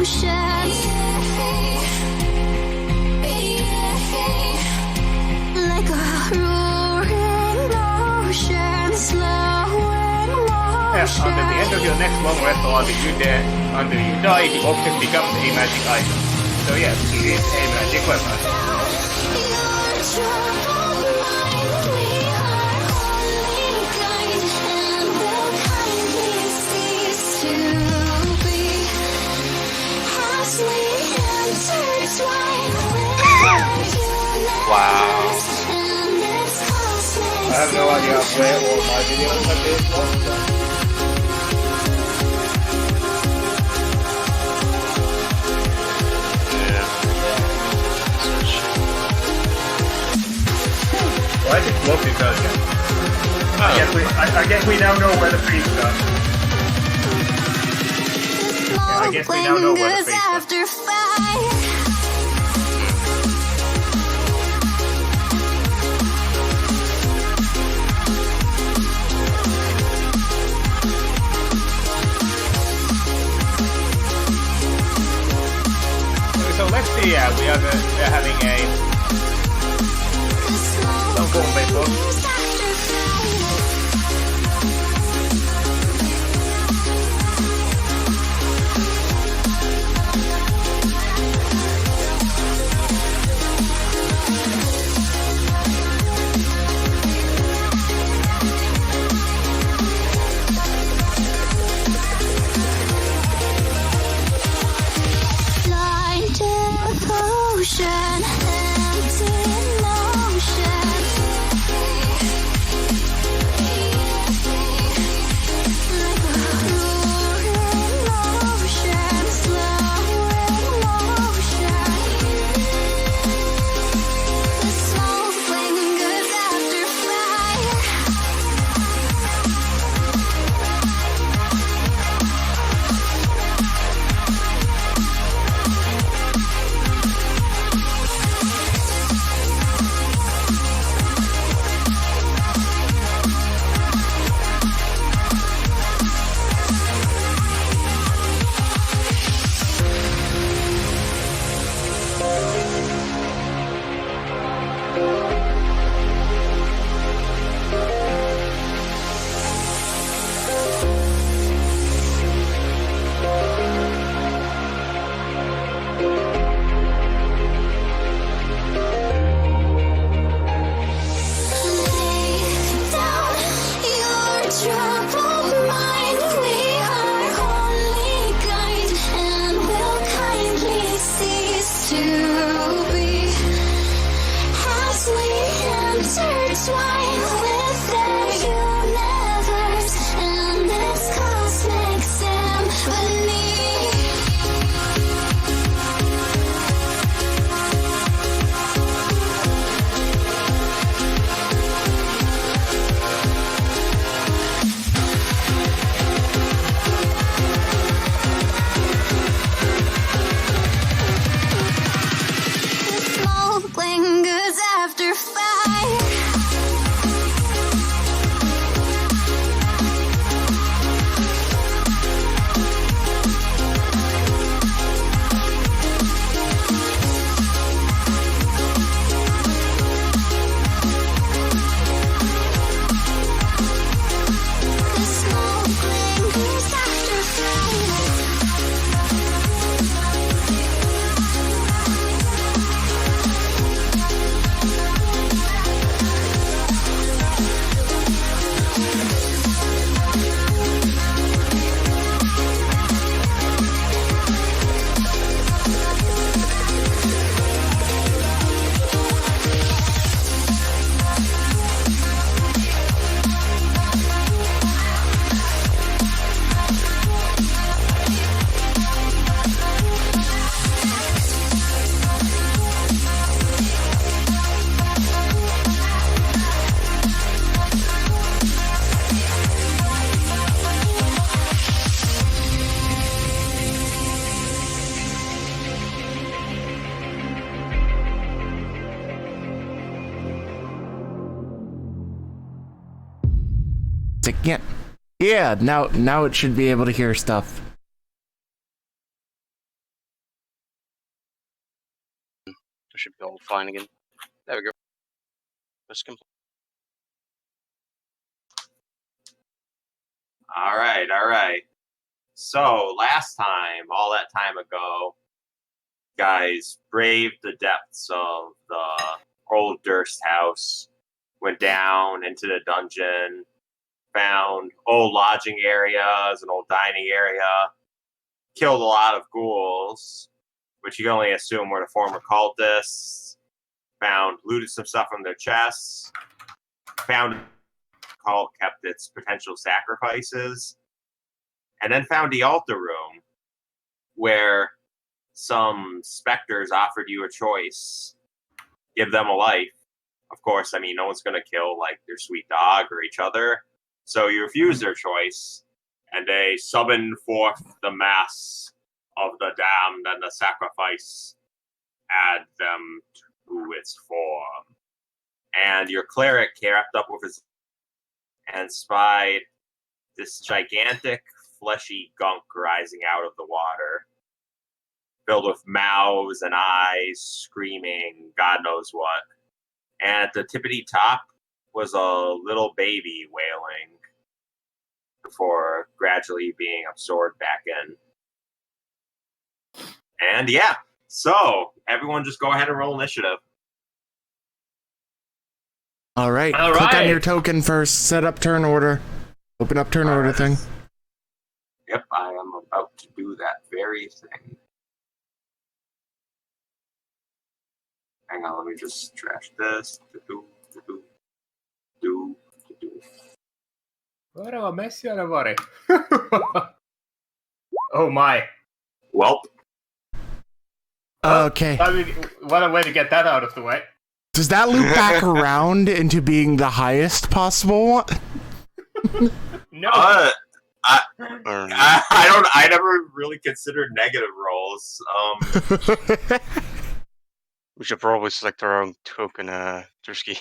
Like a roaring ocean, slowing motion. Until the end of your next long rest or until you die, the object becomes a magic item. So yes, it is a magic weapon. Wow. I have no idea where all my videos have been lost. Why is it blocked in Belgium? I guess we now know where the priest are. Yeah, I guess we now know where the priest are. So let's see, we are having a some combat boss. Yeah, now it should be able to hear stuff. should be all fine again. There we go. Let's complete. All right. So last time, all that time ago, guys braved the depths of the old Durst house, went down into the dungeon, found old lodging areas, an old dining area, killed a lot of ghouls, which you can only assume were the former cultists, looted some stuff from their chests, found cult kept its potential sacrifices, and then found the altar room where some specters offered you a choice. Give them a life. Of course, I mean, no one's going to kill like their sweet dog or each other. So you refuse their choice, and they summon forth the mass of the damned and the sacrifice, add them to its form. And your cleric kept up with his and spied this gigantic, fleshy gunk rising out of the water, filled with mouths and eyes, screaming God knows what. And at the tippity top was a little baby wailing before gradually being absorbed back in. And yeah, so everyone just go ahead and roll initiative. All right. Click on your token first. Set up turn order. Open up turn order thing. Yep, I am about to do that very thing. Hang on, let me just trash this. Varava messi on vari. Oh my. Welp. Okay. I mean, what a way to get that out of the way. Does that loop back around into being the highest possible one? No. I never really considered negative rolls. We should probably select our own token, Drusky.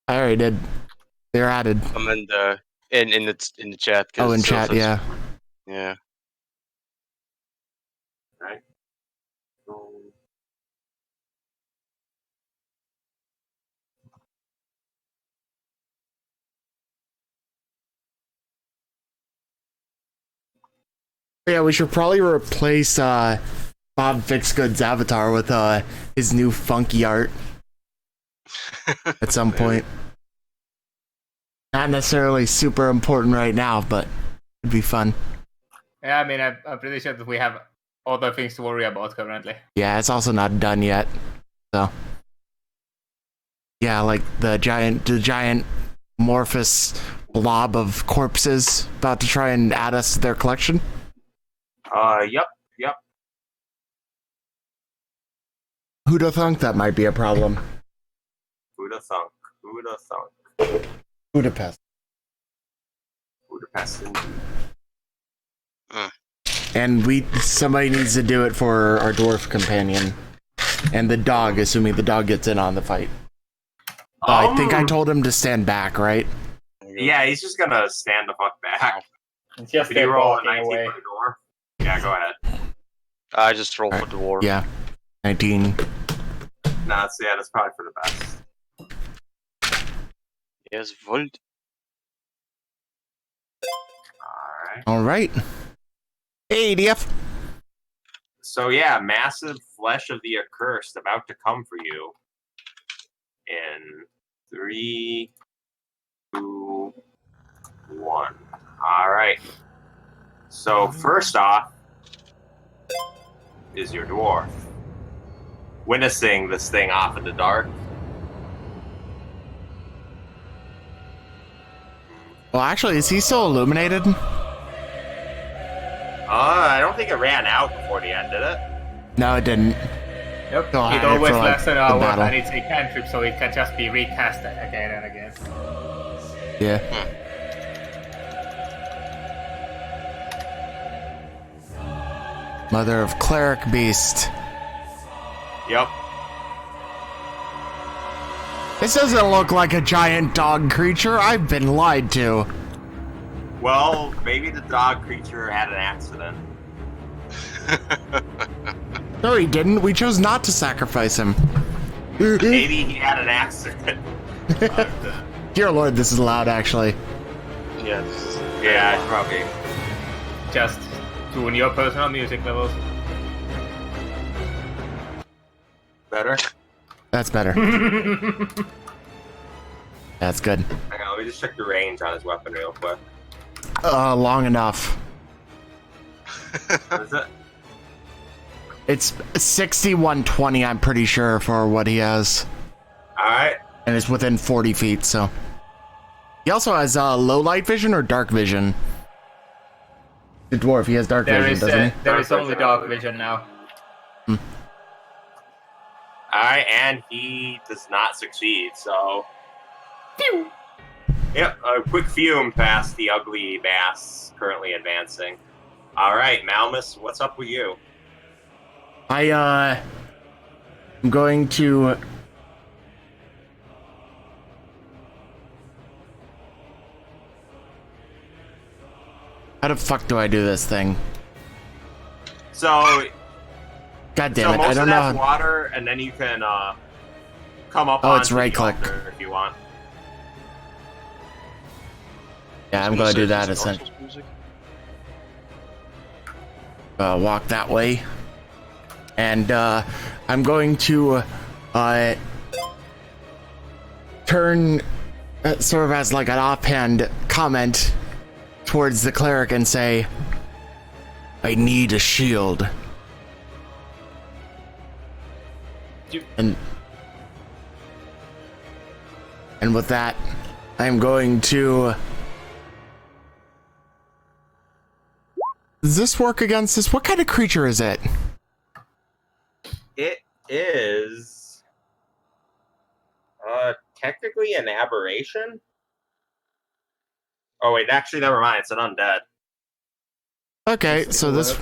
I already did. They're added. I'm in the chat. Oh, in chat, yeah. Yeah. Right. Yeah, we should probably replace Bob Fixgood's avatar with his new funky art at some point. Not necessarily super important right now, but it'd be fun. Yeah, I mean, I'm pretty sure that we have other things to worry about currently. Yeah, it's also not done yet. So, yeah, like the giant amorphous blob of corpses about to try and add us to their collection. Yep. Who'da thunk that might be a problem? Who'da thunk? Budapest. Indeed. And somebody needs to do it for our dwarf companion. And the dog, assuming the dog gets in on the fight. I think I told him to stand back, right? Yeah, he's just gonna stand the fuck back. It's just Did you roll a 19 away. for the door? Yeah, go ahead. I just rolled for dwarf. Yeah. 19. No, that's probably for the best. Yes, Volt. Alright. Alright. Hey, DF. So yeah, massive flesh of the accursed about to come for you. In 3, 2, 1. Alright. So first off is your dwarf. Witnessing this thing off in the dark. Well, actually, is he still illuminated? I don't think it ran out before the end, did it? No, it didn't. Yep, Go it ahead always for, like, lasts an the hour battle. and it's a cantrip, so it can just be recast again and again. Yeah. Mother of Cleric Beast. Yep. This doesn't look like a giant dog creature. I've been lied to. Well, maybe the dog creature had an accident. No, he didn't. We chose not to sacrifice him. Maybe he had an accident. Dear Lord, this is loud, actually. Yes. Yeah, it's probably. Just tune your personal music levels. Better? That's better. That's good. Hang on, let me just check the range on his weapon real quick. Long enough. What is it? It's 6120, I'm pretty sure, for what he has. Alright. And it's within 40 feet, so. He also has low light vision or dark vision. The dwarf, he has dark vision, doesn't he? There is only dark vision now. Alright, and he does not succeed, so. Pew! Yep, a quick fume past the ugly bass currently advancing. Alright, Malmus, what's up with you? I'm going to... How the fuck do I do this thing? So, God damn it, most I don't of know. that's water, and then you can come up Oh, onto it's right the click. altar if you want. Yeah, I'm gonna do that. Walk that way. And I'm going to turn sort of as like an offhand comment towards the cleric and say, I need a shield. And with that, I'm going to... Does this work against this? What kind of creature is it? It is technically an aberration. Oh wait, actually, never mind. It's an undead. Okay, so this...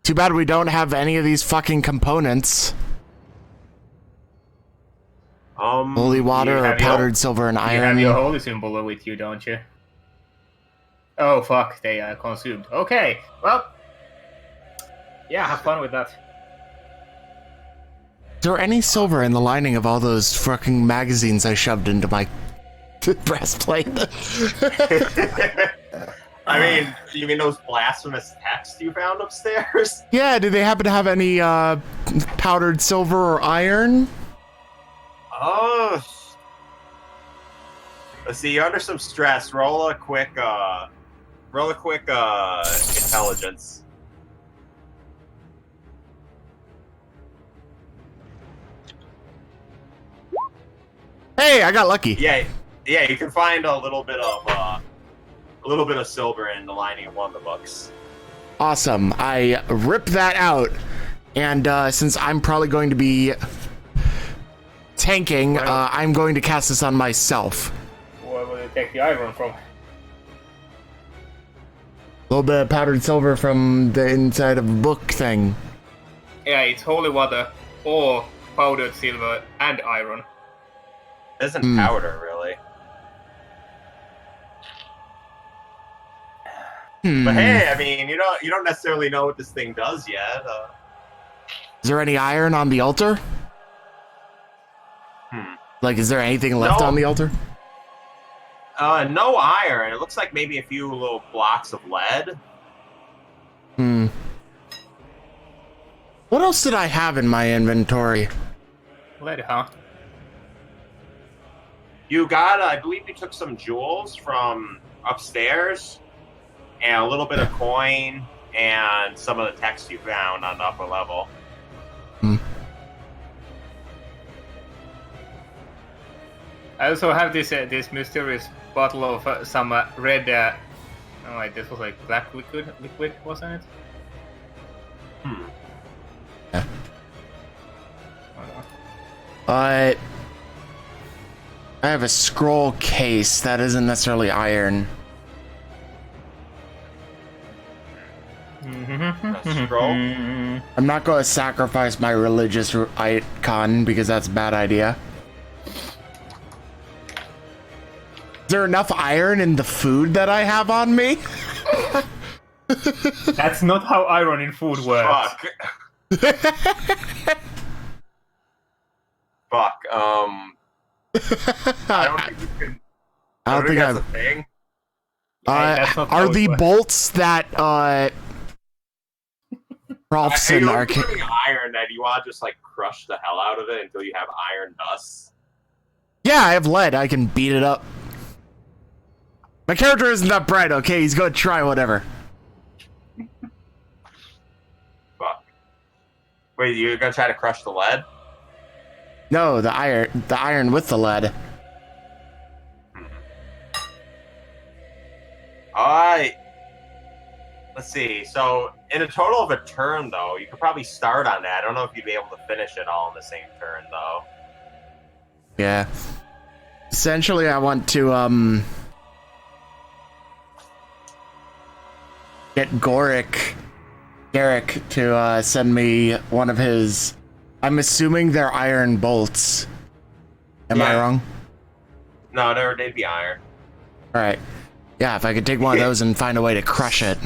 Too bad we don't have any of these fucking components. Holy water or powdered silver and You iron. have your holy symbol with you, don't you? Oh fuck, they are consumed. Okay, well... Yeah, have fun with that. Is there any silver in the lining of all those fucking magazines I shoved into my breastplate? I mean, you mean those blasphemous texts you found upstairs? Yeah, do they happen to have any powdered silver or iron? Oh. Let's see, you're under some stress. Roll a quick intelligence. Hey, I got lucky. Yeah, you can find a little bit of silver in the lining of one of the books. Awesome. I rip that out, and since I'm probably going to be tanking, I'm going to cast this on myself. Where will you take the iron from? A little bit of powdered silver from the inside of a book thing. Yeah, it's holy water, or powdered silver and iron. It isn't powder, really. But hey, I mean, you don't necessarily know what this thing does yet. Is there any iron on the altar? Like, is there anything left No. on the altar? No iron. It looks like maybe a few little blocks of lead. What else did I have in my inventory? Lead, huh? You got, I believe you took some jewels from upstairs, and a little bit of coin, and some of the text you found on the upper level. I also have this mysterious bottle of some red. Oh wait, this was like black liquid, wasn't it? Yeah. Oh, no. I have a scroll case that isn't necessarily iron. A scroll? I'm not going to sacrifice my religious icon because that's a bad idea. Is there enough iron in the food that I have on me? That's not how iron in food works. Fuck. Fuck. I don't think you can. I don't think that's I've. a thing. Hey, that's not how Are it the works. bolts that Rolfson you are? don't putting iron that you want to just like crush the hell out of it until you have iron dust. Yeah, I have lead. I can beat it up. My character isn't that bright. Okay, he's gonna try whatever. Fuck. Wait, you're gonna try to crush the lead? No, the iron with the lead. Alright. Let's see. So, in a total of a turn, though, you could probably start on that. I don't know if you'd be able to finish it all in the same turn, though. Yeah. Essentially, I want to get Garrick to send me one of his. I'm assuming they're iron bolts. Am I Yeah. wrong? No, they'd be iron. All right. Yeah, if I could take one of those and find a way to crush it,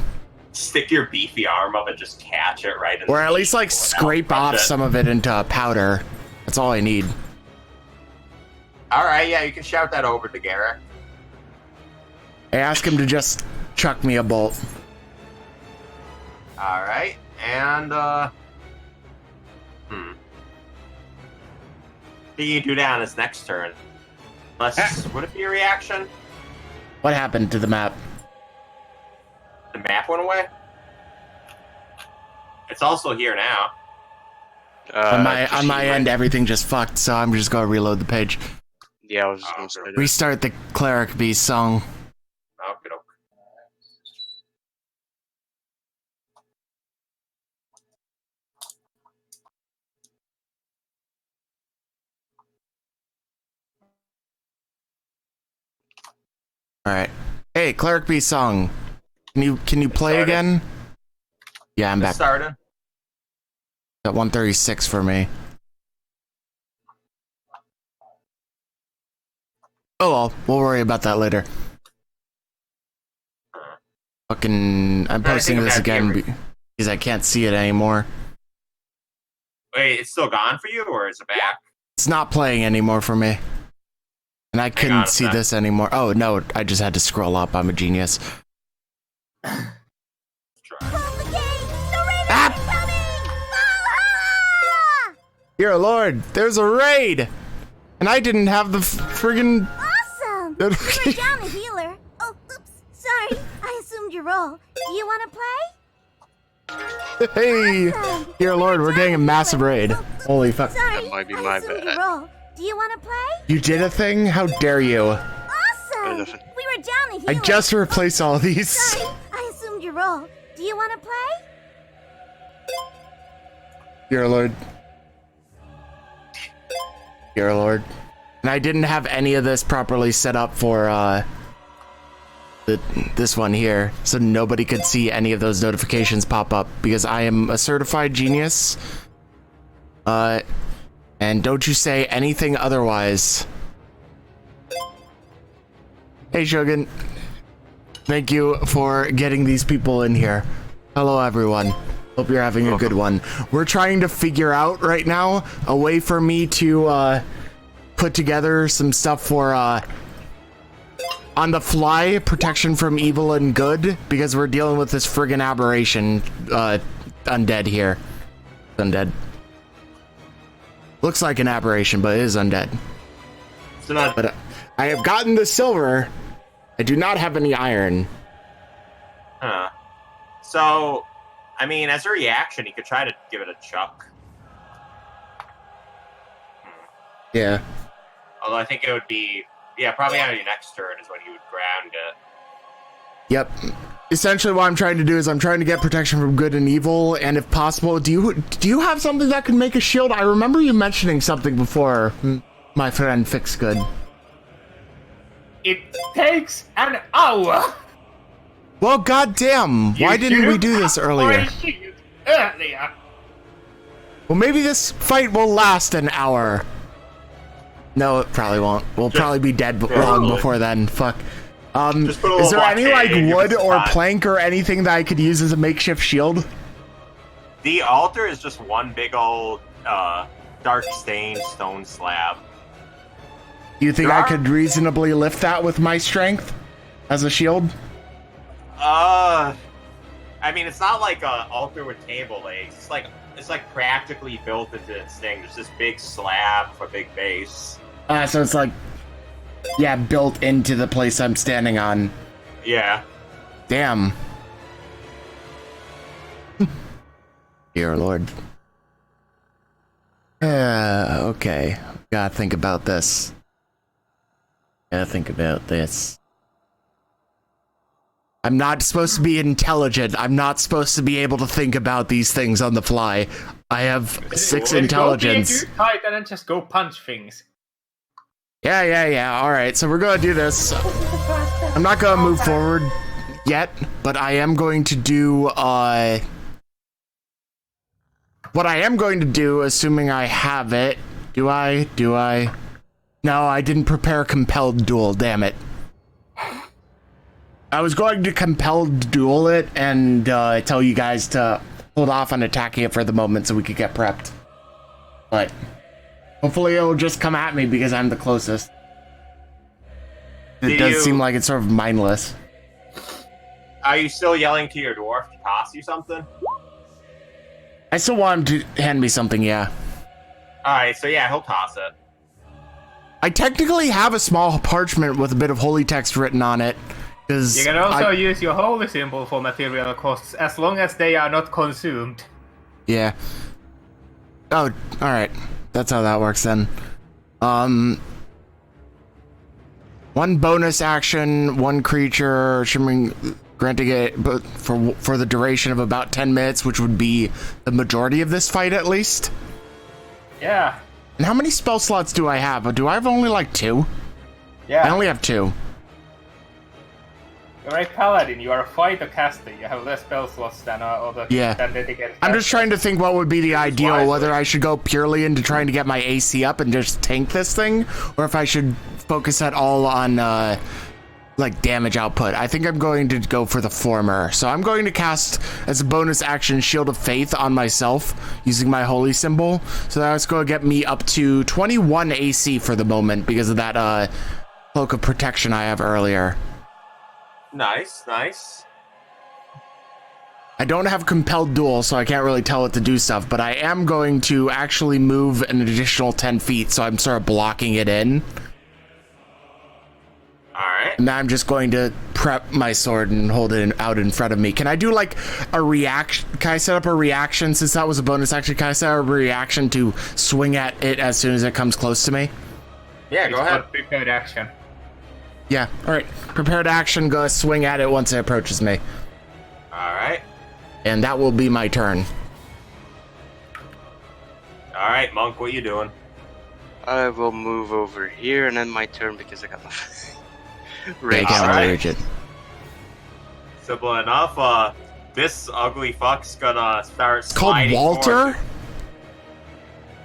Stick your beefy arm up and just catch it right in or the at least like teeth scrape without off crush it. some of it into a powder. That's all I need. Alright, yeah, you can shout that over to Garrett. I ask him to just chuck me a bolt. Alright, and, He can do that on his next turn. Unless, would it be a reaction? What happened to the map? The map went away? It's also here now. On my just- end, everything just fucked, so I'm just gonna reload the page. Yeah, I was just gonna say that. Restart the Cleric Beast song. Okay, okay. Alright. Hey, Cleric Beast song. Can you play started. again? Yeah, I'm back. Just started. At 136 for me. Oh well, we'll worry about that later. Fucking, I'm Trying to posting think of this that again favorite. because I can't see it anymore. Wait, it's still gone for you, or is it back? It's not playing anymore for me. And I on couldn't a see sec. this anymore. Oh no, I just had to scroll up. I'm a genius. Try. Close the gate! The raiders Ah! are coming! Valhalla! Dear Lord, there's a raid! And I didn't have the friggin' Awesome! You were down a healer. Oh, oops. Sorry. I assumed your role. Do you want to play? Hey! Awesome. Dear You Lord, were we're down getting a a massive healer. raid. Oh, oops. Holy fuck. Sorry. That might be I my assumed bad. your role. Do you want to play? You did a thing? How dare you? Awesome! nothing. We were down a I healer. just replaced all these. Sorry. I assumed your role. Do you want to play? Dear Lord. Dear Lord. And I didn't have any of this properly set up for this one here, so nobody could see any of those notifications pop up because I am a certified genius. And don't you say anything otherwise. Hey Shogun. Thank you for getting these people in here. Hello everyone. Hope you're having a good one. We're trying to figure out right now a way for me to put together some stuff for on the fly protection from evil and good, because we're dealing with this friggin' aberration undead here. Undead. Looks like an aberration, but it is undead. So not. But I have gotten the silver. I do not have any iron. Huh. So, I mean, as a reaction, you could try to give it a chuck. Yeah. Although I think it would be, yeah, probably on your next turn is when you would ground it. Yep. Essentially what I'm trying to do is I'm trying to get protection from good and evil, and if possible, do you have something that could make a shield? I remember you mentioning something before, my friend Fix Good. It takes an hour. Well, goddamn, why You didn't we should do this have earlier? shield earlier. Well, maybe this fight will last an hour. No, it probably won't. We'll probably be dead long before then. Fuck. Just put a Is little there any like blockade, give it wood some or time. plank or anything that I could use as a makeshift shield? The altar is just one big old dark stained stone slab. Do you think There I are- could reasonably lift that with my strength as a shield? I mean, it's not like an altar with table legs. It's like practically built into its thing. There's this big slab for big base. So it's like, yeah, built into the place I'm standing on. Yeah. Damn. Dear Lord. Okay. Gotta think about this. I'm not supposed to be intelligent. I'm not supposed to be able to think about these things on the fly. I have 6 intelligence. Don't be too tight and then just go punch things. Yeah. All right, so we're gonna do this. I'm not gonna move forward yet, but I am going to do what I am going to do, assuming I have it. Do I? No, I didn't prepare compelled duel. Damn it. I was going to compelled duel it and tell you guys to hold off on attacking it for the moment so we could get prepped. But hopefully it'll just come at me because I'm the closest. It does seem like it's sort of mindless. Are you still yelling to your dwarf to toss you something? I still want him to hand me something, yeah. Alright, so yeah, he'll toss it. I technically have a small parchment with a bit of holy text written on it. You can also use your holy symbol for material costs, as long as they are not consumed. Yeah. Oh, alright. That's how that works then. One bonus action, one creature, shimmering, granting it for the duration of about 10 minutes, which would be the majority of this fight at least. Yeah. And how many spell slots do I have? Do I have only like 2? Yeah. I only have 2. You're a paladin, you are a fighter caster, you have less spell slots than other than dedicated I'm just trying to think what would be the ideal, wisely. whether I should go purely into trying to get my AC up and just tank this thing, or if I should focus at all on like damage output. I think I'm going to go for the former. So I'm going to cast as a bonus action Shield of Faith on myself using my holy symbol. So that's going to get me up to 21 AC for the moment because of that cloak of protection I have earlier. Nice. I don't have compelled duel, so I can't really tell it to do stuff, but I am going to actually move an additional 10 feet, so I'm sort of blocking it in. Alright. And now I'm just going to prep my sword and hold it out in front of me. Can I do like a reaction? Can I set up a reaction since that was a bonus action? Can I set up a reaction to swing at it as soon as it comes close to me? Yeah, go ahead. Prepared action. Yeah, alright. Prepared action, go swing at it once it approaches me. Alright. And that will be my turn. Alright, Monk, what you doing? I will move over here and end my turn because I got my Yeah, I rage. can't Alright. really reach it. Simple enough. This ugly fuck's gonna start It's called sliding Walter? forward.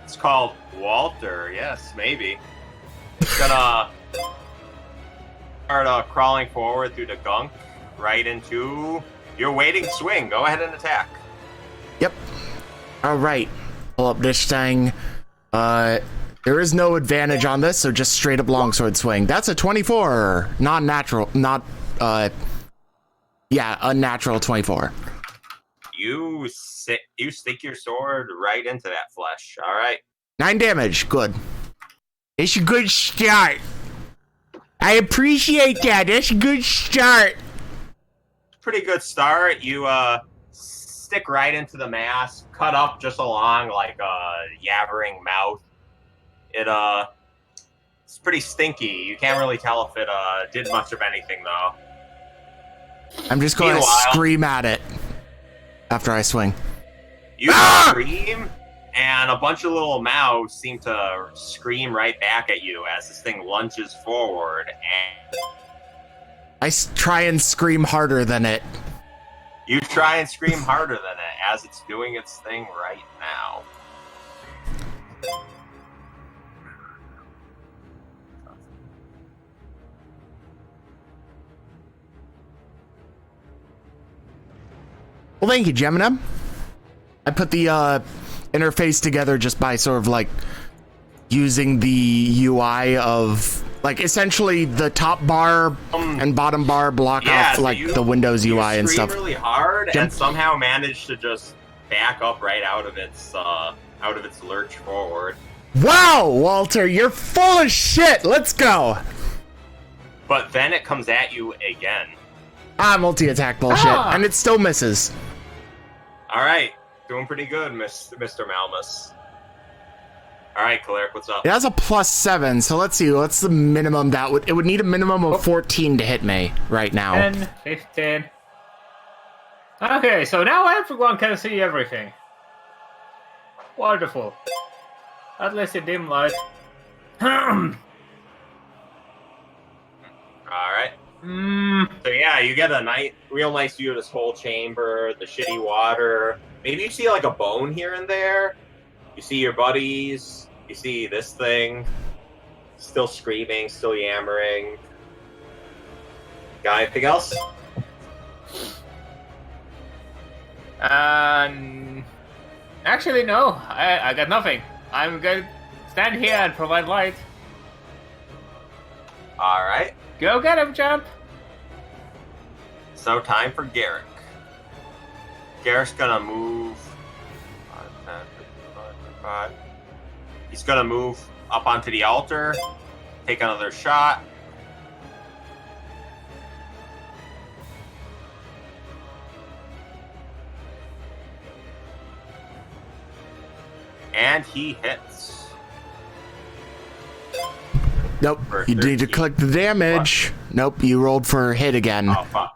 It's called Walter, yes, maybe. It's gonna start crawling forward through the gunk right into your waiting swing. Go ahead and attack. Yep. Alright. Pull up this thing. There is no advantage on this, so just straight up longsword swing. That's a 24. Non-natural. Unnatural 24. You stick your sword right into that flesh. All right. 9 damage. Good. It's a good start. I appreciate that. That's a good start. Pretty good start. You stick right into the mass, cut up just along like a yabbering mouth. It's pretty stinky. You can't really tell if it did much of anything though. I'm just going to Meanwhile- scream at it after I swing. You scream, and a bunch of little mouths seem to scream right back at you as this thing lunges forward. And I try and scream harder than it. you try and scream harder than it as it's doing its thing right now. Well, thank you, Gemini. I put the interface together just by sort of like using the UI of like essentially the top bar and bottom bar block off so like the Windows UI and scream stuff. really hard Gem- and somehow managed to just back up right out of its lurch forward. Wow, Walter, you're full of shit. Let's go. But then it comes at you again. Multi-attack bullshit, and it still misses. All right, doing pretty good, Mr. Malmus. All right, Cleric, what's up? It has a +7, so let's see. What's the minimum that would? It would need a minimum of 14 to hit me right now. 10, 15. Okay, so now everyone can see everything. Wonderful. At least in dim light. All right. So yeah, you get a real nice view of this whole chamber, the shitty water. Maybe you see like a bone here and there. You see your buddies. You see this thing. Still screaming, still yammering. Got anything else? Actually, no. I got nothing. I'm going to stand here and provide light. All right. Go get him, Jump. So time for Garrick. Garrick's gonna move. 10, 5. He's gonna move up onto the altar, take another shot. And he hits. Nope, you need to click the damage. What? Nope, you rolled for hit again. Oh, fuck.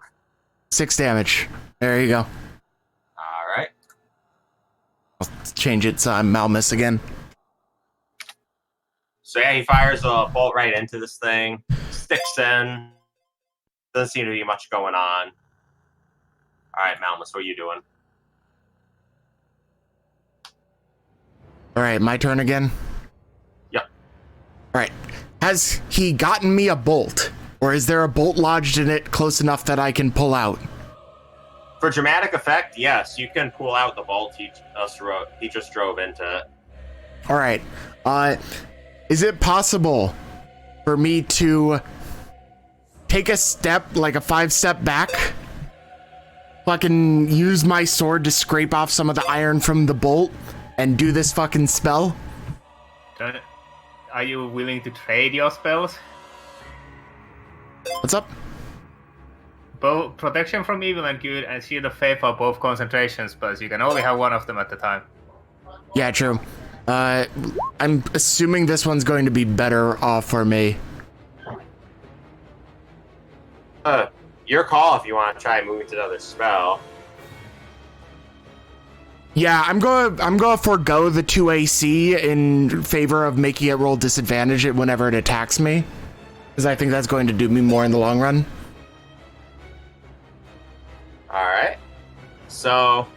6 damage. There you go. All right. I'll change it so I'm Malmus again. So yeah, he fires a bolt right into this thing. Sticks in. Doesn't seem to be much going on. All right, Malmus, what are you doing? All right, my turn again? Yep. All right. Has he gotten me a bolt? Or is there a bolt lodged in it close enough that I can pull out? For dramatic effect, yes, you can pull out the bolt he just drove into it. All right. Is it possible for me to take a step, like a 5-step back? Fucking use my sword to scrape off some of the iron from the bolt and do this fucking spell? Are you willing to trade your spells? What's up? Both protection from evil and good and shield of faith are both concentration spells. You can only have one of them at a time. Yeah, true. I'm assuming this one's going to be better off for me. Your call if you want to try moving to another spell. Yeah, I'm going to forego the 2 AC in favor of making it roll disadvantage whenever it attacks me, because I think that's going to do me more in the long run. All right. So,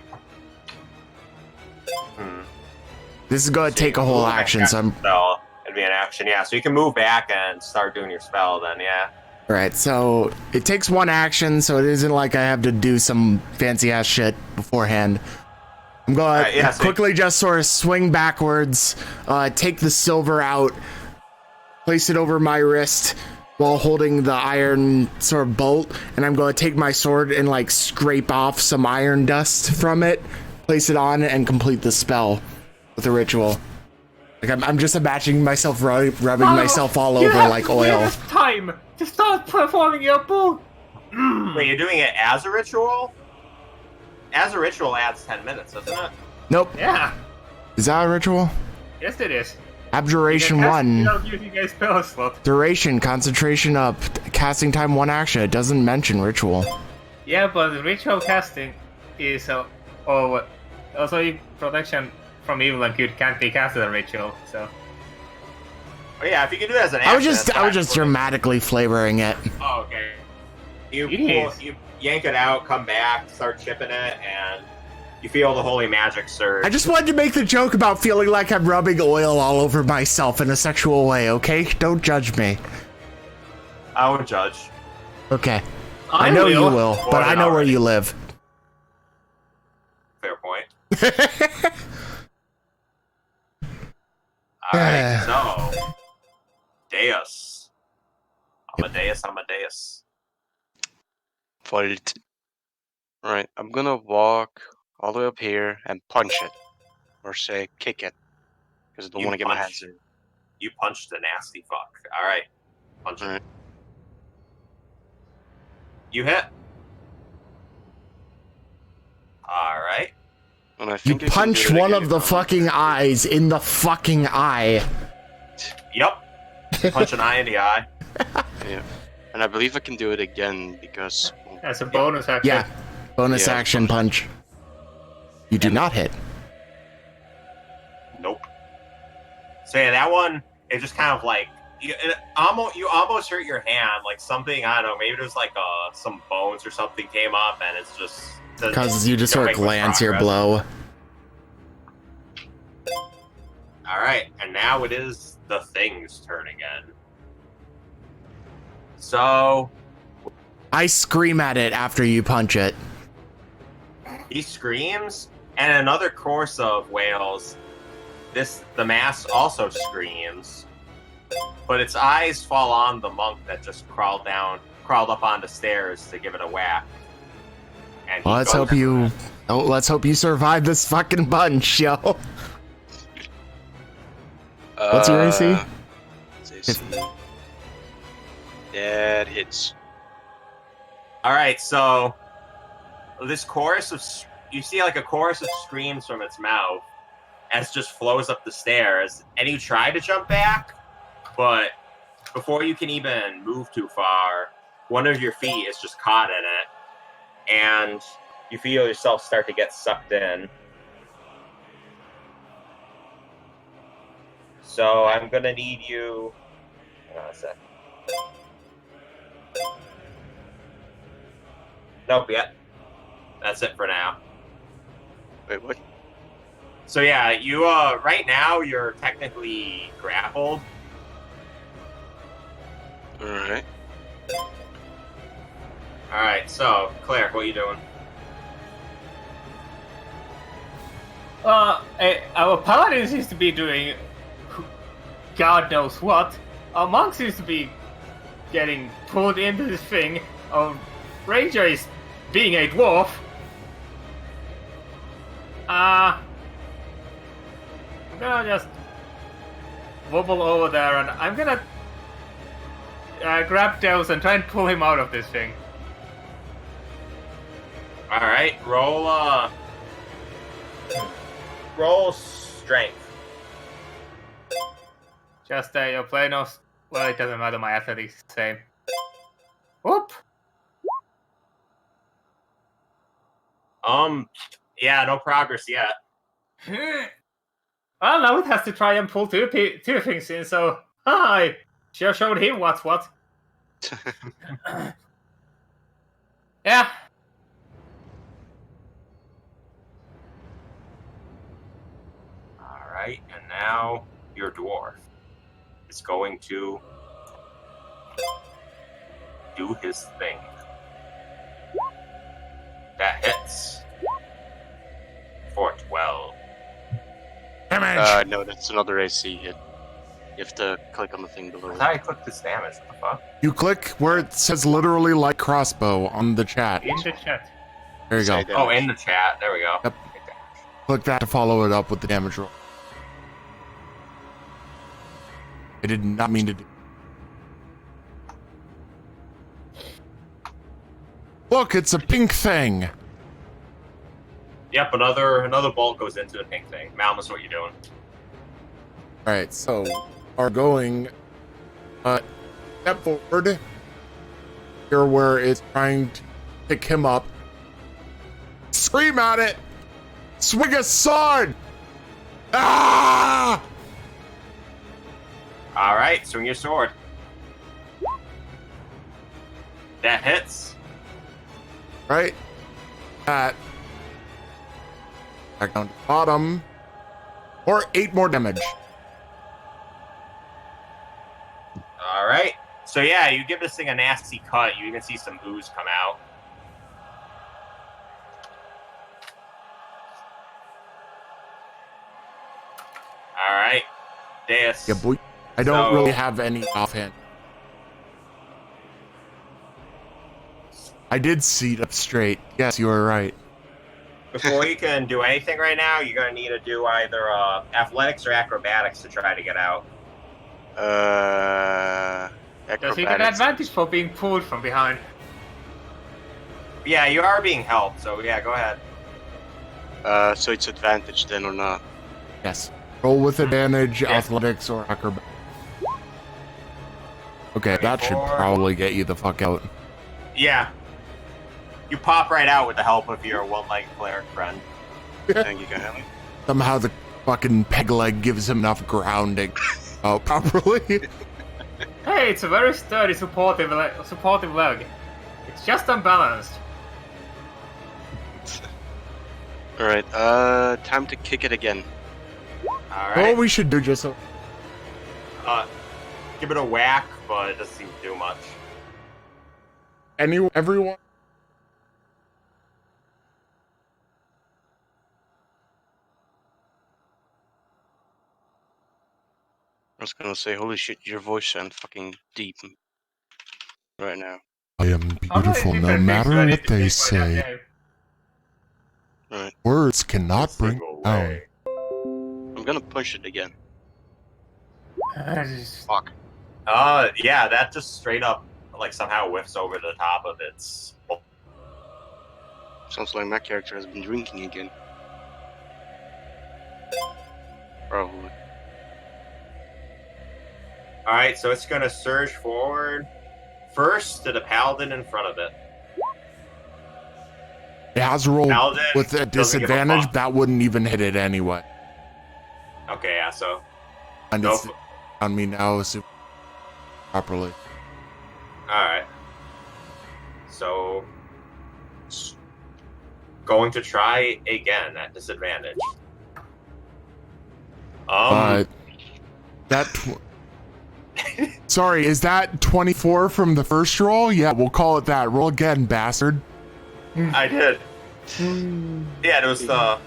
this is going to take a whole action, so I'm... So, it'd be an action, yeah. So you can move back and start doing your spell then, yeah. All right, so it takes 1 action, so it isn't like I have to do some fancy-ass shit beforehand. I'm going to quickly just sort of swing backwards, take the silver out, place it over my wrist while holding the iron sort of bolt, and I'm going to take my sword and like scrape off some iron dust from it, place it on, and complete the spell with a ritual. Like I'm just imagining myself rubbing myself all over like oil. It's time to start performing your bolt. Wait, you're doing it as a ritual? As a ritual adds 10 minutes, doesn't it? Nope. Yeah. Is that a ritual? Yes, it is. Abjuration 1. Without using a spell slot. Duration, concentration up, casting time 1 action. It doesn't mention ritual. Yeah, but ritual casting is also protection from evil and good can't be casted as a ritual. So. Oh yeah, if you can do it as an action. I was just dramatically flavoring it. Oh, okay. You yank it out, come back, start chipping it, and you feel the holy magic surge. I just wanted to make the joke about feeling like I'm rubbing oil all over myself in a sexual way, okay? Don't judge me. I won't judge. Okay. I know you will, but I know where you live. Alright, so Deus. Amadeus. Volt. Right, I'm gonna walk all the way up here and punch it. Or say, kick it. Because I don't You want to get my punch. hands in. You punched the nasty fuck. Alright. Punch it. Alright. You hit. Alright. And I You think I can punch do it one again of the if I want. fucking eyes in the fucking eye. Yep. Punch an eye in the eye. Yeah. And I believe I can do it again because... As a bonus action. Yeah. Bonus Yeah, action punch. You do not hit. Nope. So yeah, that one, it just kind of like you almost hurt your hand, like something, I don't know, maybe there's like some bones or something came up, and it's just Because you just don't sort of make much glance your progress. blow. All right, and now it is the thing's turn again. So I scream at it after you punch it. he screams, and in another course of wails, the mask also screams, but its eyes fall on the monk that just crawled up on the stairs to give it a whack. And he Well, let's goes hope you. for it. Oh, let's hope you survive this fucking punch, yo. What's your AC? Let's see. That hits. All right, so this chorus of you see like a chorus of screams from its mouth as it just flows up the stairs, and you try to jump back, but before you can even move too far, one of your feet is just caught in it, and you feel yourself start to get sucked in. So I'm gonna need you. Hang on a sec. Nope, yet. That's it for now. Wait, what? So yeah, you right now you're technically grappled. Alright. All right, so Claire, what are you doing? Our paladin seems to be doing God knows what. Our monk seems to be getting pulled into this thing. Our ranger is being a dwarf. I'm gonna just wobble over there, and I'm gonna grab Deus and try and pull him out of this thing. All right, roll strength. Just your play knows. Well, it doesn't matter. My athletics is the same. Whoop! Yeah, no progress yet. Well, now it has to try and pull two things in. So, hi, sure showed him what's what. Yeah. All right, and now your dwarf is going to do his thing. That hits for 12. Damage. No, that's another AC hit. You have to click on the thing below. I thought I clicked this damage. What the fuck? You click where it says literally like crossbow on the chat. In the chat. There you go. Say that. Oh, in the chat. There we go. Yep. Click that to follow it up with the damage roll. I did not mean to do. Look, it's a pink thing. Yep, another bolt goes into the pink thing. Malmus, what you doing? All right, so are going step forward here where it's trying to pick him up. Scream at it. Swing a sword. Ah! All right, swing your sword. That hits. Right. That. Back down to the bottom. Or 8 more damage. All right. So yeah, you give this thing a nasty cut. You even see some ooze come out. This. Yeah, boy. I don't So- really have any offhand. I did seat up straight. Yes, you were right. Before you can do anything right now, you're gonna need to do either athletics or acrobatics to try to get out. Does he get Acrobatics. advantage for being pulled from behind? Yeah, you are being helped, so yeah, go ahead. So it's advantage then or not? Yes. Roll with advantage, Yeah. athletics, or acrobatics. Okay, that should 24. probably get you the fuck out. Yeah. You pop right out with the help of your one-legged cleric friend. Thank you, kindly. Somehow the fucking peg leg gives him enough grounding out properly. Hey, it's a very sturdy, supportive leg. It's just unbalanced. Alright, time to kick it again. All Well, right. we should do just so. Give it a whack, but it doesn't seem to do much. Everyone. I was gonna say, holy shit, your voice sounds fucking deep right now. I am How many beautiful no different things matter do I need what to they take for that say. game? Alright, Words cannot bring Single down. way. I'm gonna push it again. Just- Fuck. Yeah, that just straight up, like, somehow whiffs over the top of its... Sounds like my character has been drinking again. Probably. Alright, so it's gonna surge forward first to the paladin in front of it. It has rolled Paladin with a doesn't give a disadvantage. fuck. That wouldn't even hit it anyway. Okay, yeah, so... And Go it's for- on me now properly. Alright. So... Going to try again at disadvantage. That. Sorry, is that 24 from the first roll? Yeah, we'll call it that. Roll again, bastard. I did. Yeah, it was the...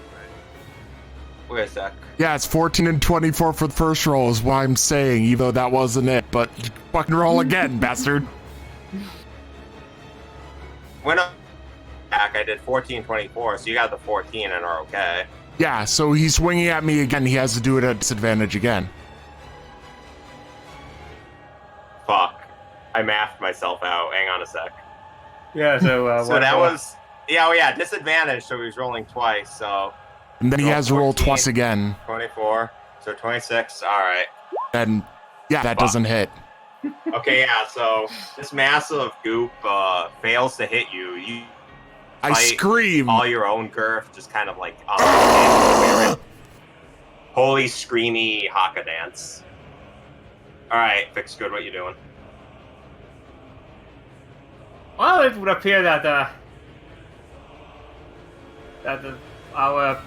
Wait a sec. Yeah, it's 14 and 24 for the first roll is what I'm saying, even though that wasn't it. But fucking roll again, bastard. When back, I did 14, 24, so you got the 14 and are okay. Yeah, so he's swinging at me again. He has to do it at disadvantage again. Fuck. I mathed myself out. Hang on a sec. Yeah, so So that was... Yeah, oh yeah, disadvantage, so he was rolling twice, so... And then he Roll has to roll 14. twice again. 24, so 26, alright. And yeah, that Fuck. doesn't hit. Okay, yeah, so this massive goop fails to hit you. You I fight scream. all your own girth, just kind of like... holy screamy haka dance. Alright, Fix Good, what you doing? well, it would appear that our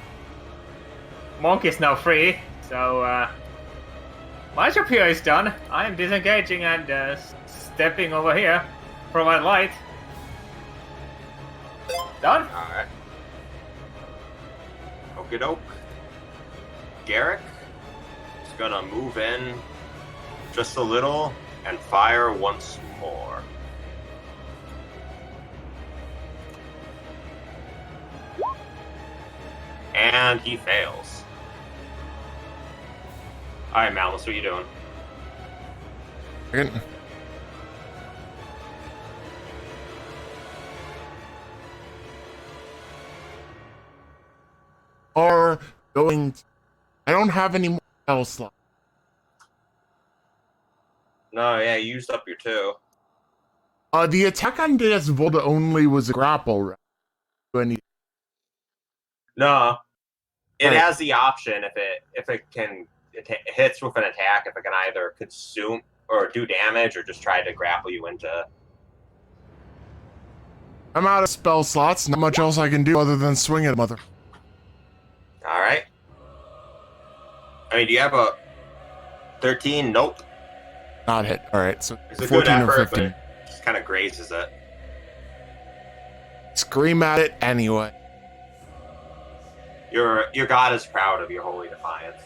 monk is now free. So my job here is done. I am disengaging and stepping over here for my light. Done. Alright. Okie doke. Garrick is gonna move in just a little and fire once more. And he fails. Alright, Malice, what you doing? Second. Are going. I don't have any more spell slots. No, yeah, you used up your two. The attack on Deus Volta only was a grapple, right? Do I need- No. It Alright. has the option if it hits with an attack, if it can either consume or do damage or just try to grapple you into. I'm out of spell slots. Not much else I can do other than swing at mother. Alright. I mean, do you have a 13? Nope. Not hit. All right, so It's a good 14 or effort, 15. but it just kind of grazes it. Scream at it anyway. Your god is proud of your holy defiance.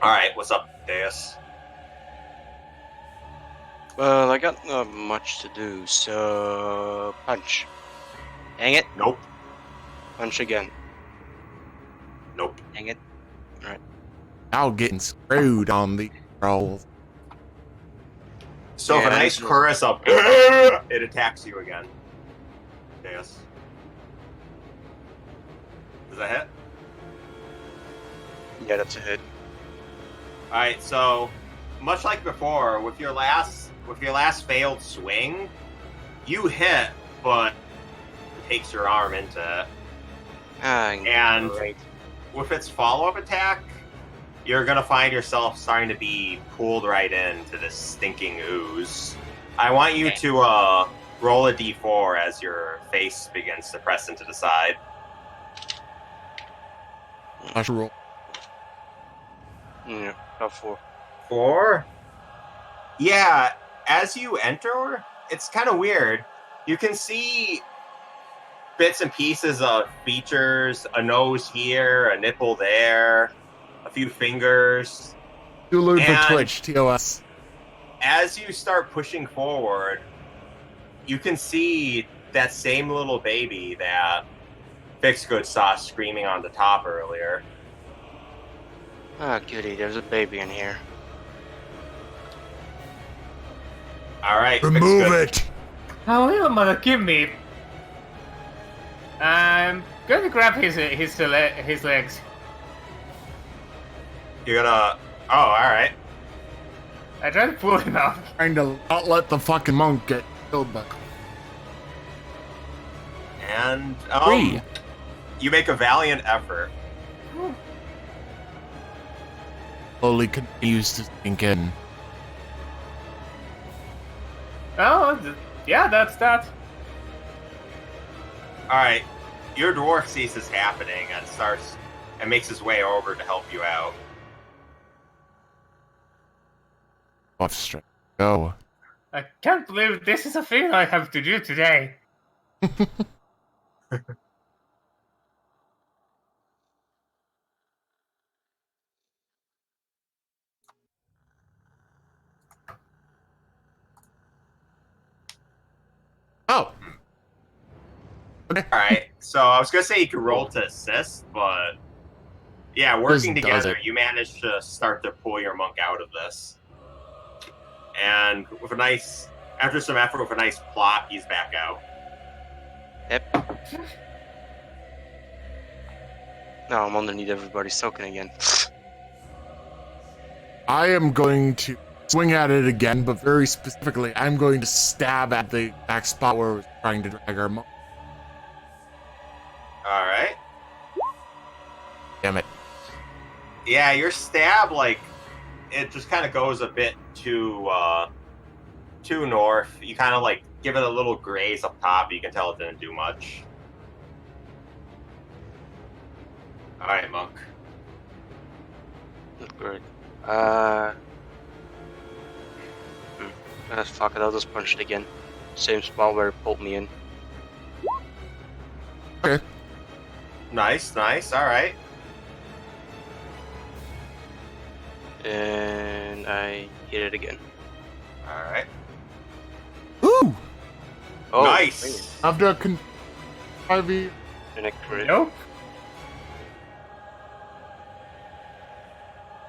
Alright, what's up, Deus? Well, I got not much to do, so punch. Dang it. Nope. Punch again. Nope. Dang it. Now getting screwed on the rolls. So if a Yeah, nice so- chorus of it attacks you again. Deus. Does that hit? Yeah, that's a hit. Alright, so much like before, with your last failed swing, you hit, but it takes your arm into it. And- Great. With its follow-up attack, you're gonna find yourself starting to be pulled right into this stinking ooze. I want you to roll a d4 as your face begins to press into the side. I should roll. Yeah, about 4. 4? Yeah, as you enter, it's kind of weird. You can see bits and pieces of features, a nose here, a nipple there, a few fingers. Download for And- Twitch, TOS. As you start pushing forward, you can see that same little baby that Fixgood saw screaming on the top earlier. Ah, goody, there's a baby in here. Alright, Remove Fixgood. it! How will mother give me? I'm going to grab his legs. You're gonna... Oh, alright. I try to pull him out. Trying to not let the fucking monk get killed by. And, Three. you make a valiant effort. Slowly continues to sink in. Oh, yeah, that's that. Alright, your dwarf sees this happening and starts... and makes his way over to help you out. Off straight. Go. I can't believe this is a thing I have to do today. Oh! Okay. Alright, so I was gonna say you could roll to assist, but... Yeah, working Just does together, it. you managed to start to pull your monk out of this. And with a nice... After some effort, with a nice plot, he's back out. Yep. Now I'm underneath everybody soaking again. I am going to swing at it again, but very specifically, I'm going to stab at the exact spot where I was trying to drag our monk. Alright. Damn it. Yeah, your stab, like, it just kind of goes a bit too north. You kind of, like, give it a little graze up top, but you can tell it didn't do much. Alright, monk. Good. Fuck it, I'll just punch it again. Same spot where it pulled me in. Okay. Nice, alright. And I hit it again. Alright. Ooh! Oh, Nice! After a 5e. And a crit. Nope.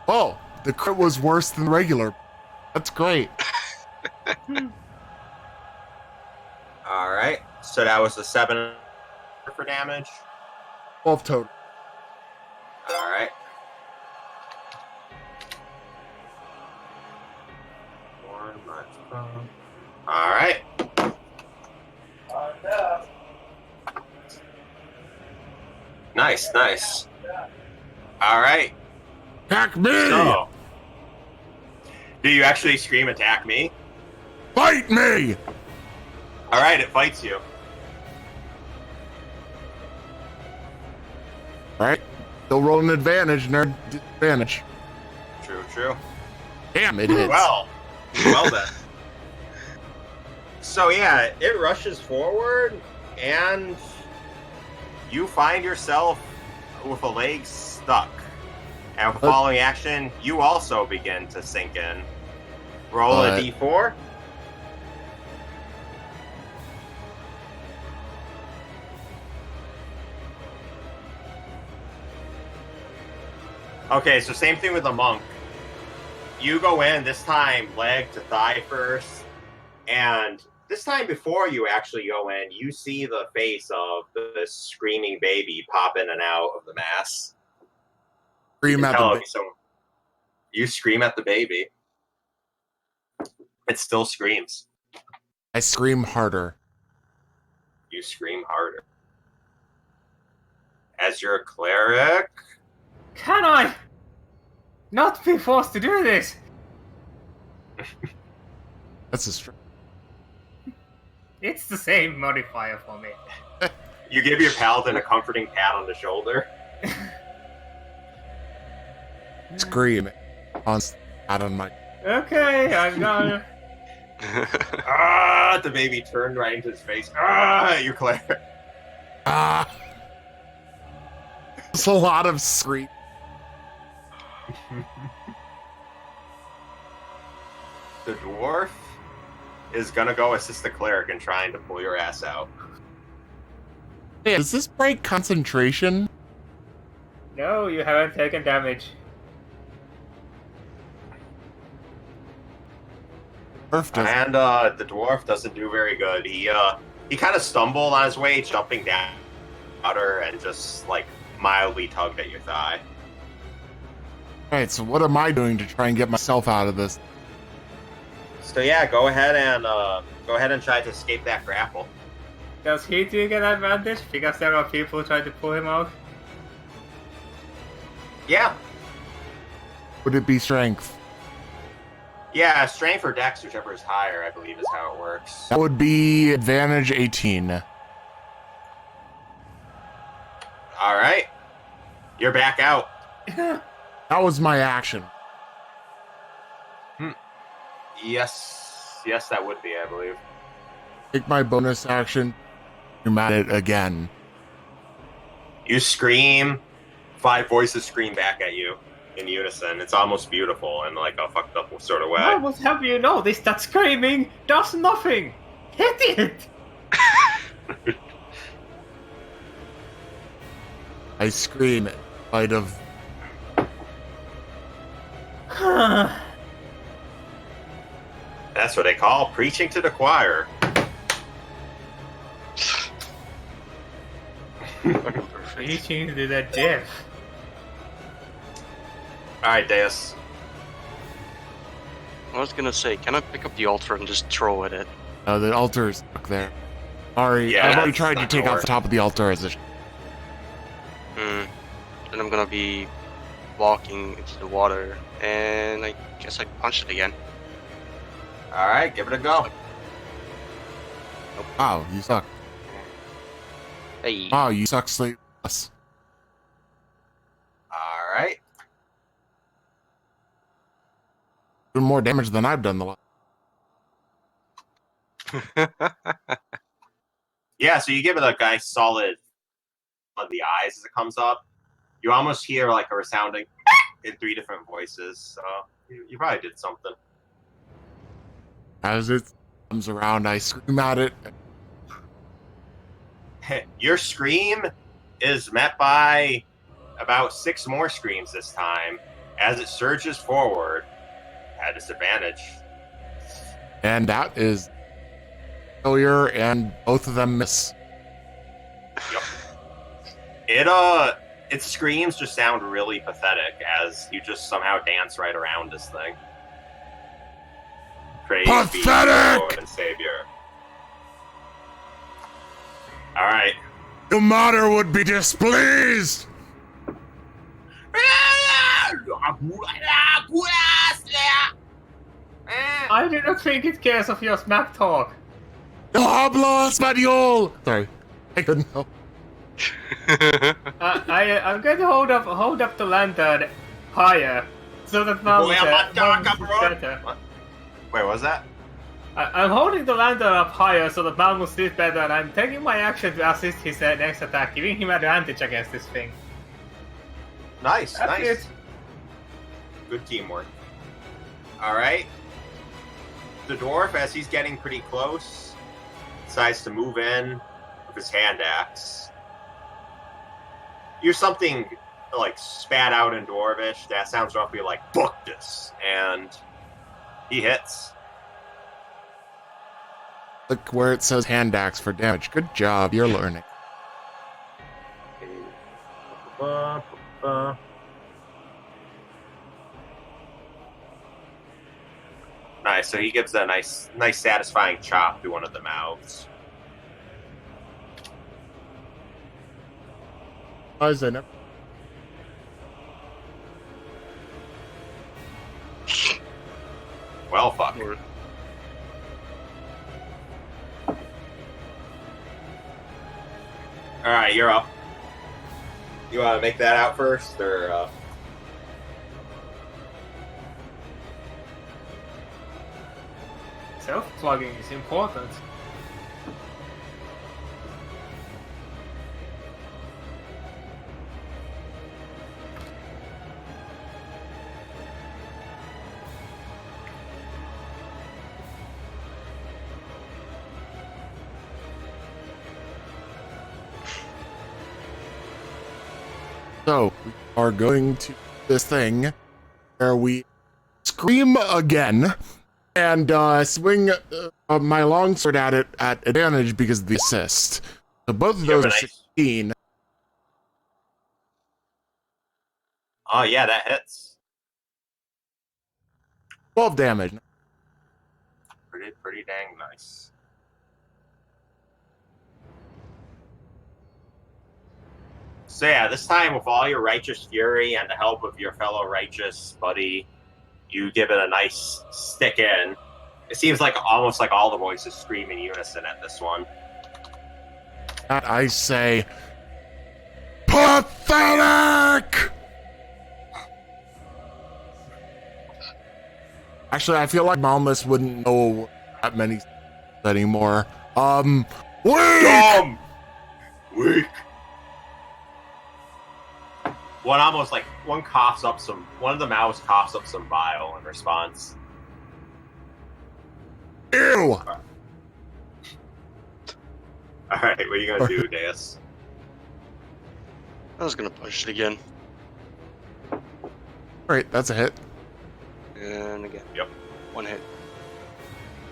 Oh! The crit was worse than regular. That's great. Alright. So that was the 7 for damage. 12 total. Alright. Alright. Nice. Alright. Attack me! So, do you actually scream attack me? Fight me! Alright, it fights you. Alright. Still rolling advantage, nerd. Advantage. True. Damn, it hits. Well then. So yeah, it rushes forward, and you find yourself with a leg stuck. And following action, you also begin to sink in. Roll a d4. Okay, so same thing with the monk. You go in, this time leg to thigh first, and this time before you actually go in, you see the face of the screaming baby pop in and out of the mass. Scream at the You scream at the baby. It still screams. I scream harder. You scream harder. As your cleric... Can I not be forced to do this? That's a strength. It's the same modifier for me. You give your paladin a comforting pat on the shoulder. Scream. Out on my. Okay, I'm gonna. Ah! The baby turned right into his face. Ah! Your cleric. Ah. It's a lot of scream. The dwarf is gonna go assist the cleric in trying to pull your ass out. Hey, does this break concentration? No, you haven't taken damage. And the dwarf doesn't do very good. He kind of stumbled on his way, jumping down water, and just like mildly tugged at your thigh. Alright, so what am I doing to try and get myself out of this? So yeah, go ahead and try to escape that grapple. Does he take an advantage because there are people trying to pull him out? Yeah, Would it be strength? yeah, strength or dex, whichever is higher, I believe is how it works. That would be advantage 18. All right, you're back out. That was my action. Yes, that would be, I believe. Take my bonus action. I'm at it again. You scream. 5 voices scream back at you in unison. It's almost beautiful in like a fucked up sort of way. I will have you know this, that screaming does nothing! Hit it! I scream in spite of. That's what they call preaching to the choir. Reaching to the death. Alright, Deus. I was gonna say, can I pick up the altar and just throw at it? The altar is stuck there. Sorry, Yeah, I've already that's tried to not take gonna off work. the top of the altar as a. Then I'm gonna be walking into the water, and I guess I punch it again. Alright, give it a go. Wow, you suck. Hey, Wow, you suck sleepless. Alright. Doing more damage than I've done the last. Yeah, so you give it a nice solid on the eyes as it comes up. You almost hear like a resounding in 3 different voices, so you probably did something. As it comes around, I scream at it. Your scream is met by about 6 more screams this time as it surges forward at disadvantage. And that is failure, and both of them miss. Its screams just sound really pathetic as you just somehow dance right around this thing. Praise be to our Lord and Savior. Alright. The mater would be displeased! I do not think it cares of your smack talk. Habla español! Sorry, I couldn't help. I'm going to hold up the lantern higher so that Mom will better. Wait, what was that? I'm holding the lantern up higher so that Mom will see it better, and I'm taking my action to assist his next attack, giving him advantage against this thing. Nice, That's nice. it. Good teamwork. All right. The dwarf, as he's getting pretty close, decides to move in with his hand axe. Here's something like spat out in Dwarvish that sounds roughly like "book this," and he hits. Look where it says hand axe for damage. Good job, you're learning. Nice. So he gives a nice, satisfying chop to one of the mouths. Why is that? Well, fuck. All right, you're up. You want to make that out first, or? Self-plugging is important. So, we are going to this thing where we scream again and swing my longsword at it at advantage because of the assist. So both of those are 16. Oh yeah, that hits. 12 damage. Pretty dang nice. So yeah, this time with all your righteous fury and the help of your fellow righteous buddy, you give it a nice stick in. It seems like almost like all the voices scream in unison at this one. That I say, pathetic! Actually, I feel like Malmus wouldn't know that many anymore. Weak! Weak. One of the mouths coughs up some bile in response. Ew! Alright, what are you gonna do, Deus? I was gonna punch it again. Alright, that's a hit. And again. Yep. One hit.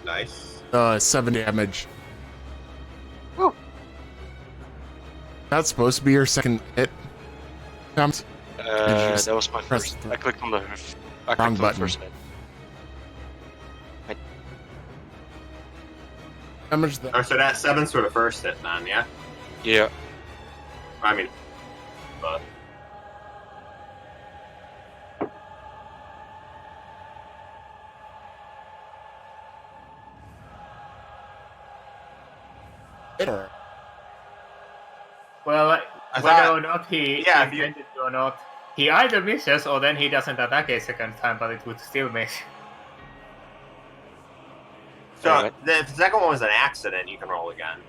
Nice. 7 damage. Oh. That's supposed to be your second hit. Comes. That was my press first. the I clicked on the wrong button. first hit. Damage the Oh, so that 7's for the first hit, then, yeah? Yeah. I mean, but hitter. Well, I whether thought- or not he yeah, if you- intended to or not, he either misses or then he doesn't attack a second time, but it would still miss. so Alright. if the second one was an accident, you can roll again.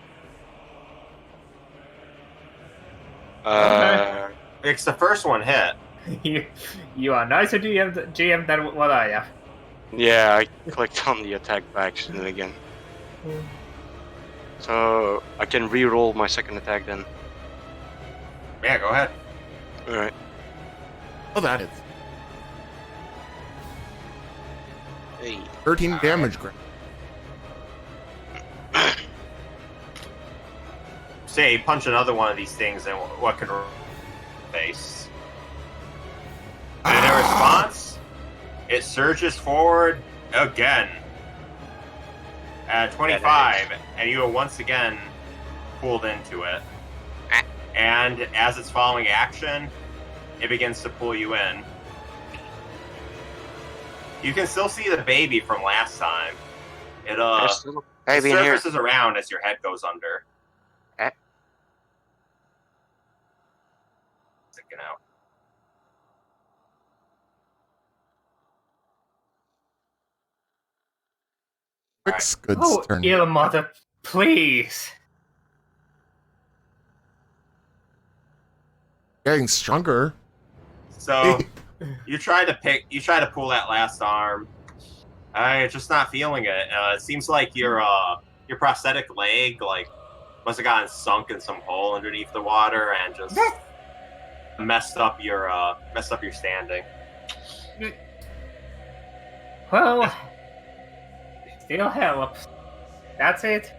It's the first one hit. you are nicer GM than what I am. Yeah, I clicked on the attack by accident again. So I can re-roll my second attack then. Yeah, go ahead. Alright. Oh, that is Hey. 13 damage. Greg. Say, punch another one of these things, and what can face? And in response, it surges forward again at 25, and you are once again pulled into it. And as it's following action, it begins to pull you in. You can still see the baby from last time. It There's still a baby in here. surfaces around as your head goes under. Sticking out. Quick's good Oh, turn. ill mother, please. Getting stronger. So You try to pull that last arm. It's just not feeling it. It seems like your prosthetic leg must have gotten sunk in some hole underneath the water and just messed up your standing. Well, still helps. That's it.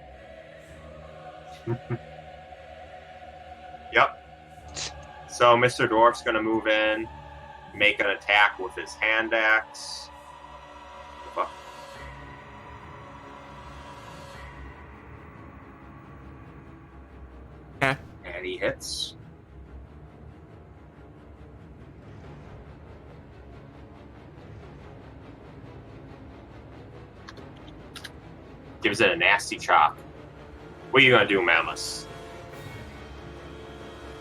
Yep. So Mr. Dwarf's gonna move in, make an attack with his hand axe. Fuck. Okay. And he hits. Gives it a nasty chop. What are you gonna do, Mammoth?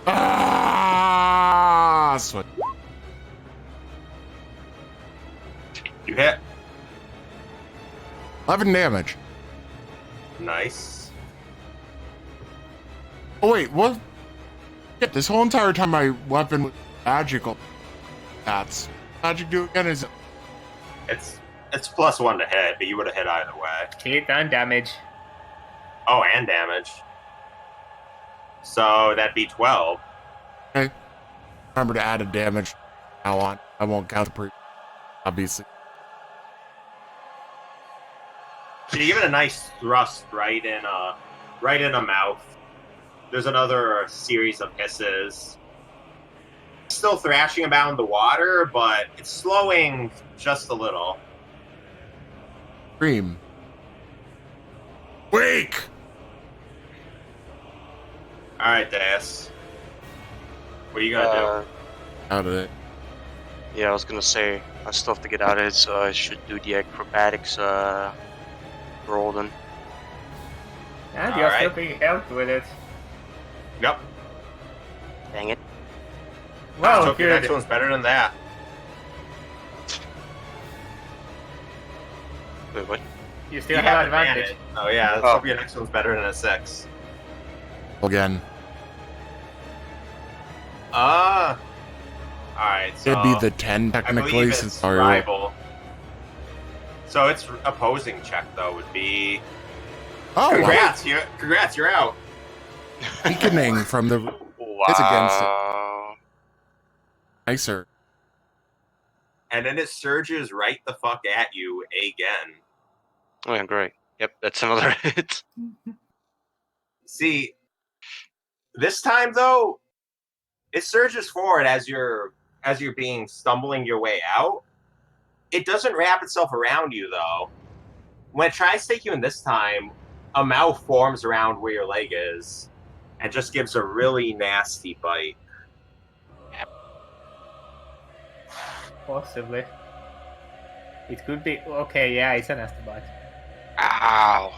Ah, sweat. You hit. 11 damage. Nice. Oh wait, what? Shit, this whole entire time my weapon was magical. That's magic do again is It's +1 to hit, but you would have hit either way. Hit and damage. Oh, and damage. So that'd be 12. okay. Remember to add a damage now on. I won't count the pre obviously. So you give it a nice thrust right in a mouth. There's another series of hisses. Still thrashing about in the water, but it's slowing just a little. Scream. Wake! All right, Deus. What are you gonna Out of it. Yeah, I was gonna say I still have to get out of it, so I should do the acrobatics roll then. And you're still Alright. being helped with it. do? Yep. Dang it. Well, So your next good. one's better than that. Wait, what? You still have advantage. Oh yeah, let's Oh. hope your next one's better than a 6. Again. All right. So It'd be the 10 I technically believe since it's our rival. So its opposing check though would be. Oh, Congrats, you're out. weakening from the Wow. It's against nicer. And then it surges right the fuck at you again. Oh yeah, great. Yep, that's another hit. See, this time though, it surges forward as you're stumbling your way out. It doesn't wrap itself around you though. When it tries to take you in this time, a mouth forms around where your leg is, and just gives a really nasty bite. Possibly. It could be. Okay, yeah, it's a nasty bite. Ow.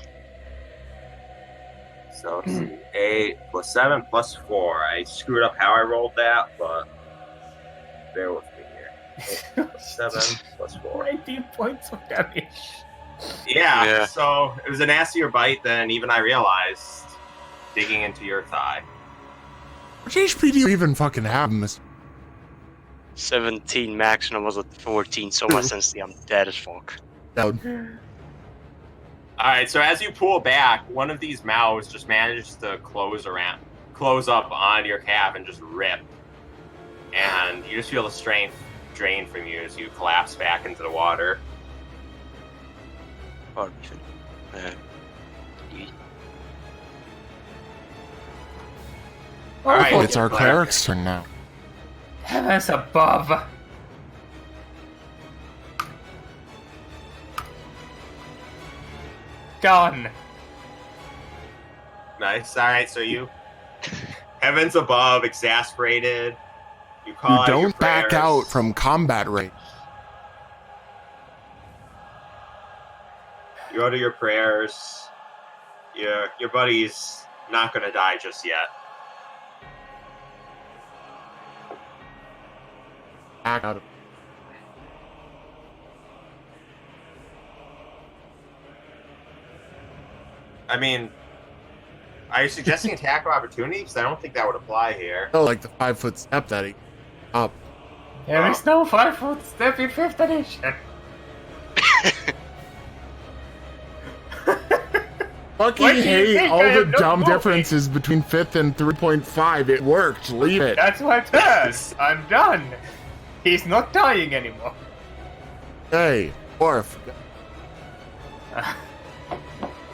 So let's see, 8 plus 7 plus 4. I screwed up how I rolled that, but bear with me here. 7 plus 4. 19 points of damage. Yeah, so it was a nastier bite than even I realized digging into your thigh. Which HP do you even fucking have, Miss? 17 max and I was at 14, so much sense I'm dead as fuck. Down. Alright, so as you pull back, one of these mouths just manages to close up on your calf and just rip. And you just feel the strength drain from you as you collapse back into the water. Oh, Alright, It's our cleric's turn now. Heavens above. Done. Nice. Alright, so you heavens above, exasperated. You call You out your don't back prayers. out from combat rate. You go to your prayers. Your buddy's not gonna die just yet. Back out of I mean, are you suggesting attack of opportunity? Because I don't think that would apply here. oh, like the 5-foot step that he up. There is no 5-foot step in 5th edition. Fucking What do you hate think? all I the am not dumb moving. differences between 5th and 3.5. It worked. Leave it. That's my turn. I'm done. He's not dying anymore. Hey, Orf.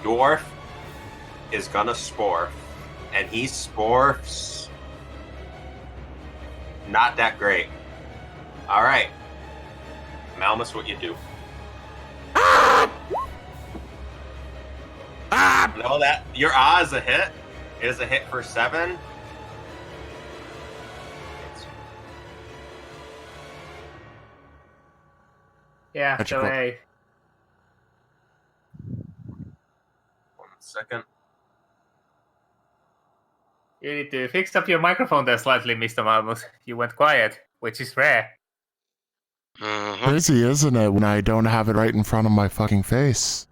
Dwarf is gonna sporf, and he sporfs not that great. All right, Malmus, what you do? Know that your A is a hit. It is a hit for 7. Yeah, That's so cool. hey. 1 second. You need to fix up your microphone there slightly, Mr. Malmus. You went quiet, which is rare. Crazy, isn't it, when I don't have it right in front of my fucking face?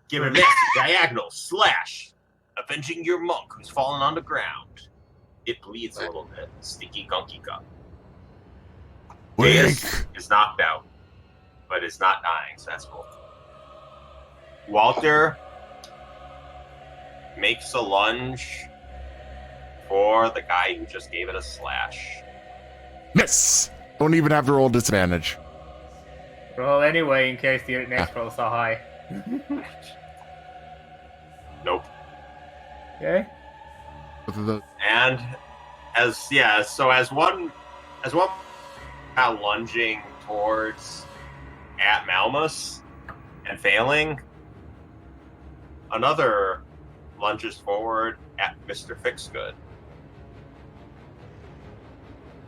Give him this diagonal slash, avenging your monk who's fallen on the ground. It bleeds a little bit. Sticky gunky gunk. Deus is knocked out, but is not dying, so that's cool. Walter makes a lunge for the guy who just gave it a slash. Miss! Don't even have to roll disadvantage. Roll anyway in case the next rolls are high. Nope. Okay. Both of those. And as one now lunging towards at Malmus and failing, another lunges forward at Mr. Fixgood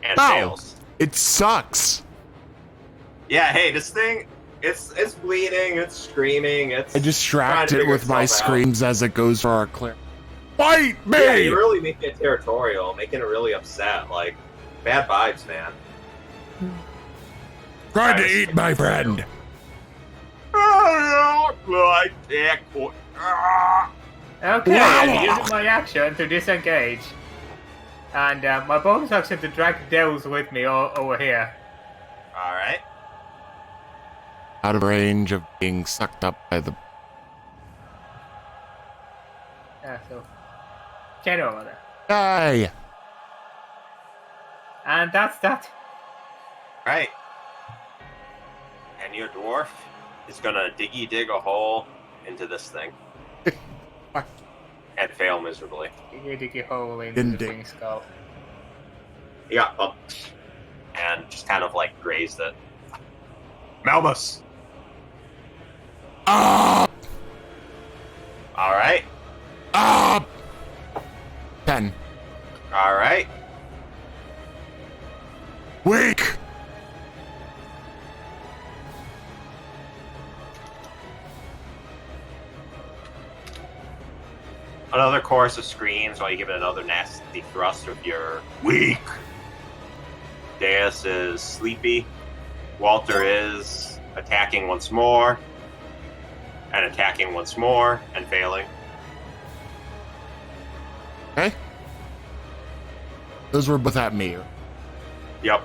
and Ow! fails. It sucks. Yeah, hey, this thing, it's bleeding, it's screaming, it's I distract trying to it figure with my itself out. screams as it goes for our clear. Fight me! Yeah, you're really making it territorial, making it really upset. Like, bad vibes, man. Trying to eat my friend. Okay, Wow. I'm using my action to disengage. And my bonus action to drag Deus with me over here. Alright. Out of range of being sucked up by the... Yeah, so. Get over there. Yay! And that's that. Right. And your dwarf is gonna dig a hole into this thing. And fail miserably. You dig a hole in Didn't the dig. wing skull. He got bumped. And just kind of like grazed it. Malmus! Ah! Alright. Ah! 10. Alright. Weak! Another chorus of screams while you give it another nasty thrust with your weak. Deus is sleepy. Walter is attacking once more. And attacking once more and failing. Okay. Those were both at me. Yep.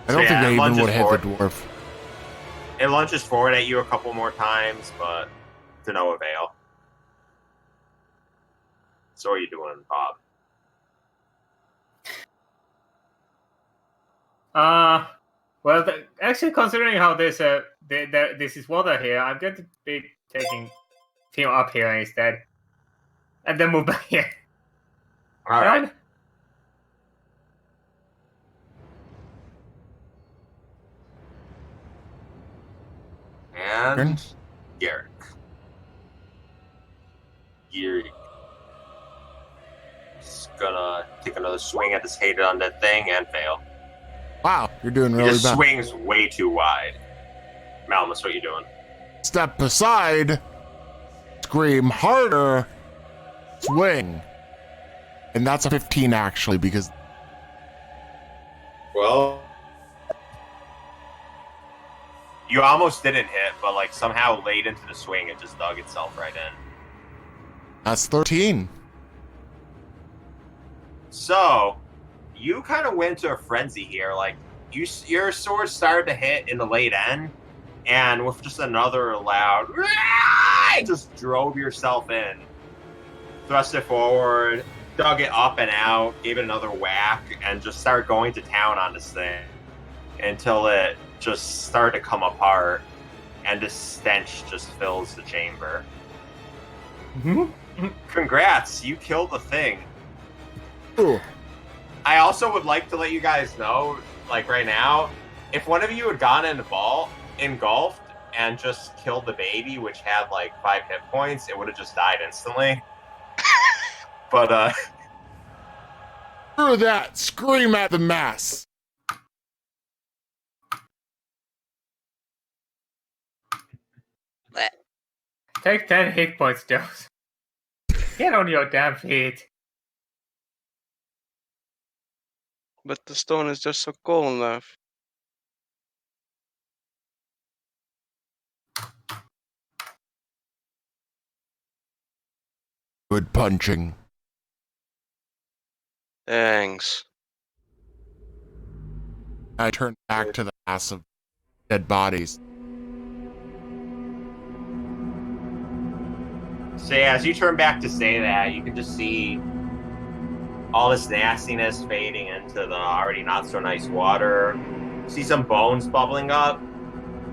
I don't So, think yeah, they even lunges would hit the forward. dwarf. It lunges forward at you a couple more times, but to no avail. So what are you doing, Bob? Well, actually, considering how this this is water here, I'm going to be taking him up here instead, and then move back here. All right. And Garrick. Garrick. He's gonna take another swing at this hated undead thing and fail. Wow, you're doing He really just bad. swings way too wide. Malmus, what you doing? Step aside. Scream harder. Swing. And that's a 15 actually, because Well, you almost didn't hit, but like somehow late into the swing, it just dug itself right in. that's 13. So, you kind of went to a frenzy here. Like, your sword started to hit in the late end, and with just another loud, just drove yourself in, thrust it forward, dug it up and out, gave it another whack, and just started going to town on this thing until it just started to come apart, and the stench just fills the chamber. Congrats, you killed the thing. Ooh. I also would like to let you guys know, like right now, if one of you had gone engulfed and just killed the baby, which had like 5 hit points, it would have just died instantly. But Screw that! Scream at the mass! Take 10 hit points, Jones. Get on your damn feet. But the stone is just so cold enough. Good punching. Thanks. I turn back to the mass of dead bodies. so yeah, as you turn back to say that, you can just see all this nastiness fading into the already not so nice water. See some bones bubbling up,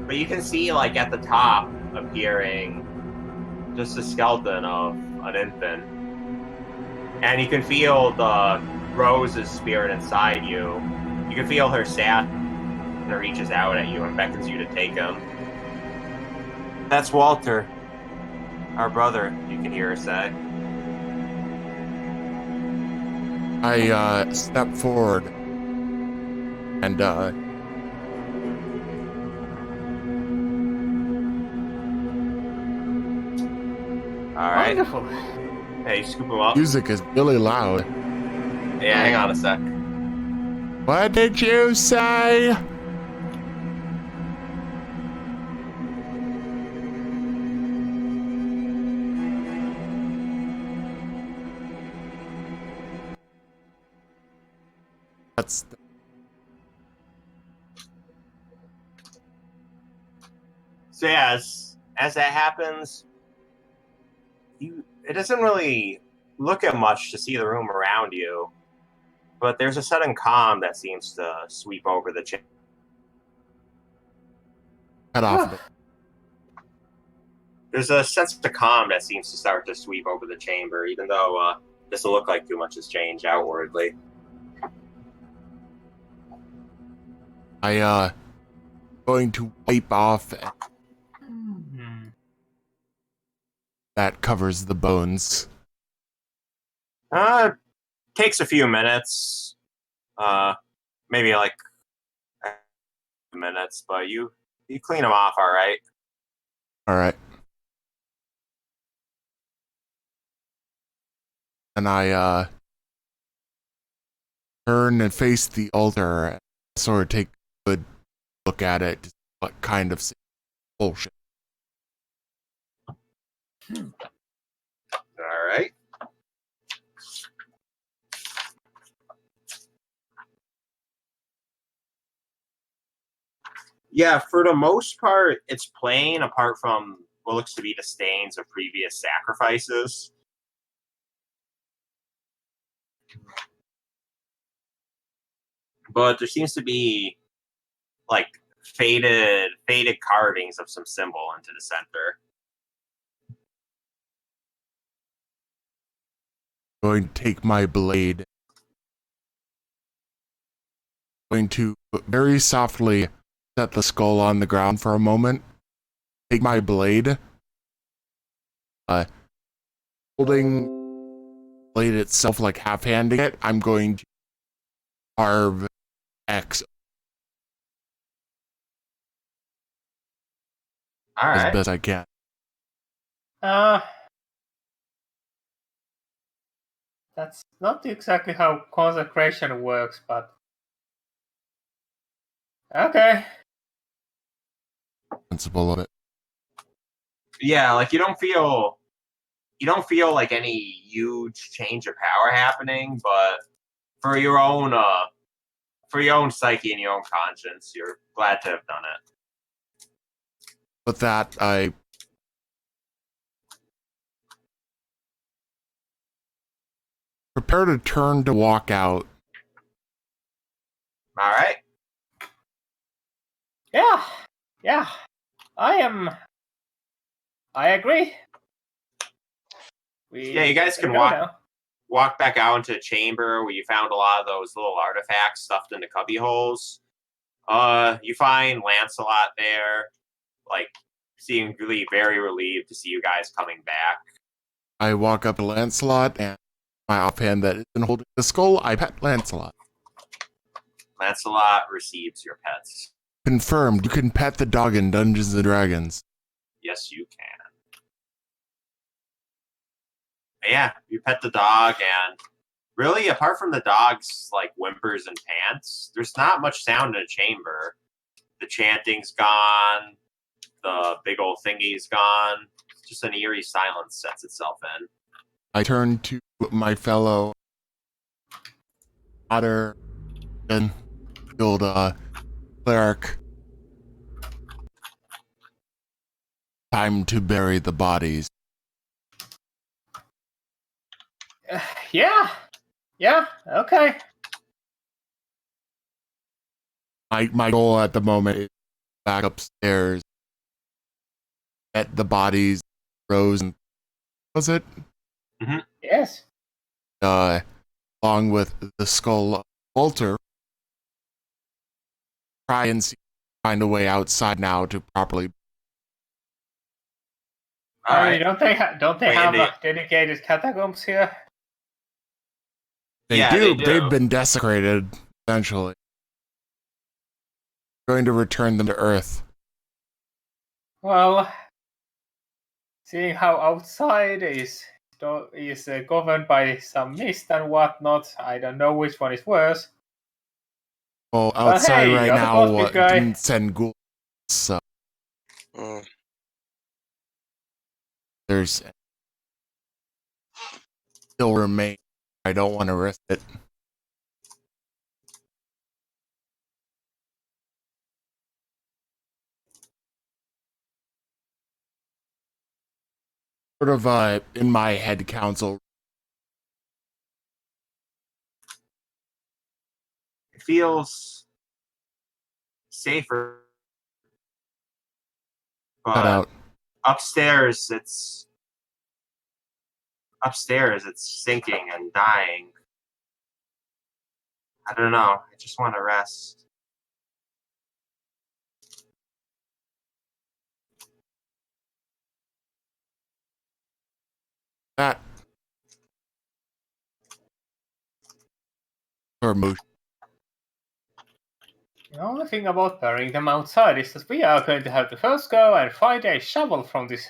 but you can see like at the top appearing just a skeleton of an infant, and you can feel the Rose's spirit inside you. You can feel her sad, and it reaches out at you and beckons you to take him. That's Walter, our brother, you can hear her say. I step forward and Alright. Wonderful. Hey, scoop him up. music is really loud. Yeah, hang on a sec. What did you say? That's So yeah, as that happens, it doesn't really look at much to see the room around you, but there's a sudden calm that seems to sweep over the chamber. cut off. Of it. There's a sense of calm that seems to start to sweep over the chamber, even though doesn't look like too much has changed outwardly. I going to wipe off that covers the bones. Takes a few minutes, maybe like minutes, but you clean them off all right. All right. And I turn and face the altar and sort of take a good look at it. What kind of bullshit? All right. Yeah, for the most part, it's plain, apart from what looks to be the stains of previous sacrifices. But there seems to be like faded carvings of some symbol into the center. Going to take my blade. Going to very softly set the skull on the ground for a moment. Take my blade. Holding the blade itself, like half-handing it, I'm going to carve X All as right. best I can. That's not exactly how consecration works, but okay. Principle of it. Yeah, like you don't feel like any huge change of power happening, but for your own for your own psyche and your own conscience, you're glad to have done it. With that, I prepare to turn to walk out. All right. Yeah. I agree. Yeah, you guys can go walk now. walk back out into the chamber where you found a lot of those little artifacts stuffed into cubby holes. You find Lancelot there, like seemingly very relieved to see you guys coming back. I walk up to Lancelot and my offhand that isn't holding the skull, I pet Lancelot. Lancelot receives your pets. Confirmed, you can pet the dog in Dungeons and Dragons. Yes, you can. Yeah, you pet the dog, and really, apart from the dog's like whimpers and pants, there's not much sound in the chamber. The chanting's gone. The big old thingy's gone. Just an eerie silence sets itself in. I turn to my fellow otter and guild cleric. Time to bury the bodies. Yeah, okay. My goal at the moment is back upstairs at the bodies, Rose and was it? Yes. Along with the skull of Walter. Try and find a way outside now to properly. All right. Don't they Wait, have Andy. dedicated catacombs here? They Yeah, do. they do. They've been desecrated, essentially. Going to return them to Earth. Well, seeing how outside is governed by some mist and whatnot, I don't know which one is worse. Well, outside hey, right you're the now boss, big guy. didn't send ghouls, so there's still remain. I don't want to risk it. Sort of in my head council. It feels safer. Cut But out. upstairs, it's sinking and dying. I don't know. I just want to rest. That or motion. The only thing about burying them outside is that we are going to have to first go and find a shovel from this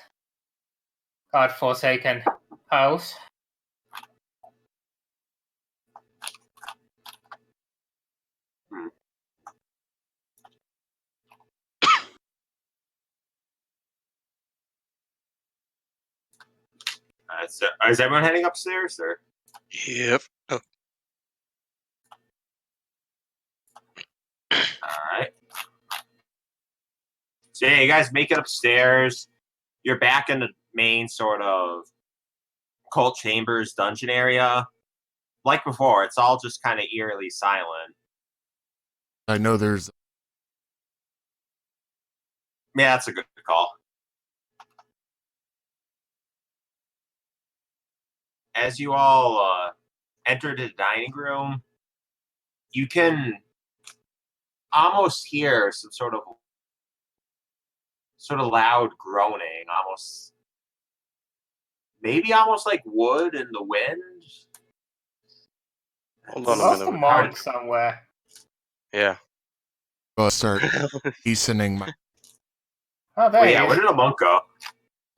godforsaken house. So, is everyone heading upstairs, or? Yep. Oh, All right. So yeah, you guys make it upstairs. You're back in the main sort of cult chambers dungeon area. Like before, it's all just kind of eerily silent. I know there's Yeah, that's a good call. As you all enter the dining room, you can almost hear some sort of loud groaning, maybe almost like wood in the wind. hold on a Lost a minute. monk somewhere. Yeah. gonna start hastening my. Oh, there Wait, he yeah, is. where did the monk go?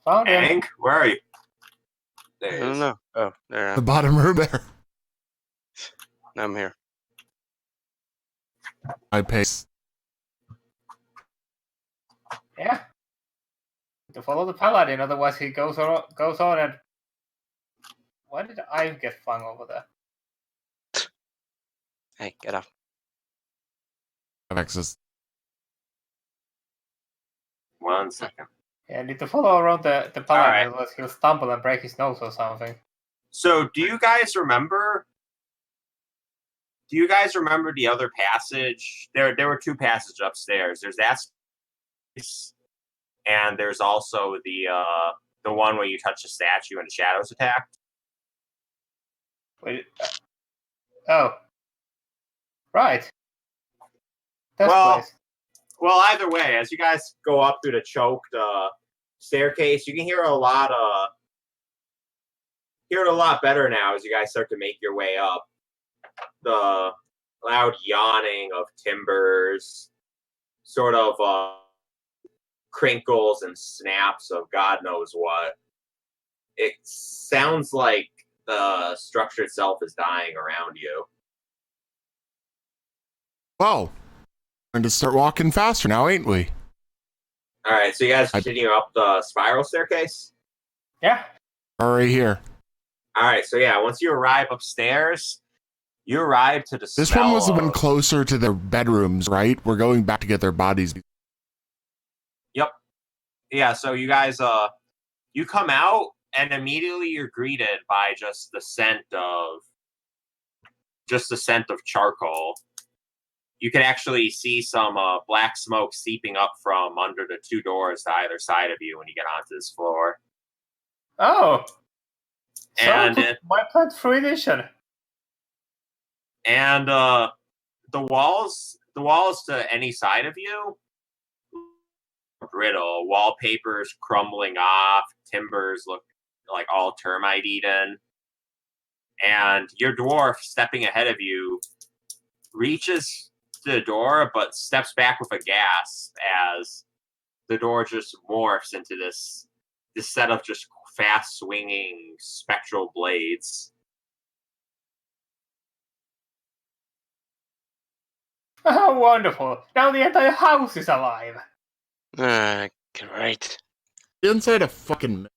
Found him. Hank, where are you? I There he don't is. know. Oh, there I The am. bottom room there. I'm here. I pace. Yeah. To follow the paladin, otherwise he goes on and. Why did I get flung over there? Hey, get up. have access. 1 second. Yeah, I need to follow around the paladin, Alright. otherwise he'll stumble and break his nose or something. So, do you guys remember? Do you guys remember the other passage? There were 2 passages upstairs. There's that space, and there's also the one where you touch the statue and the shadows attacked. Wait. Oh. Right. That Well, place. Well, either way, as you guys go up through the choked staircase, you can hear it a lot better now as you guys start to make your way up. The loud yawning of timbers, sort of crinkles and snaps of God knows what. It sounds like the structure itself is dying around you. Well, we're going to start walking faster now, ain't we? All right, so you guys continue up the spiral staircase? Yeah. All right, here. All right, so yeah, once you arrive upstairs, you arrive to the This smell one was the one of- closer to their bedrooms, right? We're going back to get their bodies. Yep. Yeah, so you guys, you come out and immediately you're greeted by just the scent of charcoal. You can actually see some black smoke seeping up from under the 2 doors to either side of you when you get onto this floor. Oh. And So my plant fruition. And the walls to any side of you, brittle. Wallpaper's crumbling off. Timbers look like all termite eaten. And your dwarf stepping ahead of you reaches the door, but steps back with a gasp as the door just morphs into this set of just fast swinging spectral blades. Oh, wonderful. Now the entire house is alive. Great. Inside a fucking...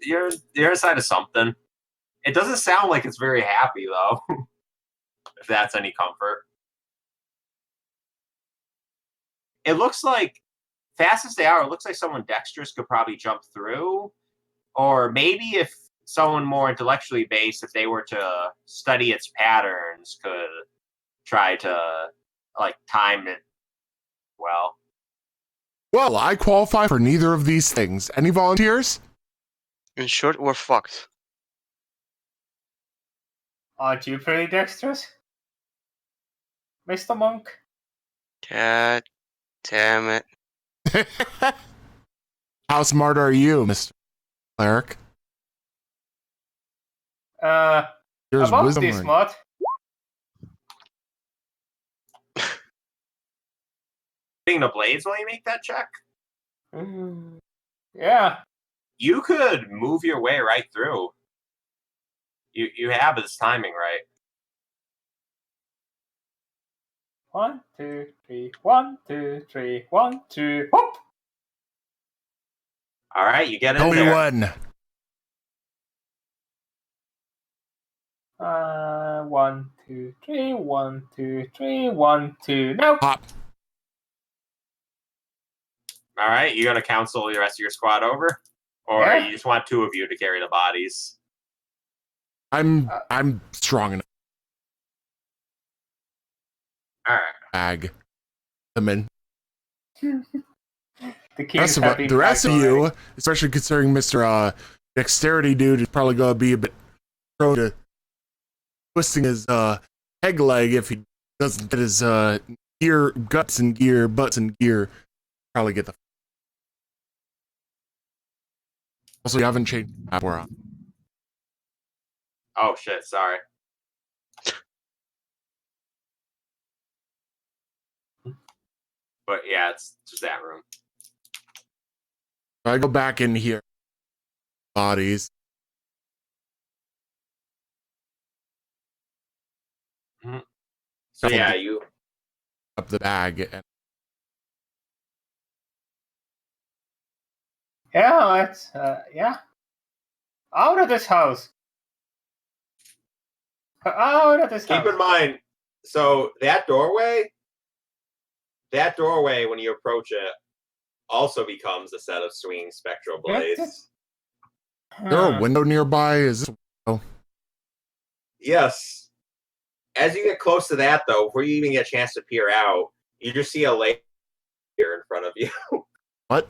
You're inside of something. It doesn't sound like it's very happy though. If that's any comfort. It looks like, fast as they are, it looks like someone dexterous could probably jump through. Or maybe if someone more intellectually based, if they were to study its patterns, could try to time it well. Well, I qualify for neither of these things. Any volunteers? In short, we're fucked. Aren't you pretty dexterous, Mr. Monk? God damn it. How smart are you, Mr. Cleric? Here's About wisdom this learned. smart. Hitting the blades while you make that check? Yeah. You could move your way right through. You have this timing right. 1, 2, 3. 1, 2, 3. 1, 2. Whoop! All right, you get in Only there. one. 1, 2, 3. 1, 2, 3. 1, 2. Nope. Hop. All right, you gonna counsel the rest of your squad over, or Yeah. you just want 2 of you to carry the bodies? I'm strong enough. All right. Bag them in. The kings have been The rest of packed you, already. especially considering Mr. Dexterity Dude, is probably going to be a bit prone to twisting his peg leg if he doesn't get his gear, guts in gear, butts in gear. Probably get the. Also, you haven't changed the map we're on. Oh shit, sorry. But yeah, it's just that room. So I go back in here. Bodies. So yeah, you Up the bag. And Yeah, let's, yeah. Out of this house. Out of this keep house. in mind So that doorway, when you approach it, also becomes a set of swinging spectral blades. Is there a window nearby? Is this? Oh, Yes. As you get close to that, though, before you even get a chance to peer out, you just see a layer in front of you. what?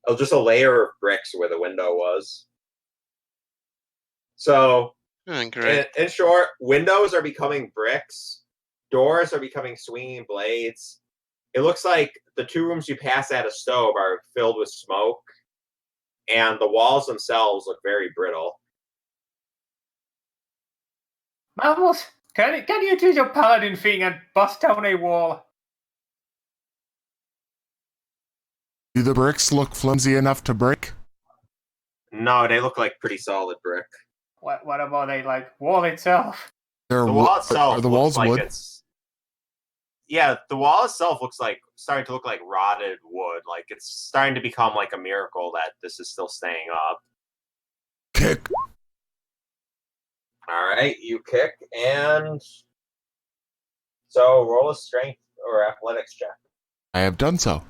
Oh, just a layer of bricks where the window was. So, Great. in short, windows are becoming bricks, doors are becoming swinging blades. It looks like the 2 rooms you pass at a stove are filled with smoke, and the walls themselves look very brittle. Vamos, can you do your paladin thing and bust down a wall? Do the bricks look flimsy enough to break? No, they look like pretty solid brick. What about a wall itself? They're The wall itself are the looks walls like wood? Yeah, the wall itself looks like starting to look like rotted wood. Like it's starting to become like a miracle that this is still staying up. Kick. All right, you kick, and so roll a strength or athletics check. I have done so.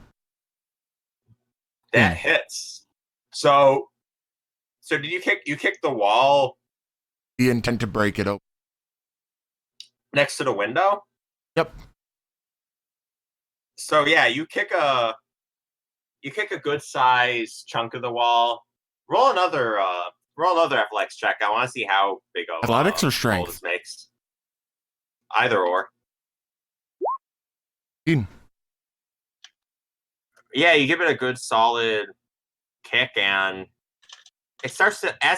That hits. So did you kick? You kicked the wall The intent to break it open. next to the window. Yep. So yeah, you kick a good size chunk of the wall. Roll another athletics check. I want to see how big of Athletics or roll strength? this makes. Either or. 15. Yeah, you give it a good solid kick, and as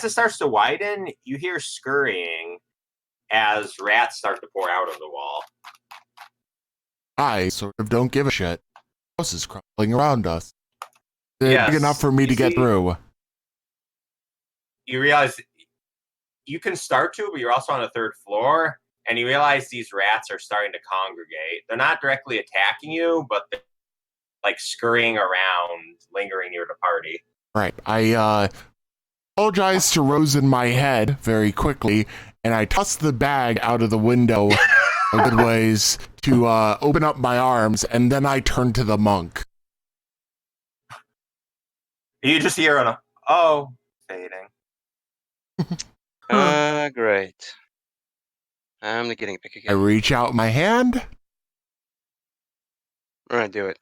it starts to widen, you hear scurrying as rats start to pour out of the wall. I sort of don't give a shit. The house is crumbling around us. They're Yes, big enough for me you to get see- through. You realize you can start to, but you're also on the 3rd floor, and you realize these rats are starting to congregate. They're not directly attacking you, but they're like scurrying around, lingering near the party. Right. I apologize to Rose in my head very quickly, and I toss the bag out of the window a good ways to open up my arms, and then I turn to the monk. You just hear an "oh" fading. Great. I'm the guinea pig I again. reach out my hand. Alright, do it.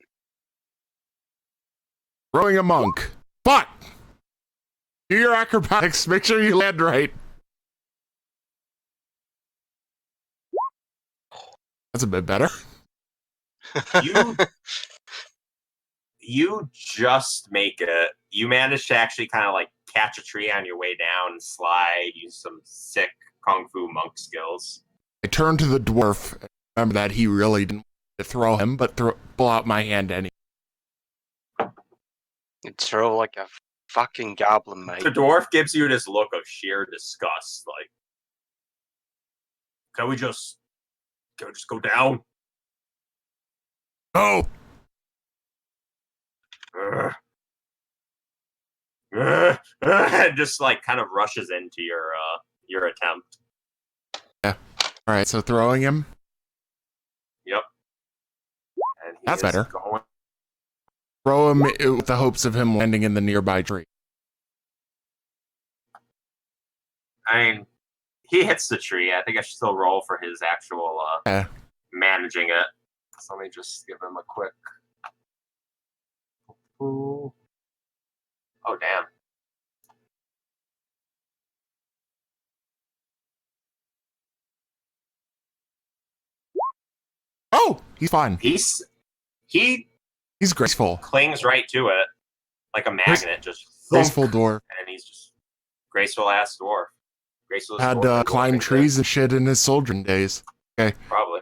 Throwing a monk. Fuck! Do your acrobatics. Make sure you land right. That's a bit better. You just make it. You manage to actually kind of like catch a tree on your way down and slide, use some sick kung fu monk skills. I turn to the dwarf. Remember that he really didn't want to throw him, but pull out my hand anyway. You throw like a fucking goblin, mate. The dwarf gives you this look of sheer disgust, like, can we just go down? Oh! And just like kind of rushes into your attempt. Alright, so throwing him. Yep. And he That's is better. Going. Throw him with the hopes of him landing in the nearby tree. I mean, he hits the tree. I think I should still roll for his actual managing it. So let me just give him a quick. Ooh. Oh damn. Oh! He's fine. He He's graceful. clings right to it like a magnet, just Graceful dwarf. and he's just graceful ass dwarf. Graceful as Had dwarf, climb dwarf trees and shit in his soldiering days. Okay. probably.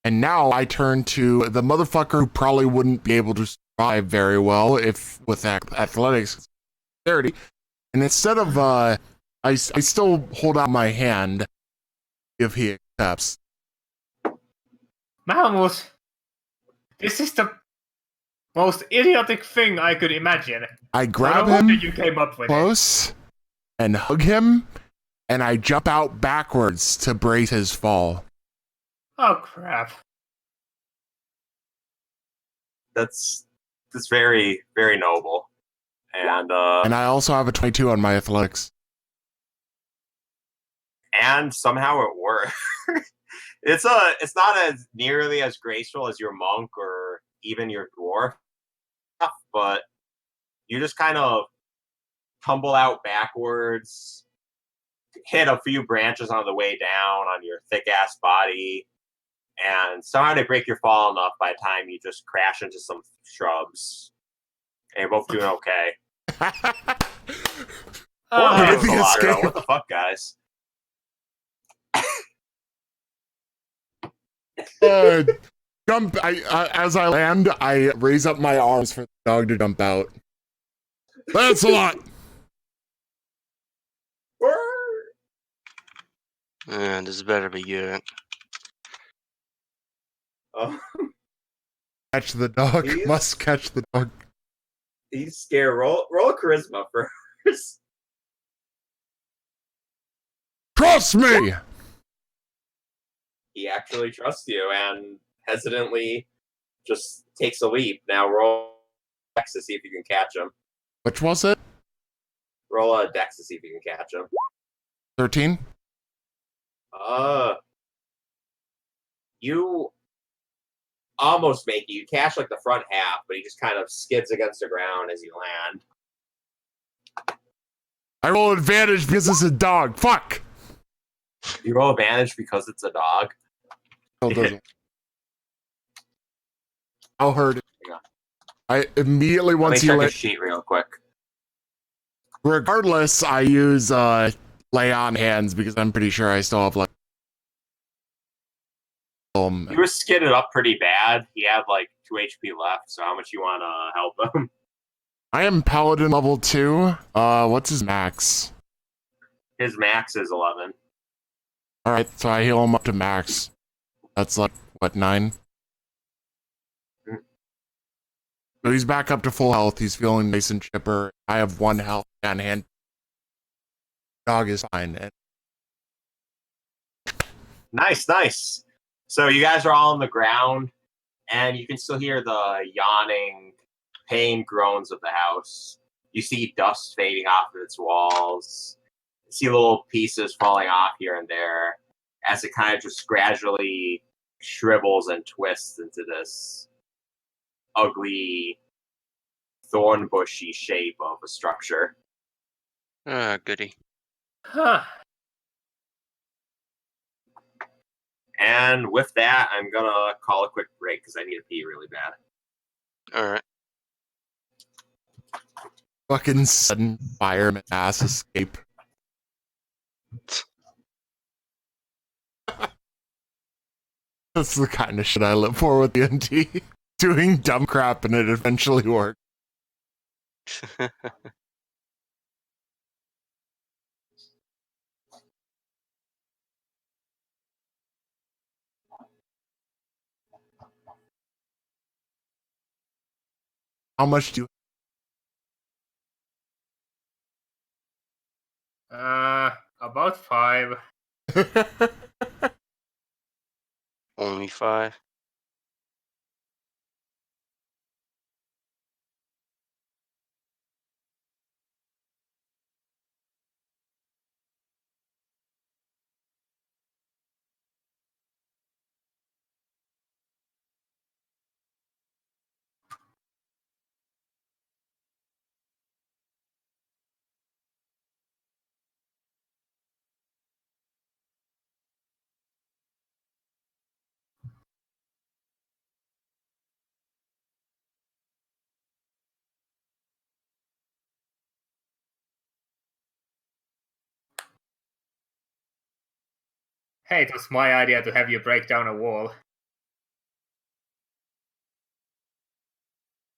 And now I turn to the motherfucker who probably wouldn't be able to survive very well if with athletics dexterity. And instead of I still hold out my hand if he accepts. Malmus, this is the most idiotic thing I could imagine. I grab No wonder him you came up with it. close and hug him, and I jump out backwards to brace his fall. Oh crap. That's very, very noble. And And I also have a 22 on my athletics. and somehow it worked. It's not as nearly as graceful as your monk or even your dwarf, but you just kind of tumble out backwards, hit a few branches on the way down on your thick ass body, and somehow they break your fall enough by the time you just crash into some shrubs. And you're both doing okay. Poor Oh, man's the a lot, escape. though. What the fuck, guys? Jump! As I land, I raise up my arms for the dog to jump out. That's a lot. This better be good. Oh, Catch the dog. He's- Must catch the dog. he's scared. Roll a charisma first. Trust me. He actually trusts you and hesitantly just takes a leap. Now roll dex to see if you can catch him. Which was it? Roll a dex to see if you can catch him. 13. You almost make it. You catch like the front half, but he just kind of skids against the ground as you land. I roll advantage because it's a dog. Fuck. You roll advantage because it's a dog. Oh, it doesn't. I'll hurt it. Hang on. I immediately Let me once you check let. his sheet real quick. Regardless, I use lay on hands because I'm pretty sure I still have like. He was skidded up pretty bad. He had like 2 HP left. So how much you want to help him? I am paladin level 2. What's his max? His max is 11. All right, so I heal him up to max. That's like what 9. So he's back up to full health. He's feeling nice and chipper. I have 1 health on hand. Dog is fine. Nice. So you guys are all on the ground, and you can still hear the yawning, pain groans of the house. You see dust fading off of its walls. You see little pieces falling off here and there as it kind of just gradually shrivels and twists into this ugly, thorn bushy shape of a structure. Goody. Huh. And with that, I'm gonna call a quick break because I need to pee really bad. Alright. Fucking sudden fireman ass escape. That's the kind of shit I live for with the NT. Doing dumb crap and it eventually works. How much do About 5. you... Only 5. Hey, it was my idea to have you break down a wall.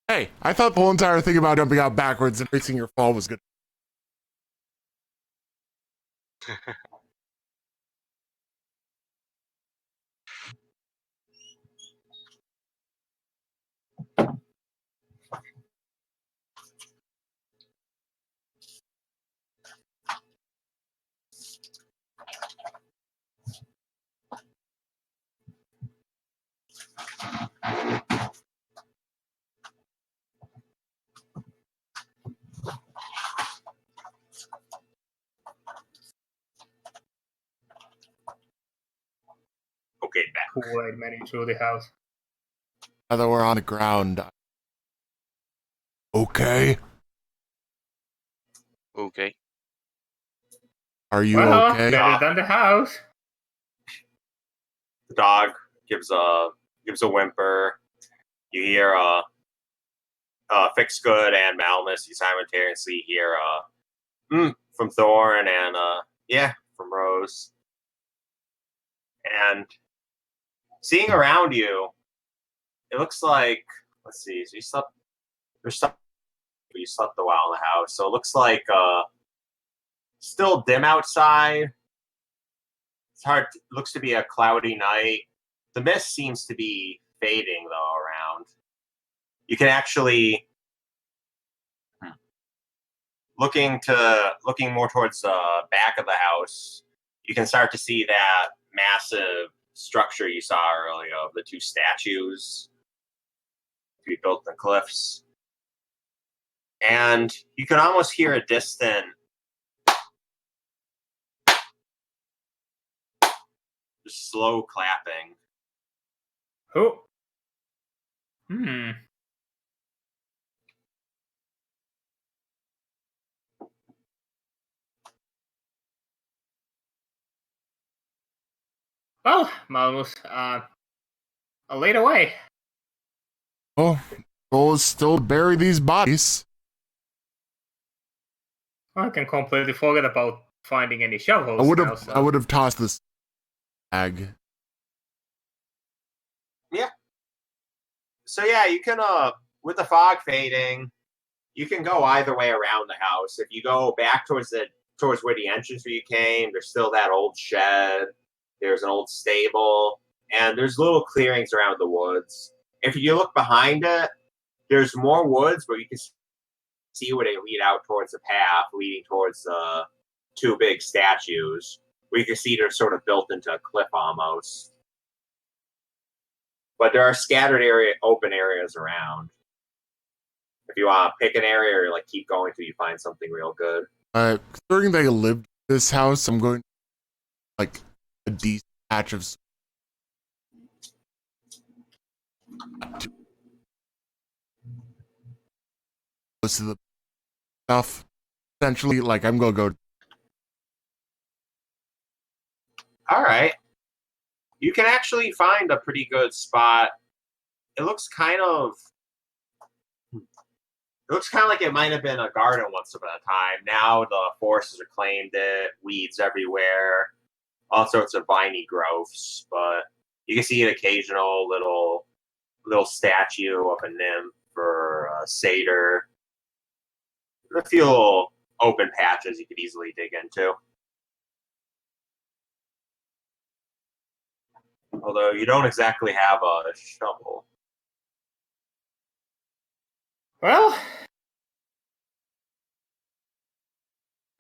Hey, I thought the whole entire thing about jumping out backwards and fixing your fall was good. get back. Kool-Aid menu through the house. Now that we're on the ground. Okay. Okay. Are you Well, okay? better than the house. The dog gives a whimper. You hear Fix Good and Malmus. You simultaneously hear from Thorn and from Rose. And seeing around you, it looks like, let's see, so you slept a while in the house, so it looks like still dim outside. It's hard. It looks to be a cloudy night. The mist seems to be fading though around. You can actually looking more towards the back of the house. You can start to see that massive structure you saw earlier of the two statues to be built in the cliffs. And you can almost hear a distant slow clapping. Oh. Hmm. Well, Malmus, I'll lead away. Oh, goal is still to bury these bodies. I can completely forget about finding any shovels I would now, have so... I would have tossed this bag. Yeah. So yeah, you can with the fog fading, you can go either way around the house. If you go back towards where the entrance where you came, there's still that old shed. There's an old stable, and there's little clearings around the woods. If you look behind it, there's more woods, but you can see where they lead out towards the path leading towards the two big statues. Where you can see they're sort of built into a cliff almost. But there are scattered open areas around. If you want to pick an area or like keep going till you find something real good. Considering they lived in this house, I'm going like a decent patch of most of the stuff. Essentially, like I'm gonna go. All right. You can actually find a pretty good spot. It looks kind of like it might have been a garden once upon a time. Now the forests have claimed it, weeds everywhere, all sorts of viney growths. But you can see an occasional little statue of a nymph or a satyr. A few little open patches you could easily dig into. Although you don't exactly have a shovel. Well...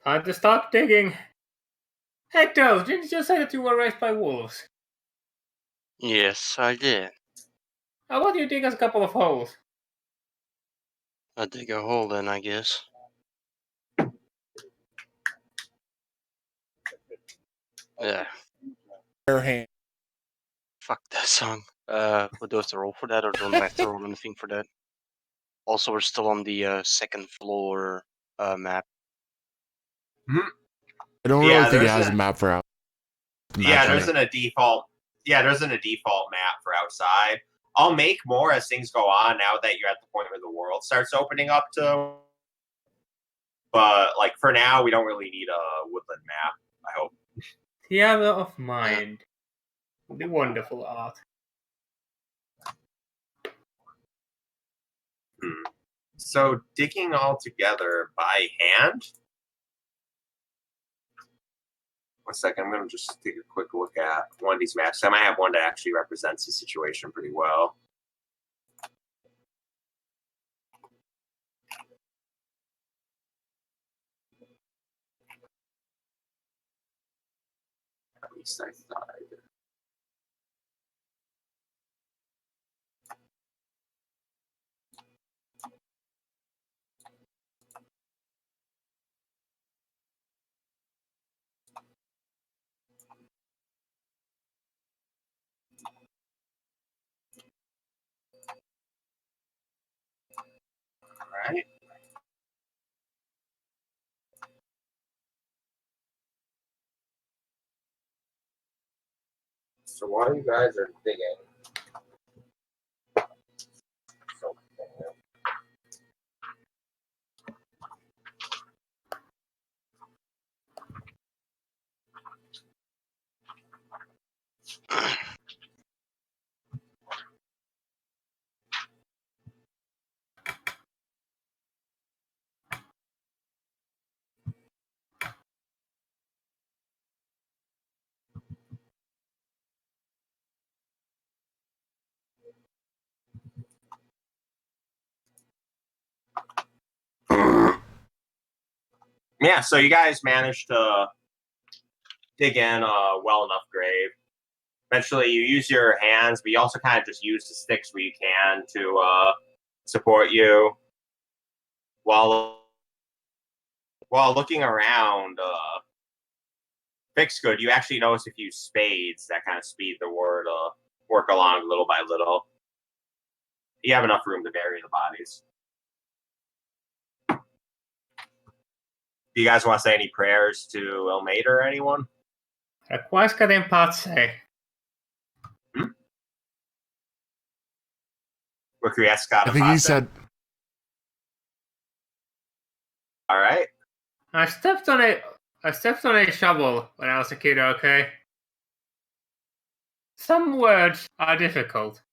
time to start digging. Hector, didn't you say that you were raised by wolves? Yes, I did. How about you dig us a couple of holes? I dig a hole then, I guess. Yeah. Bare hand. Fuck that song. What do I have to roll for that, or don't I have to roll anything for that? Also, we're still on the second floor map. I don't Yeah, really think it there's has a- a map for out. Yeah, there isn't a default. Yeah, there isn't a default map for outside. I'll make more as things go on. Now that you're at the point where the world starts opening up to, but like for now, we don't really need a woodland map. I hope. Theater of Mind. The wonderful art. So digging all together by hand. 1 second, I'm going to just take a quick look at one of these maps. I might have one that actually represents the situation pretty well. At least I thought I did. right. So while you guys are digging, so yeah, so you guys managed to dig in a well enough grave. Eventually, you use your hands, but you also kind of just use the sticks where you can to support you. While looking around, Fix Good, you actually notice a few spades that kind of speed the work along little by little. You have enough room to bury the bodies. Do you guys want to say any prayers to Ilmater or anyone? Requiescat in pace. Requiescat I think he said. All right. I stepped on a shovel when I was a kid, okay? Some words are difficult.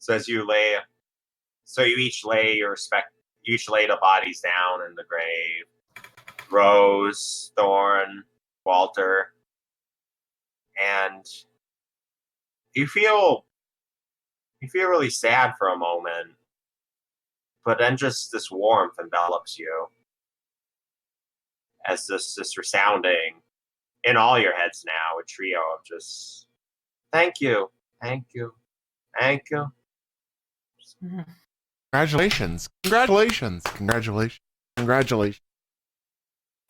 So as you lay, so you each lay the bodies down in the grave. Rose, Thorn, Walter, and you feel really sad for a moment, but then just this warmth envelops you as this resounding in all your heads now, a trio of just thank you, thank you, thank you. Congratulations. Congratulations. Congratulations. Congratulations.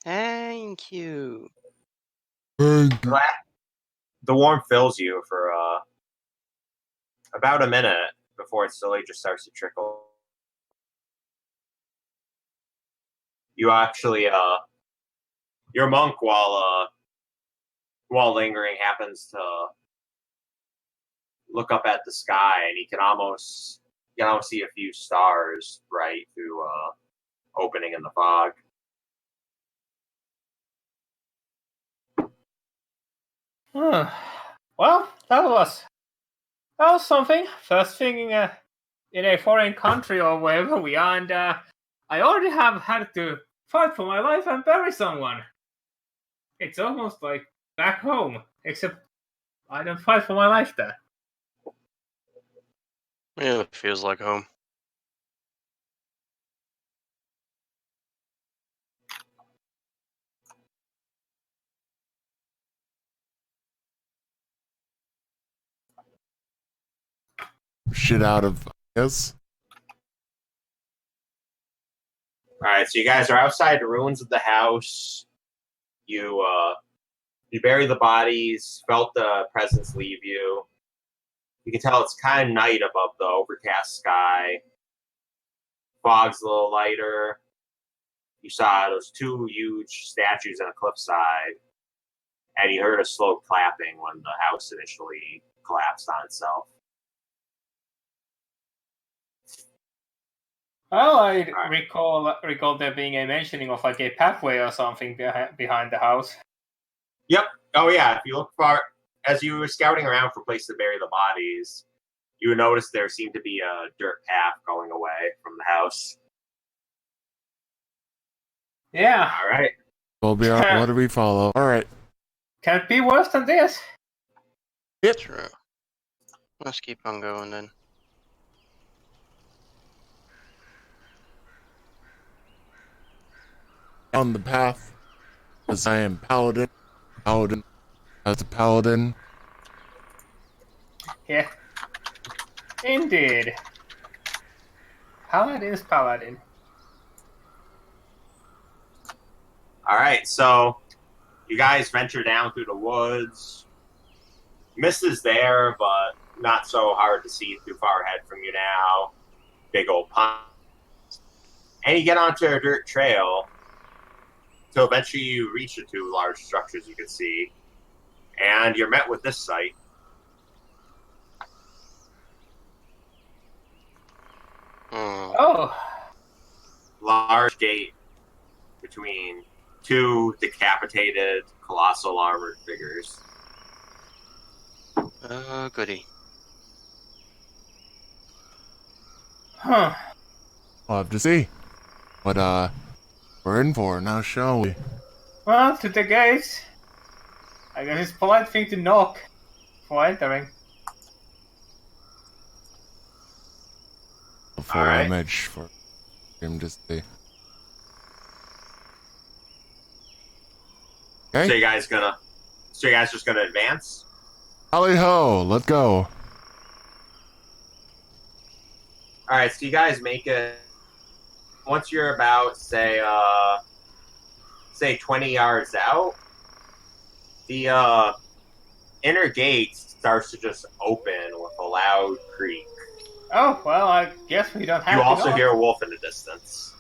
Thank you. The warmth fills you for about a minute before it slowly just starts to trickle. You actually, your monk, while lingering, happens to look up at the sky, and you can almost see a few stars right through opening in the fog. Well, that was something. First thing in a foreign country or wherever we are, and I already have had to fight for my life and bury someone. It's almost like back home, except I don't fight for my life there. Yeah, it feels like home. Shit out of us. All right, so you guys are outside the ruins of the house. You bury the bodies, felt the presence leave you. You can tell it's kind of night above the overcast sky. Fog's a little lighter. You saw those two huge statues on a cliffside, and you heard a slow clapping when the house initially collapsed on itself. Well, I recall there being a mentioning of like a pathway or something behind the house. Yep. Oh yeah. If you look far, as you were scouting around for places to bury the bodies, you would notice there seemed to be a dirt path going away from the house. Yeah. All right. We'll be our, what do we follow? All right. Can't be worse than this. Yep. True. Let's keep on going then. On the path, as I am paladin. As a paladin. Yeah. Indeed. Paladin's paladin. All right. So you guys venture down through the woods. Mist is there, but not so hard to see too far ahead from you now. Big old pond. And you get onto a dirt trail. So eventually you reach the two large structures you can see. And you're met with this sight. Hmm. Oh, Large gate between two decapitated, colossal armored figures. Goody. huh. We'll have to see what we're in for now, shall we? Well, to the gate. I guess it's a polite thing to knock before entering. A full Alright. image for him to see. Okay. So you guys just gonna advance? Tally ho, let's go. Alright, so you guys make it once you're about say 20 yards out, the inner gate starts to just open with a loud creak. Oh, well, I guess we don't have You to also knock. hear a wolf in the distance.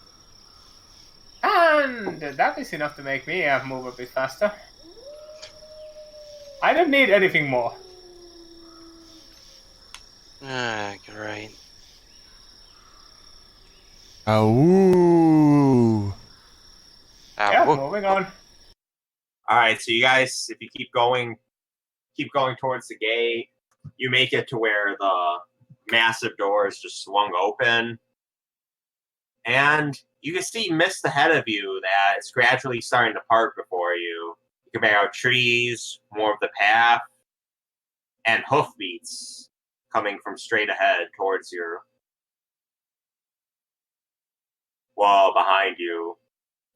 And that is enough to make me move a bit faster. I don't need anything more. You're right. Ooh. Yeah, Whoa. moving on. Alright, so you guys, if you keep going towards the gate, you make it to where the massive doors just swung open. And you can see mist ahead of you that it's gradually starting to part before you. You can make out trees, more of the path, and hoofbeats coming from straight ahead towards you. While behind you,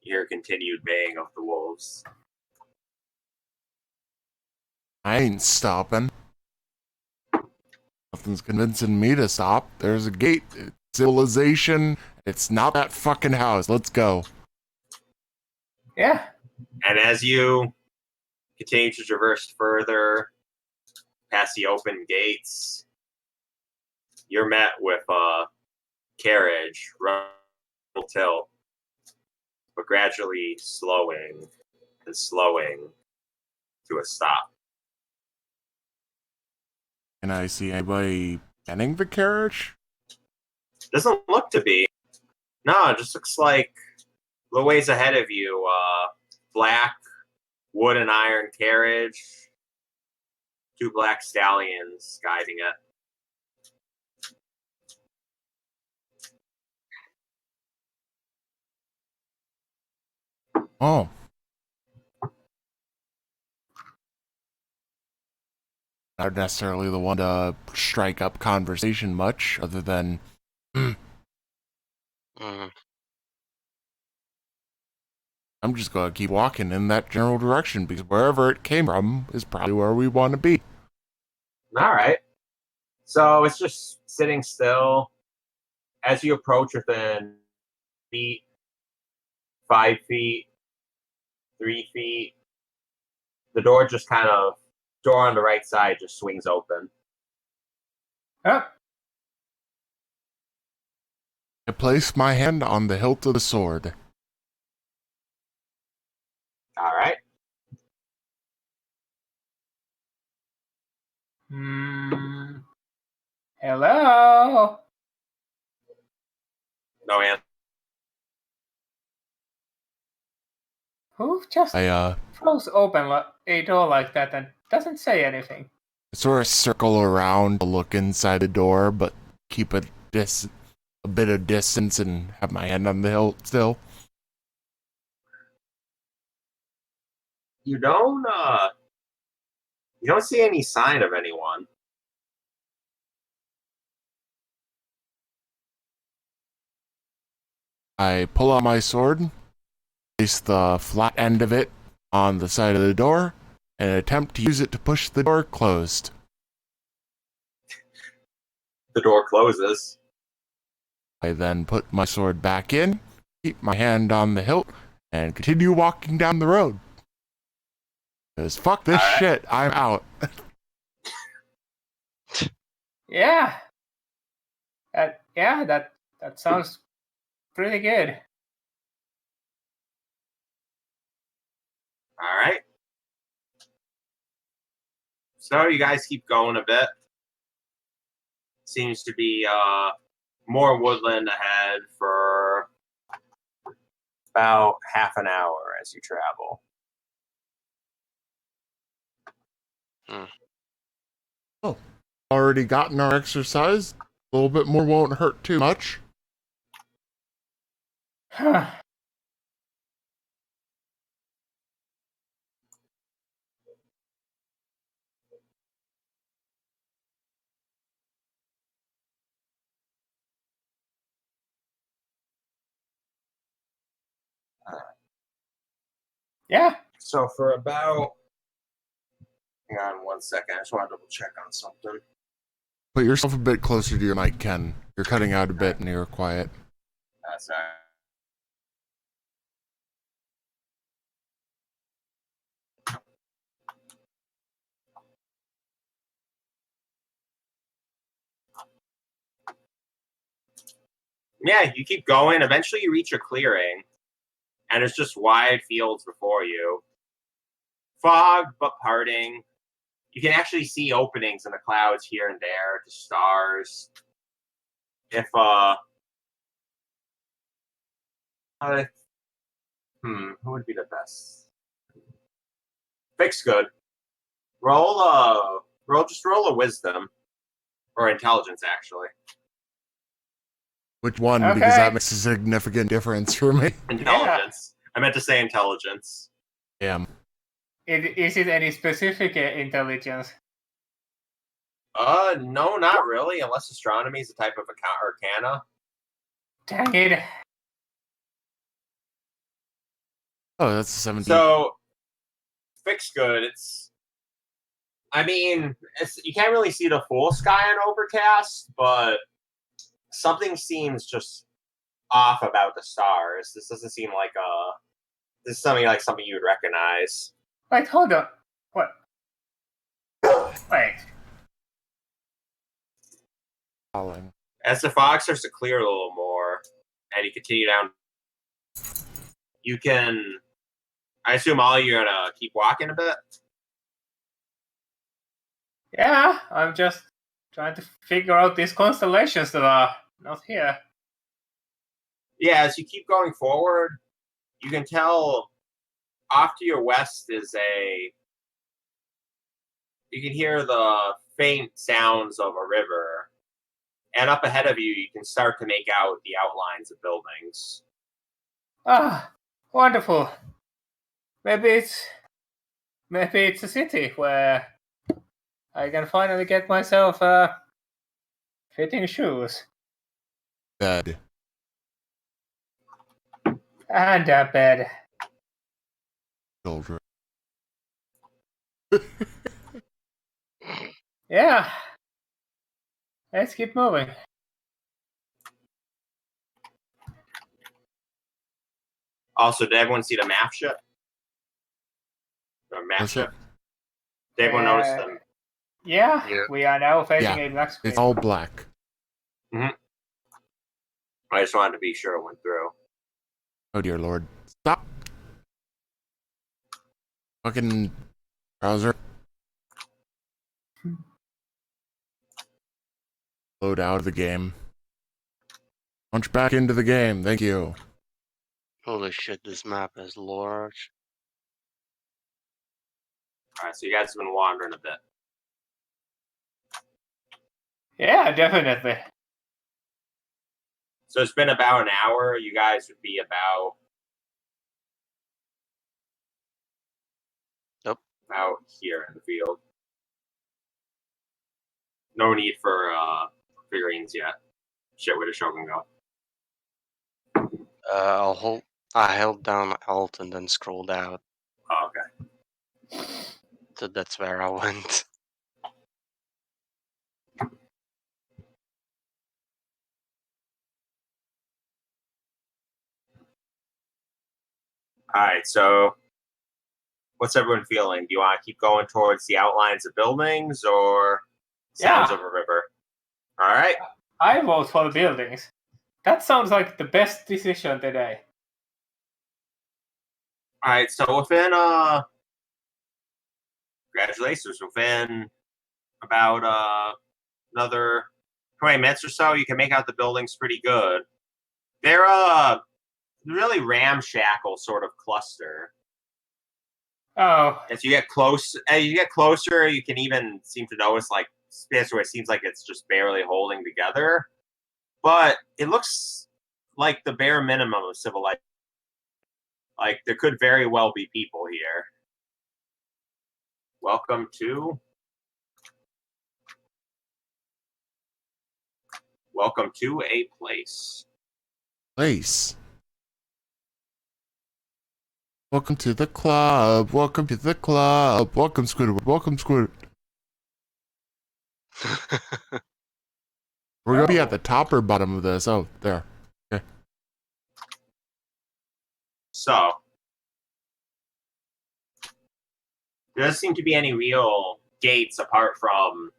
you hear continued baying of the wolves. I ain't stopping. Nothing's convincing me to stop. There's a gate. It's civilization. It's not that fucking house. Let's go. Yeah. And as you continue to traverse further past the open gates, you're met with a carriage, tilt, but gradually slowing and slowing to a stop. Can I see anybody getting the carriage? Doesn't look to be. No, it just looks like the ways ahead of you, black wood and iron carriage, two black stallions guiding it. Oh. Not necessarily the one to strike up conversation much, other than Mm. I'm just gonna keep walking in that general direction because wherever it came from is probably where we want to be. All right. So it's just sitting still. As you approach within feet, 5 feet, 3 feet, the door on the right side just swings open. Huh? I place my hand on the hilt of the sword. All right. Hello? No answer. Who just I throws open a door like that and doesn't say anything? sort of circle around to look inside the door, but keep a bit of distance and have my hand on the hilt still. You don't see any sign of anyone. I pull out my sword, place the flat end of it on the side of the door, and attempt to use it to push the door closed. The door closes. I then put my sword back in, keep my hand on the hilt, and continue walking down the road. Because fuck this All right. shit, I'm out. Yeah. That sounds pretty good. All right. So you guys keep going a bit. Seems to be more woodland ahead for about half an hour as you travel. Oh, already gotten our exercise. A little bit more won't hurt too much. Yeah. So for about, hang on 1 second, I just want to double check on something. Put yourself a bit closer to your mic, Ken. You're cutting out a bit and you're quiet. Sorry. Yeah, you keep going. Eventually, you reach a clearing, and it's just wide fields before you. Fog, but parting. You can actually see openings in the clouds here and there to stars. If who would be the best? Fix good. Roll roll a wisdom or intelligence actually. Which one? Okay. Because that makes a significant difference for me. Intelligence. I meant to say intelligence. Damn. Is it any specific intelligence? No, not really, unless astronomy is a type of arcana. Dang it. Oh, that's a 17. So, fix good. You can't really see the full sky on overcast, but something seems just off about the stars. This doesn't seem like this is something you would recognize. Wait, hold on. What? Wait. Falling. As the fog starts to clear a little more, and you continue down, you can. I assume all you're gonna keep walking a bit. Yeah, I'm just trying to figure out these constellations that are not here. Yeah, as you keep going forward, you can tell off to your west is you can hear the faint sounds of a river, and up ahead of you, you can start to make out the outlines of buildings. Ah, wonderful. Maybe it's a city where I can finally get myself fitting shoes Bed. and a bed. Children. Yeah. Let's keep moving. Also, did everyone see the map ship? The map What's ship? it? Did everyone notice them? Yeah, Yeah. we are now facing Yeah, a black screen. It's all black. I just wanted to be sure it went through. Oh dear lord. Stop. Fucking browser. Load out of the game. Launch back into the game. Thank you. Holy shit, this map is large. Alright, so you guys have been wandering a bit. Yeah, definitely. So it's been about an hour. You guys would be about out here in the field. No need for figurines yet. Shit, where did Shogun go? I held down Alt and then scrolled out. Oh, okay. So that's where I went. Alright, so what's everyone feeling? Do you want to keep going towards the outlines of buildings or sounds Yeah. of a river? All right. I vote for the buildings. That sounds like the best decision today. All right. So within congratulations. Within about another 20 minutes or so, you can make out the buildings pretty good. They're really ramshackle sort of cluster. Oh, As you get closer, you can even seem to notice like space where it seems like it's just barely holding together. But it looks like the bare minimum of civilization. Like there could very well be people here. Welcome to a place. Place. Welcome to the club. Welcome to the club. Welcome, Squidward. Welcome, Squidward. We're gonna be at the top or bottom of this. Oh, there. Okay. So there doesn't seem to be any real gates apart from,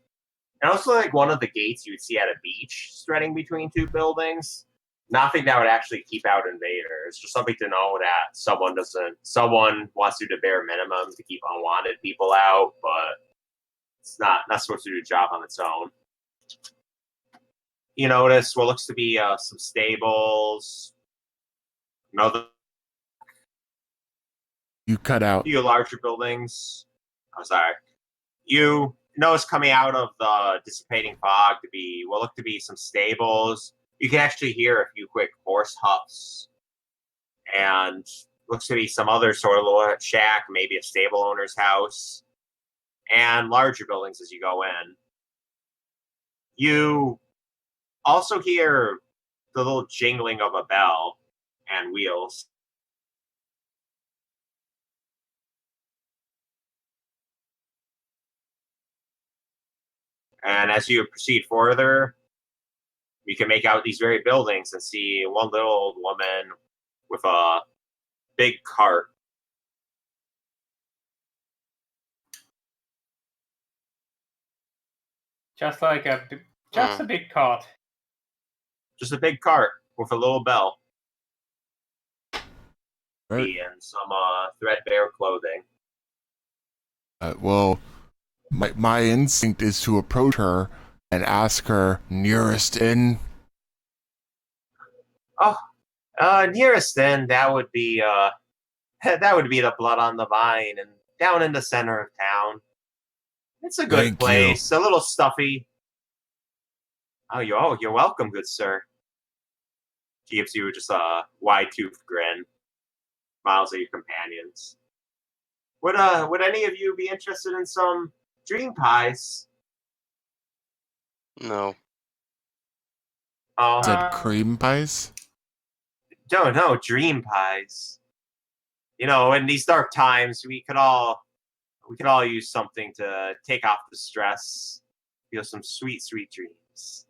and also like one of the gates you would see at a beach threading between two buildings. Nothing that would actually keep out invaders. Just something to know that someone wants to do the bare minimum to keep unwanted people out, but it's not supposed to do the job on its own. You notice what looks to be some stables, another You cut out. few larger buildings. I'm sorry. You notice coming out of the dissipating fog to be what look to be some stables. You can actually hear a few quick horse huffs, and looks to be some other sort of shack, maybe a stable owner's house, and larger buildings as you go in. You also hear the little jingling of a bell and wheels. And as you proceed further, you can make out these very buildings and see one little old woman with a big cart. just like just a big cart. Just a big cart with a little bell. Right. And some threadbare clothing. Well, my instinct is to approach her and ask her nearest in. Nearest in, that would be the Blood on the Vine, and down in the center of town. It's a good Thank place. A little stuffy. Oh, you're welcome, good sir. She gives you just a wide-toothed grin. Smiles at your companions. Would any of you be interested in some dream pies? No. Oh, Said cream pies. no, dream pies. You know, in these dark times, we could all use something to take off the stress. Feel some sweet, sweet dreams.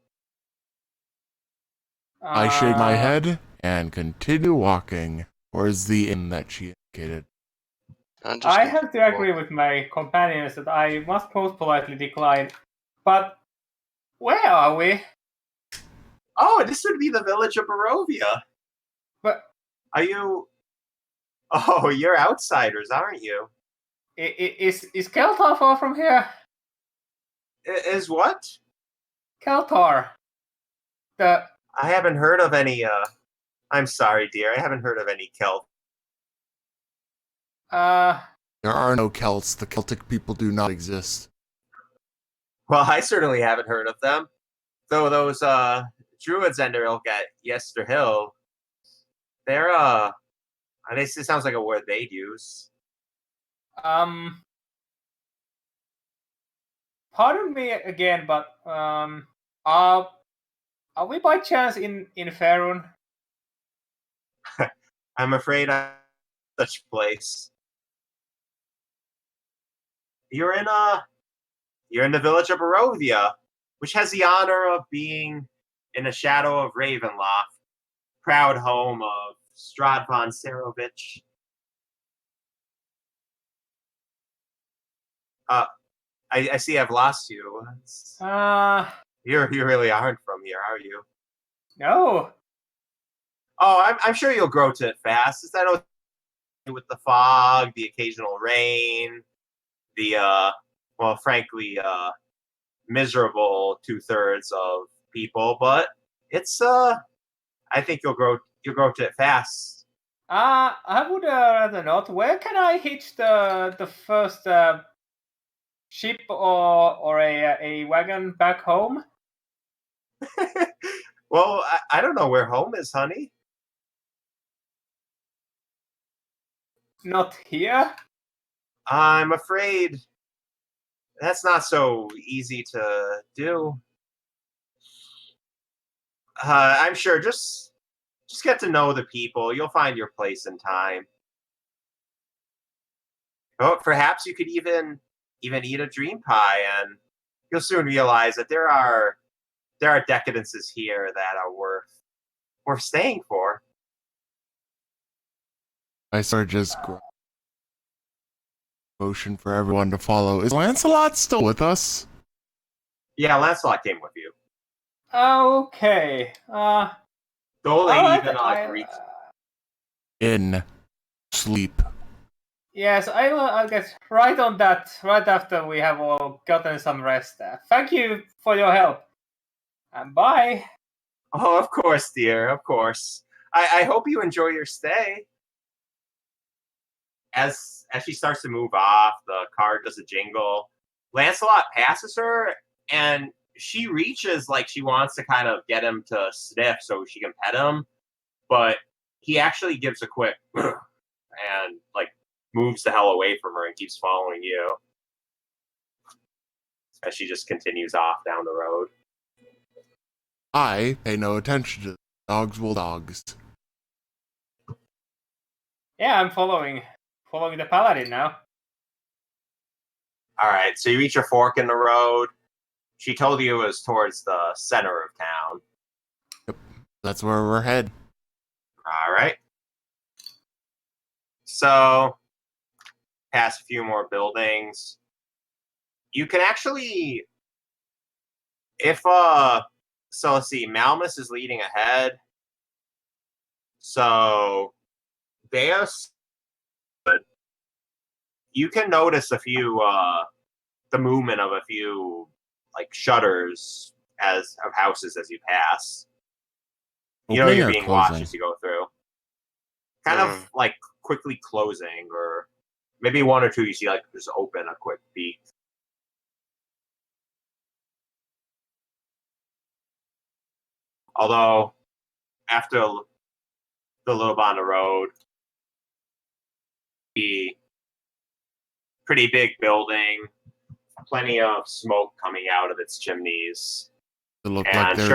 I shake my head and continue walking towards the inn that she indicated. I have to agree with my companions that I must most politely decline. But where are we? Oh, this would be the village of Barovia. But Are you? Oh, you're outsiders, aren't you? is Keltar far from here? Is what? Keltar. The I haven't heard of any. I'm sorry, dear. I haven't heard of any Celt. There are no Celts. The Celtic people do not exist. Well, I certainly haven't heard of them. Though those druids and ilk at Yester Hill, they're it sounds like a word they'd use. Pardon me again, but are we by chance in Faerun? I'm afraid I'm such a place. You're in the village of Barovia, which has the honor of being in the shadow of Ravenloft, proud home of Strahd von Serovich. I see I've lost you. You really aren't from here, are you? No. Oh, I'm sure you'll grow to it fast. Since I know with the fog, the occasional rain, the well, frankly, miserable 2/3 of people, but it's I think you'll grow to it fast. I would rather not. Where can I hitch the first ship or a wagon back home? Well, I don't know where home is, honey. Not here. I'm afraid that's not so easy to do. I'm sure just get to know the people. You'll find your place in time. Oh, perhaps you could even eat a dream pie, and you'll soon realize that there are decadences here that are worth staying for. I start just motion for everyone to follow. Is Lancelot still with us? Yeah, Lancelot came with you. Okay. Dole Alright, even reached. In sleep. Yes, I'll get right on that right after we have all gotten some rest. Thank you for your help. And bye. Oh, of course, dear, of course. I hope you enjoy your stay. As she starts to move off, the car does a jingle. Lancelot passes her, and she reaches like she wants to kind of get him to sniff so she can pet him, but he actually gives a quick and like moves the hell away from her and keeps following you as she just continues off down the road. I pay no attention to dogs will dogs. Yeah, I'm following the paladin now. All right, so you reach a fork in the road. She told you it was towards the center of town. That's where we're headed. All right. So, past a few more buildings. You can actually, if so let's see, Malmus is leading ahead. So, Deus, you can notice a few, the movement of a few like shutters of houses as you pass. You know Opening you're or being watched closing? as you go through. Kind of like quickly closing, or maybe one or two you see like just open a quick peek. Although after the little bit on the road, the pretty big building, plenty of smoke coming out of its chimneys. It looked And like there's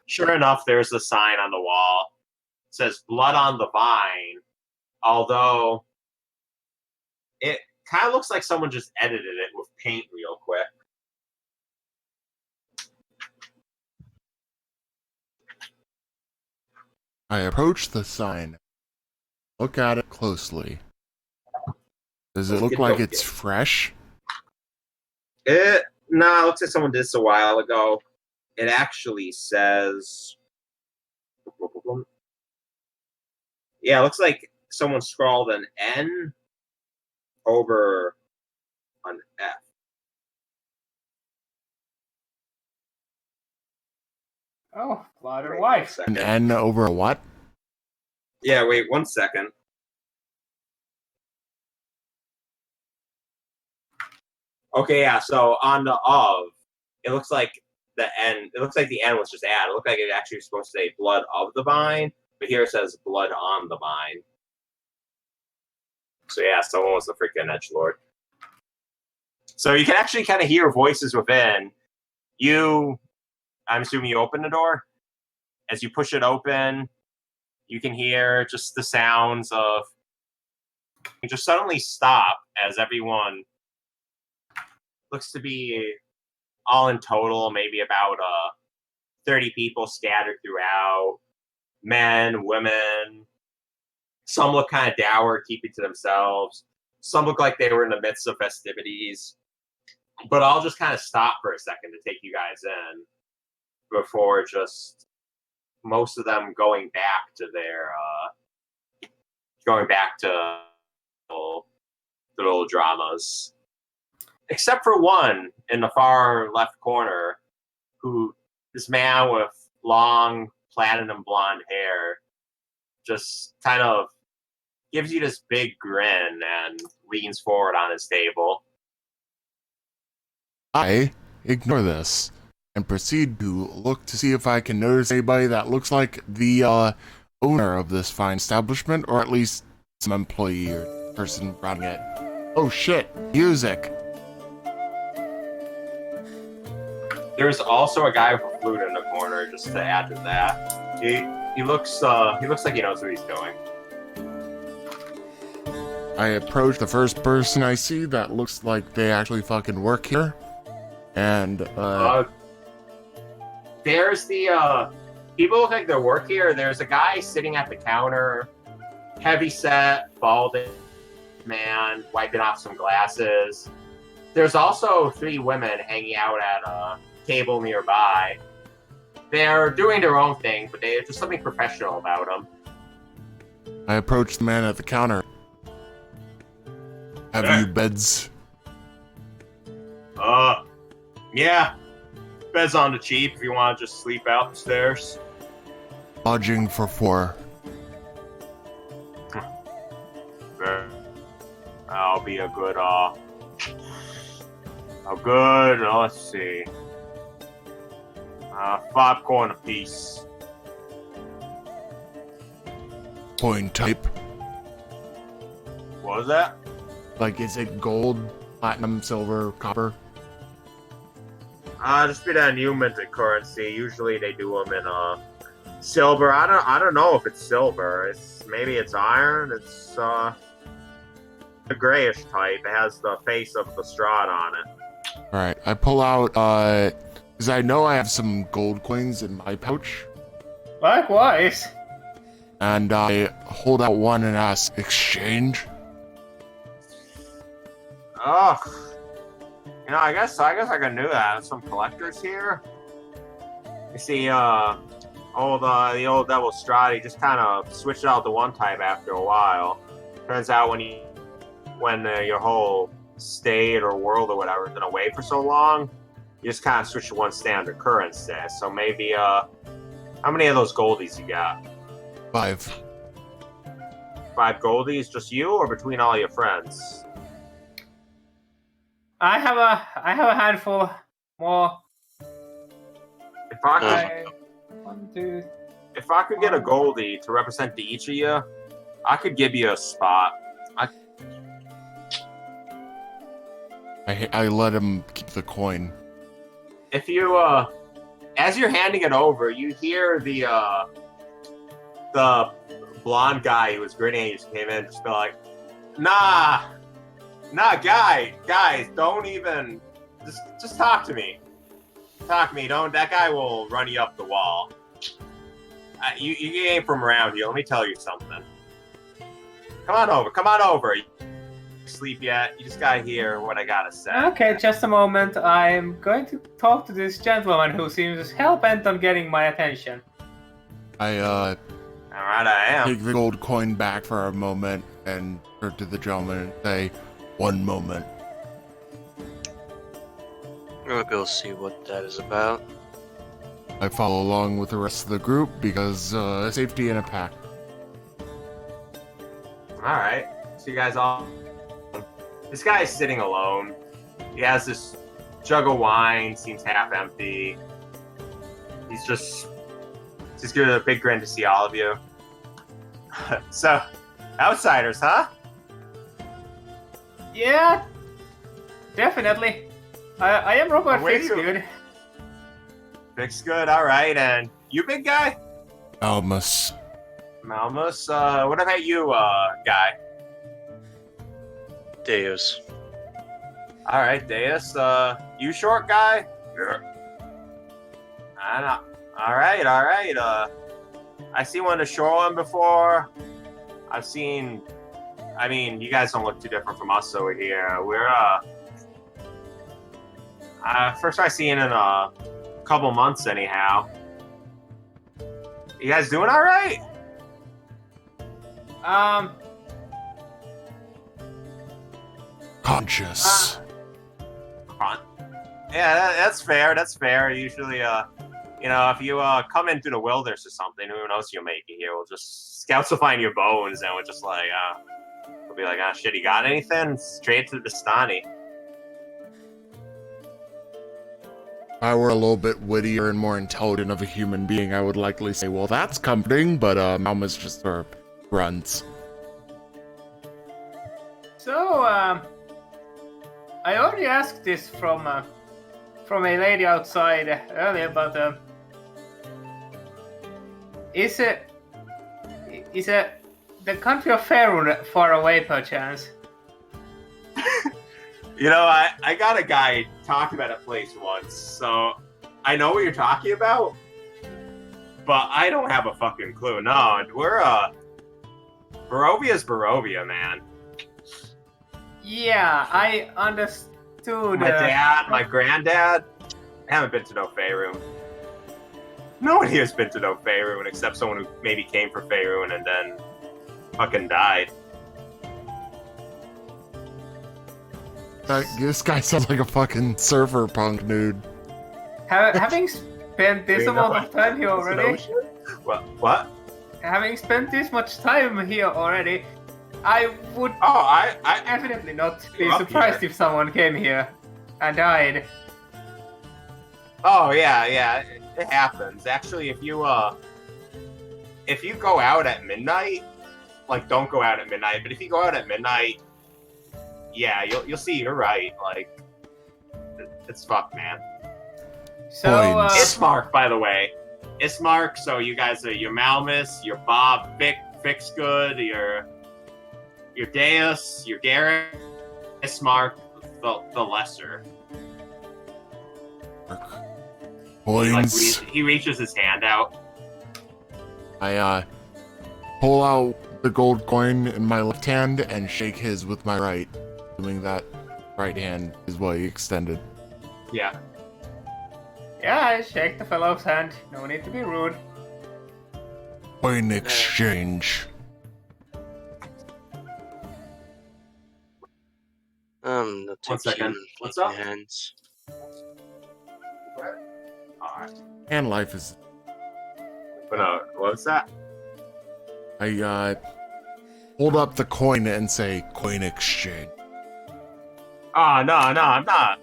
sure enough, there's a sign on the wall. It says "Blood on the Vine," although it kind of looks like someone just edited it with paint real quick. I approach the sign. Look at it closely. Does it look like it's fresh? It looks like someone did this a while ago. It actually says, yeah, it looks like someone scrawled an N over an F. Oh, blood and Wait, wife. An N over a what? Yeah, wait 1 second. Okay, yeah. So on the of, it looks like the N. It looks like the N was just added. It looked like it actually was supposed to say "blood of the vine," but here it says "blood on the vine." So yeah, someone was the freaking edgelord. So you can actually kind of hear voices within. I'm assuming you open the door. As you push it open, you can hear just the sounds of. You just suddenly stop as everyone looks to be all in total, maybe about 30 people scattered throughout. Men, women. Some look kind of dour, keeping to themselves. Some look like they were in the midst of festivities. But I'll just kind of stop for a second to take you guys in before just most of them going back to their little dramas. Except for one in the far left corner, this man with long platinum blonde hair just kind of gives you this big grin and leans forward on his table. I ignore this and proceed to look to see if I can notice anybody that looks like the owner of this fine establishment, or at least some employee or person running it. Oh shit, music. There's also a guy with a flute in the corner, just to add to that. He looks like he knows what he's doing. I approach the first person I see that looks like they actually fucking work here. And there's the people look like they work here. There's a guy sitting at the counter, heavy set, balding man, wiping off some glasses. There's also 3 women hanging out at a table nearby. They're doing their own thing, but there's just something professional about them. I approach the man at the counter. Have you beds? Yeah. Bed's on the cheap if you want to just sleep out the stairs. Lodging for 4. That'll be a good, let's see. 5 coin apiece. Coin type. What was that? Like, is it gold, platinum, silver, copper? Just be that new minted currency. Usually they do them in silver. I don't know if it's silver. Maybe it's iron. It's a grayish type. It has the face of the Strahd on it. Alright, I pull out, because I know I have some gold coins in my pouch. Likewise. And I hold out one and ask, exchange? Ugh. I guess I can do that. Some collectors here. You see, the old devil Strahd, he just kind of switched out the one type after a while. Turns out when your whole state or world or whatever has been away for so long, you just kind of switch to one standard currency. So maybe, how many of those goldies you got? 5. 5 goldies, just you, or between all your friends? I have a handful more. If I could, One, two. if I could get a goldie to represent to each of you, I could give you a spot. I let him keep the coin. If you, as you're handing it over, you hear the blonde guy who was grinning at you just came in, just be like, nah, guys, don't even, just talk to me. Don't, that guy will run you up the wall. You ain't from around here, let me tell you something. Come on over. Sleep yet? You just gotta hear what I gotta say. Okay, just a moment. I'm going to talk to this gentleman who seems hell-bent on getting my attention. I Alright, I am. take the gold coin back for a moment and turn to the gentleman and say, 1 moment. We'll go see what that is about. I follow along with the rest of the group because safety in a pack. Alright. So you guys all... This guy is sitting alone. He has this jug of wine, seems half empty. He's just giving a big grin to see all of you. So, outsiders, huh? Yeah, definitely. I am Robert Where do you- Fixgood. Fix good, alright. And you, big guy? Almus. Malmus, what about you, guy? Deus. Alright, Deus, you short guy? Yeah. I know. Alright. I seen one of the short one before. You guys don't look too different from us over here. First I seen in a couple months, anyhow. You guys doing all right? Conscious. Yeah, that's fair. That's fair. Usually, if you come in through the wilderness or something, who knows you'll make it here. We'll just scouts will find your bones, and we'll just like, we'll be like, shit, you got anything? Straight to the Stani. If I were a little bit wittier and more intelligent of a human being, I would likely say, well, that's comforting, but Malma's just sort of grunts. So, I already asked this from a lady outside earlier, but is the country of Faerun far away, perchance? I got a guy talk about a place once, so I know what you're talking about, but I don't have a fucking clue. No, we're Barovia's Barovia, man. Yeah, I understood. My dad, my granddad haven't been to no Faerun. Nobody has been to no Faerun except someone who maybe came for Faerun and then fucking died. This guy sounds like a fucking surfer punk dude. Having spent this amount of time here already, What? having spent this much time here already, I would I definitely not be up surprised here. if someone came here and died. Oh yeah, it happens. Actually, if you go out at midnight, like don't go out at midnight, but if you go out at midnight, yeah, you'll see. You're right. Like, it's fucked, man. So, Points. Ismark, by the way, Ismark. So you guys are your Malmus, your Bob, Fix Good, your Deus, your Garrett, Ismark, the lesser. Points. He reaches his hand out. I pull out the gold coin in my left hand and shake his with my right, assuming that right hand is what he extended. Yeah. yeah, I shake the fellow's hand. No need to be rude. Coin exchange. Not too 1 second. keen What's on up? hands. Alright. And life is. But what's that? I hold up the coin and say coin exchange. Oh no, I'm not.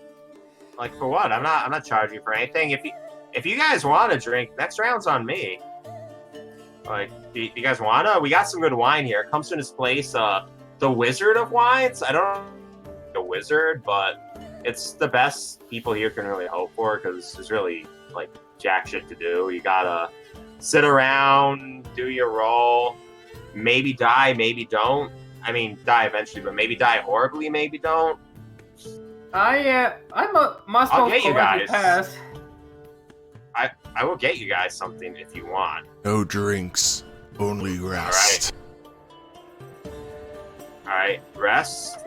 Like for what? I'm not charging for anything. If you guys want to drink, next round's on me. Like, do you guys wanna? We got some good wine here. It comes from this place, the Wizard of Wines. I don't know the wizard, but it's the best people here can really hope for because there's really like jack shit to do. You gotta sit around, do your role, maybe die, maybe don't. I mean, die eventually, but maybe die horribly, maybe don't. I must I'll most get you likely guys. pass. I will get you guys something if you want. No drinks, only rest. All right, rest.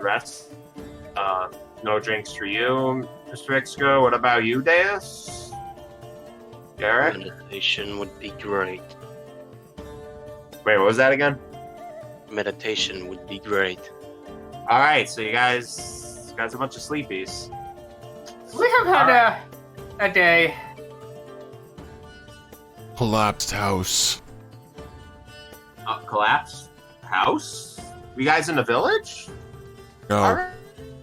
No drinks for you, Mr. Ixco. What about you, Deus? Derek? Meditation would be great. Wait, what was that again? Meditation would be great. All right, so you guys got a bunch of sleepies. We have had a day. Collapsed house. Collapsed house? You guys in the village? No. All right.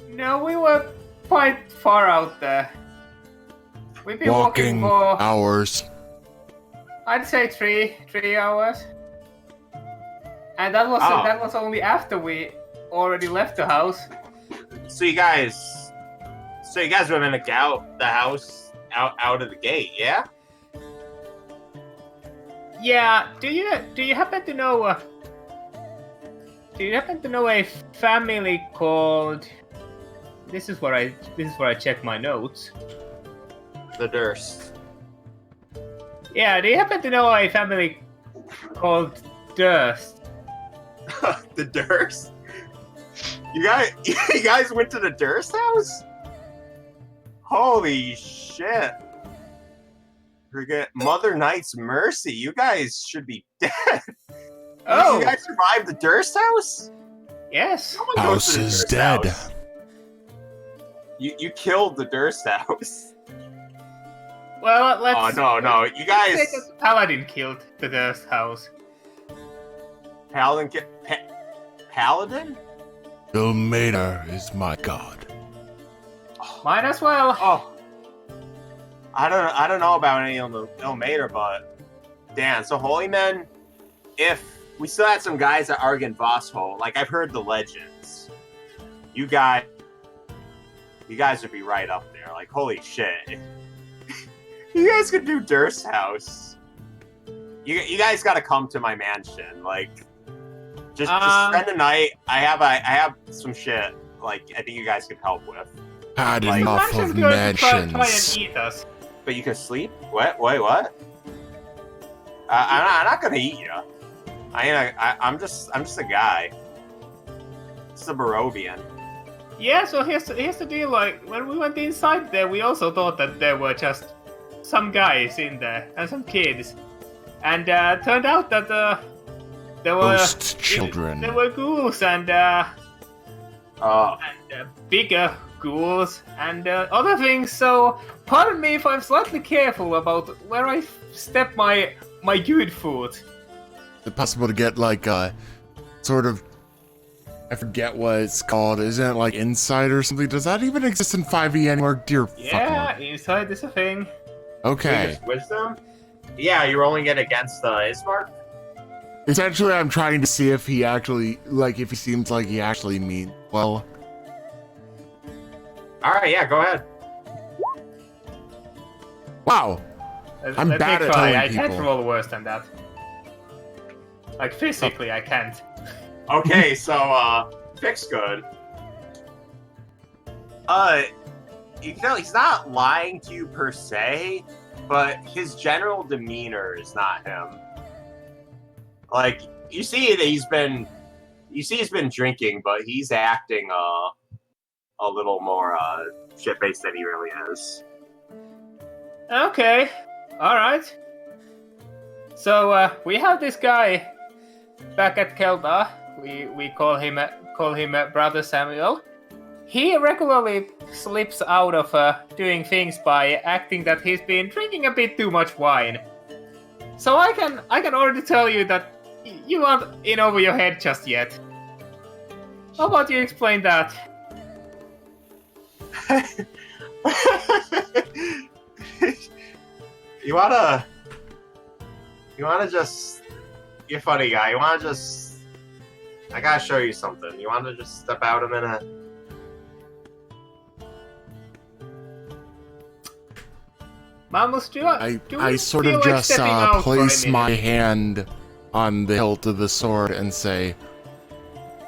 No, we were quite far out there. We've been walking for, hours. I'd say three hours. And that was only after we already left the house. So you guys were gonna gout the house out of the gate, yeah? Yeah. Do you happen to know? A family called? This is where I check my notes. The Durst. Yeah. Do you happen to know a family called Durst? The Durst? You guys went to the Durst house? Holy shit. Forget Mother Knight's Mercy. You guys should be dead. Oh, You guys survived the Durst house? yes. Someone goes House to the is Durst dead. house. You killed the Durst house. Well, let's. Oh no. You Let's guys say that Paladin killed the Durst house. Paladin? Ilmater is my god. Might as well. Oh. I don't know about any Ilmater, but damn, so Holy Men, if we still had some guys at Argon Vosho, like I've heard the legends. You guys would be right up there. Like, holy shit. You guys could do Durst House. You guys gotta come to my mansion. Like, just spend a night. I have some shit, like, I think you guys could help with. Had Like, enough Mansion's of going to try and mansions. eat us. But you can sleep? What? Wait, what? I'm not gonna eat you. I'm just a guy. Just a Barovian. Yeah, so here's the deal. Like, when we went inside there, we also thought that there were just some guys in there and some kids, and turned out that there were Ghost children. There were ghouls and bigger ghouls and other things. So pardon me if I'm slightly careful about where I step my good foot. Is it possible to get like a sort of, I forget what it's called, isn't it like Inside or something? Does that even exist in 5e anymore? Dear Yeah, fucking inside is a thing. okay. Wisdom? Yeah, you're rolling it against Ismark? Essentially, I'm trying to see if he actually, like, if he seems like he actually means well. Alright, yeah, go ahead. Wow. I'm Let bad me at try. telling I can't people. roll worse than that. Like, physically, I can't. Okay, so, Fick's good. You can tell he's not lying to you per se, but his general demeanor is not him. Like, you see that he's been drinking, but he's acting, a little more, shit-faced than he really is. Okay, alright. So, we have this guy back at Kelda. We call him Brother Samuel. He regularly slips out of doing things by acting that he's been drinking a bit too much wine. So I can already tell you that you aren't in over your head just yet. How about you explain that? You wanna just, you're a funny guy. You wanna just, I gotta show you something. You wanna just step out a minute? Mamus, do I we sort feel of like just stepping out for a place minute? my hand on the hilt of the sword and say,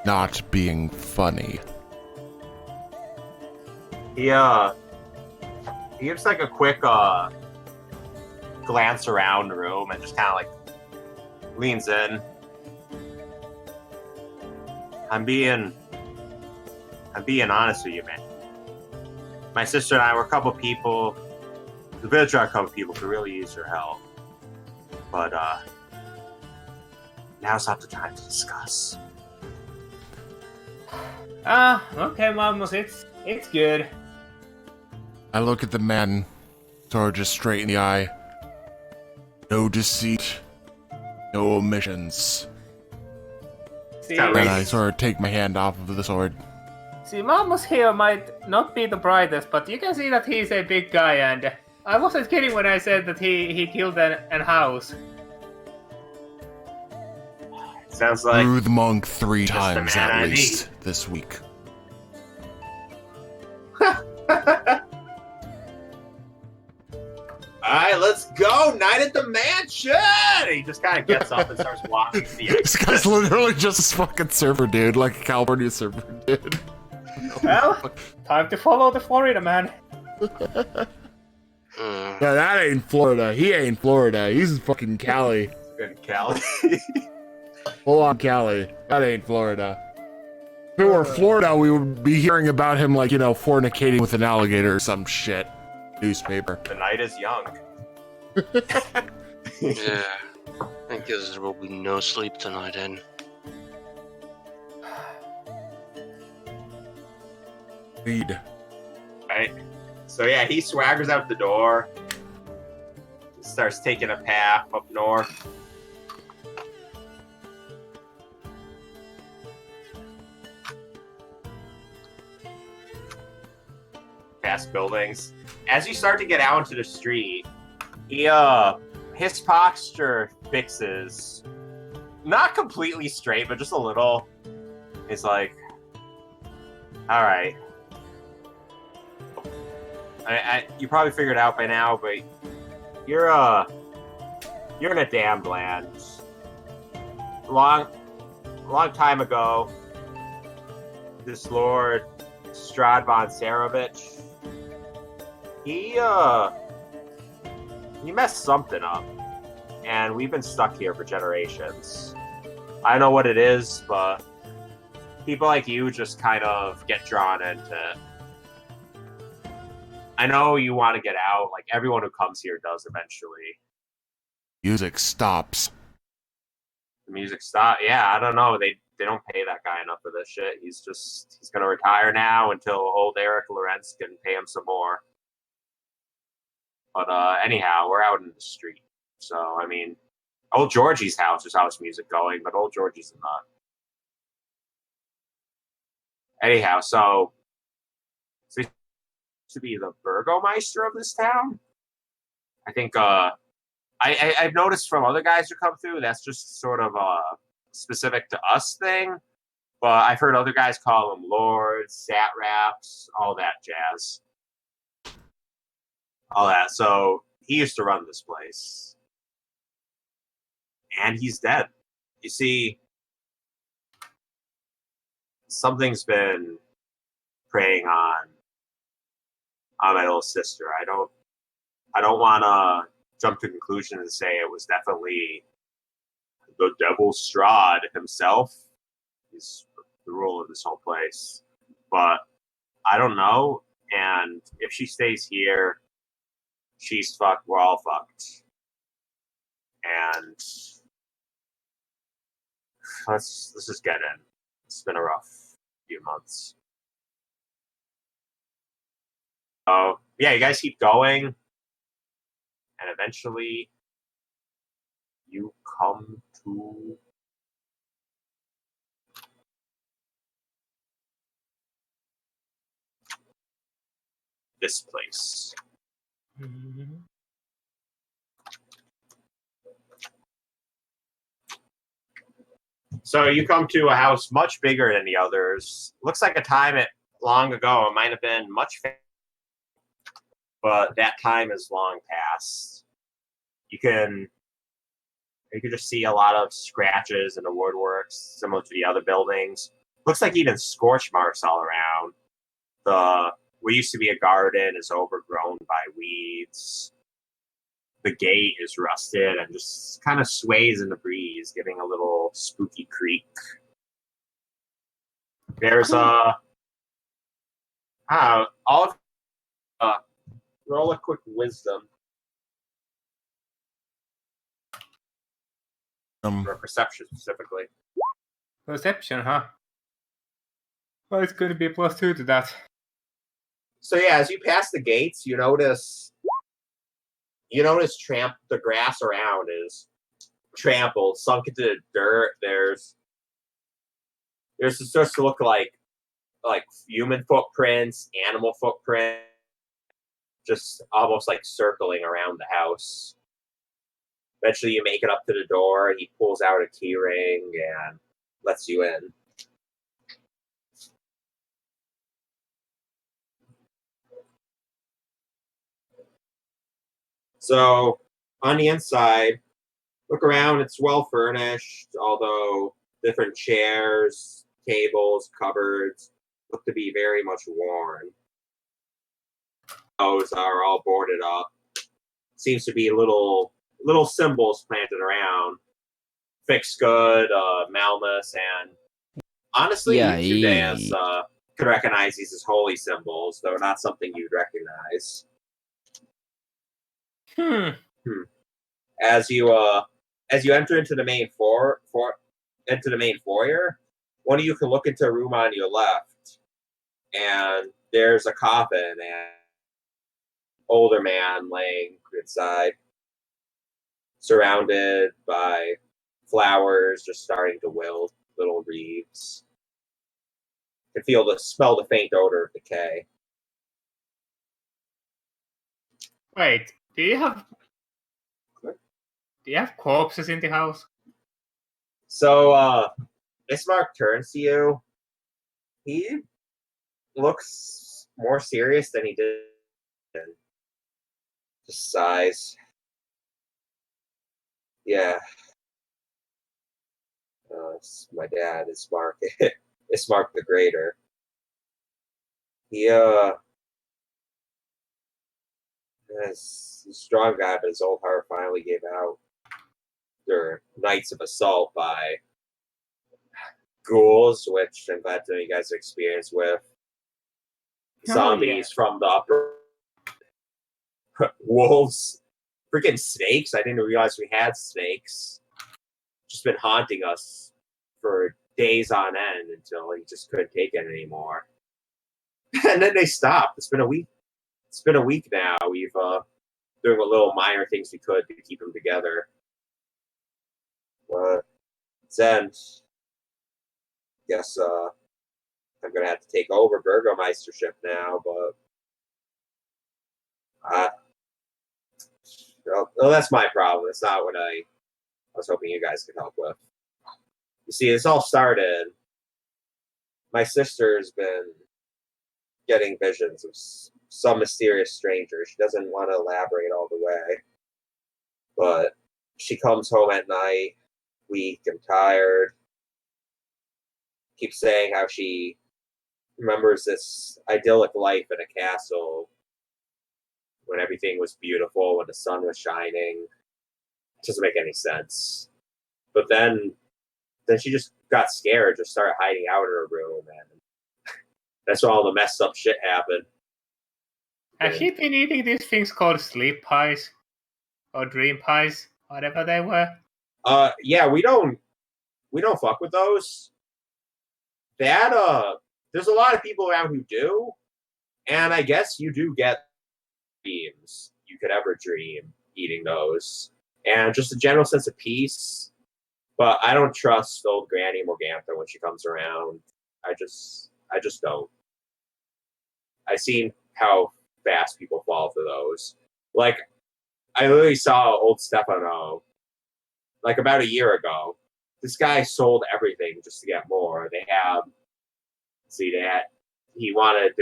not being funny. He gives like a quick glance around the room and just kind of like leans in. I'm being honest with you, man. My sister and I were a couple people. The village are a couple people could really use your help, but now's not the time to discuss. Okay, Mamus, it's good. I look at the man, sort of just straight in the eye. No deceit, no omissions. See, Got And I sort of take my hand off of the sword. Mamus here might not be the brightest, but you can see that he's a big guy, and I wasn't kidding when I said that he killed an house. Sounds like Threw the monk 3 just the times man I at least this week. Alright, let's go! Night at the mansion! He just kind of gets up and starts walking to the This guy's literally just a fucking surfer dude, like a California surfer dude. Well, time to follow the Florida man. Yeah, that ain't Florida. He ain't Florida. He's fucking Cali. Good Cali. Full on Cali. That ain't Florida. If it were Florida, we would be hearing about him, like, fornicating with an alligator or some shit. Newspaper. The night is young. Yeah. I guess there will be no sleep tonight then. Lead. Right. So yeah, he swaggers out the door. Starts taking a path up north. Past buildings. As you start to get out into the street, his posture fixes. Not completely straight, but just a little. It's like, all right. You probably figured it out by now, but you're in a damned land. Long time ago, this Lord Strahd von Sarovich, he messed something up, and we've been stuck here for generations. I don't know what it is, but people like you just kind of get drawn into it. I know you want to get out, like everyone who comes here does eventually. Music stops. The music stops. Yeah, I don't know. They don't pay that guy enough for this shit. He's gonna retire now until old Eric Lorenz can pay him some more. But anyhow, we're out in the street. So I mean, old Georgie's house is house music going, but old Georgie's not. Anyhow, so to be the Burgomeister of this town. I think I've noticed from other guys who come through that's just sort of a specific to us thing. But I've heard other guys call them lords, satraps, all that jazz. All that. So he used to run this place. And he's dead. You see, something's been preying on my little sister. I don't want to jump to conclusion and say it was definitely the devil Strahd himself. He's the ruler of this whole place. But I don't know. And if she stays here, she's fucked. We're all fucked. And let's just get in. It's been a rough few months. So yeah, you guys keep going, and eventually you come to this place. So you come to a house much bigger than the others. Looks like a time long ago. It might have been much faster, but that time is long past. You can just see a lot of scratches in the woodworks, similar to the other buildings. Looks like even scorch marks all around. What used to be a garden is overgrown by weeds. The gate is rusted and just kind of sways in the breeze, giving a little spooky creak. There's roll a quick wisdom or perception specifically. Perception, huh? Well, it's going to be a +2 to that. So yeah, as you pass the gates, you notice the grass around is trampled, sunk into the dirt. There's it starts to look like human footprints, animal footprints, just almost like circling around the house. Eventually you make it up to the door, and he pulls out a key ring and lets you in. So on the inside, look around, it's well furnished, although different chairs, tables, cupboards look to be very much worn. Those are all boarded up. Seems to be little symbols planted around. Fixed good, Malmus, and Honestly, Yeah, you two dads could recognize these as holy symbols, though not something you'd recognize. Hmm. As you enter into the main foyer, one of you can look into a room on your left, and there's a coffin and an older man laying inside, surrounded by flowers just starting to wilt, little leaves. You can smell the faint odor of decay. Wait, do you have corpses in the house? So, Bismarck turns to you. He looks more serious than he did. Just sighs. Yeah. It's my dad, Ismark. Ismark the Greater. He, is a strong guy, but his old heart finally gave out. There nights of assault by ghouls, which I'm glad to know you guys are experienced with. Zombies from the upper wolves, freaking snakes. I didn't realize we had snakes. Just been haunting us for days on end until he just couldn't take it anymore. And then they stopped. It's been a week. It's been a week now. We've doing what little minor things we could to keep them together. But then, guess I'm gonna have to take over Burgomeistership now. But well, that's my problem. It's not what I was hoping you guys could help with. You see, this all started. My sister's been getting visions of some mysterious stranger. She doesn't want to elaborate all the way, but she comes home at night, weak and tired. Keeps saying how she remembers this idyllic life in a castle when everything was beautiful, when the sun was shining. It doesn't make any sense. But then she just got scared, just started hiding out in her room, and that's when all the messed up shit happened. Has she been eating these things called sleep pies? Or dream pies? Whatever they were? Yeah, we don't fuck with those. That, there's a lot of people around who do, and I guess you do get dreams you could ever dream eating those. And just a general sense of peace. But I don't trust old Granny Morgantha when she comes around. I just don't. I've seen how fast people fall for those. Like, I literally saw old Stefano, like about a year ago. This guy sold everything just to get more. There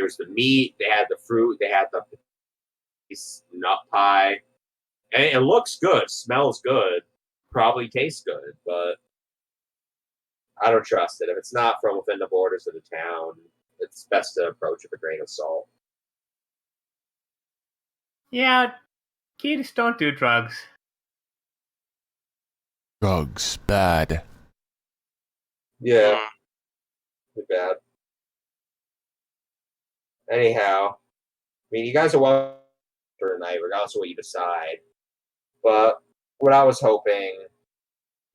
was the meat, they had the fruit, they had the nut pie. And it looks good, smells good, probably tastes good, but I don't trust it. If it's not from within the borders of the town, it's best to approach it with a grain of salt. Yeah, kids don't do drugs. Drugs, bad. Yeah, too bad. Anyhow, I mean, you guys are welcome for tonight, regardless of what you decide. But what I was hoping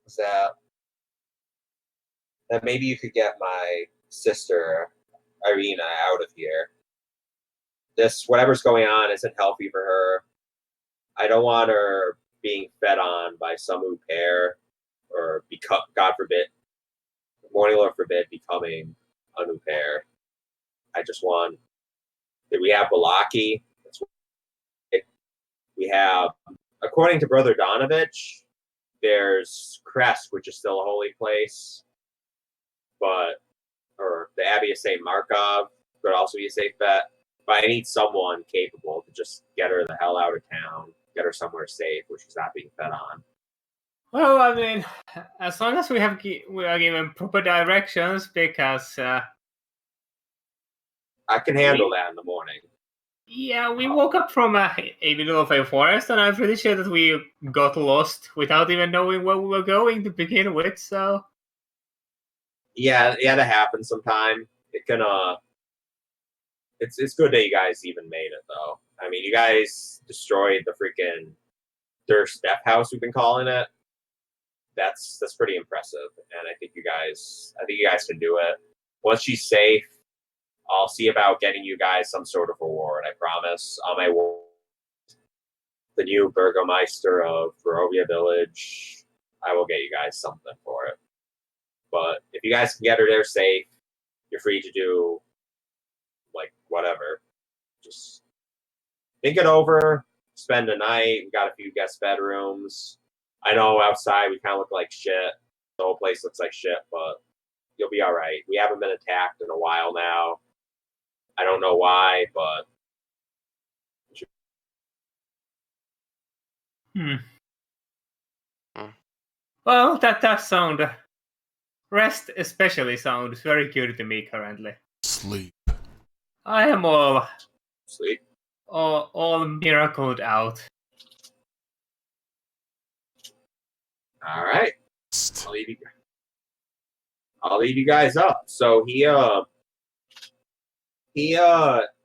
was that maybe you could get my sister, Irina, out of here. This, whatever's going on, isn't healthy for her. I don't want her being fed on by some au pair, or God forbid, morning Lord forbid, becoming an au pair. I just want that we have Balaki. We have, according to Brother Donovich, there's Crest, which is still a holy place, or the Abbey of St. Markov could also be a safe bet. But I need someone capable to just get her the hell out of town, get her somewhere safe where she's not being fed on. Well, I mean, as long as we are given proper directions, because I can handle that in the morning. yeah, we woke up from a middle of a forest, and I'm pretty sure that we got lost without even knowing where we were going to begin with. So Yeah, that happens sometime. It can it's good that you guys even made it though. I mean, you guys destroyed the freaking Durst Death House we've been calling it. That's pretty impressive, and I think you guys can do it. Once she's safe, I'll see about getting you guys some sort of reward. I promise. On my word, the new Burgomeister of Barovia Village, I will get you guys something for it. But if you guys can get her there safe, you're free to do like whatever. Just think it over. Spend a night. We got a few guest bedrooms. I know outside we kind of look like shit. The whole place looks like shit, but you'll be all right. We haven't been attacked in a while now. I don't know why, but Well, that does sound. Rest especially sounds very good to me currently. Sleep. I am all sleep. all miracled out. All right. I'll leave you guys up. So he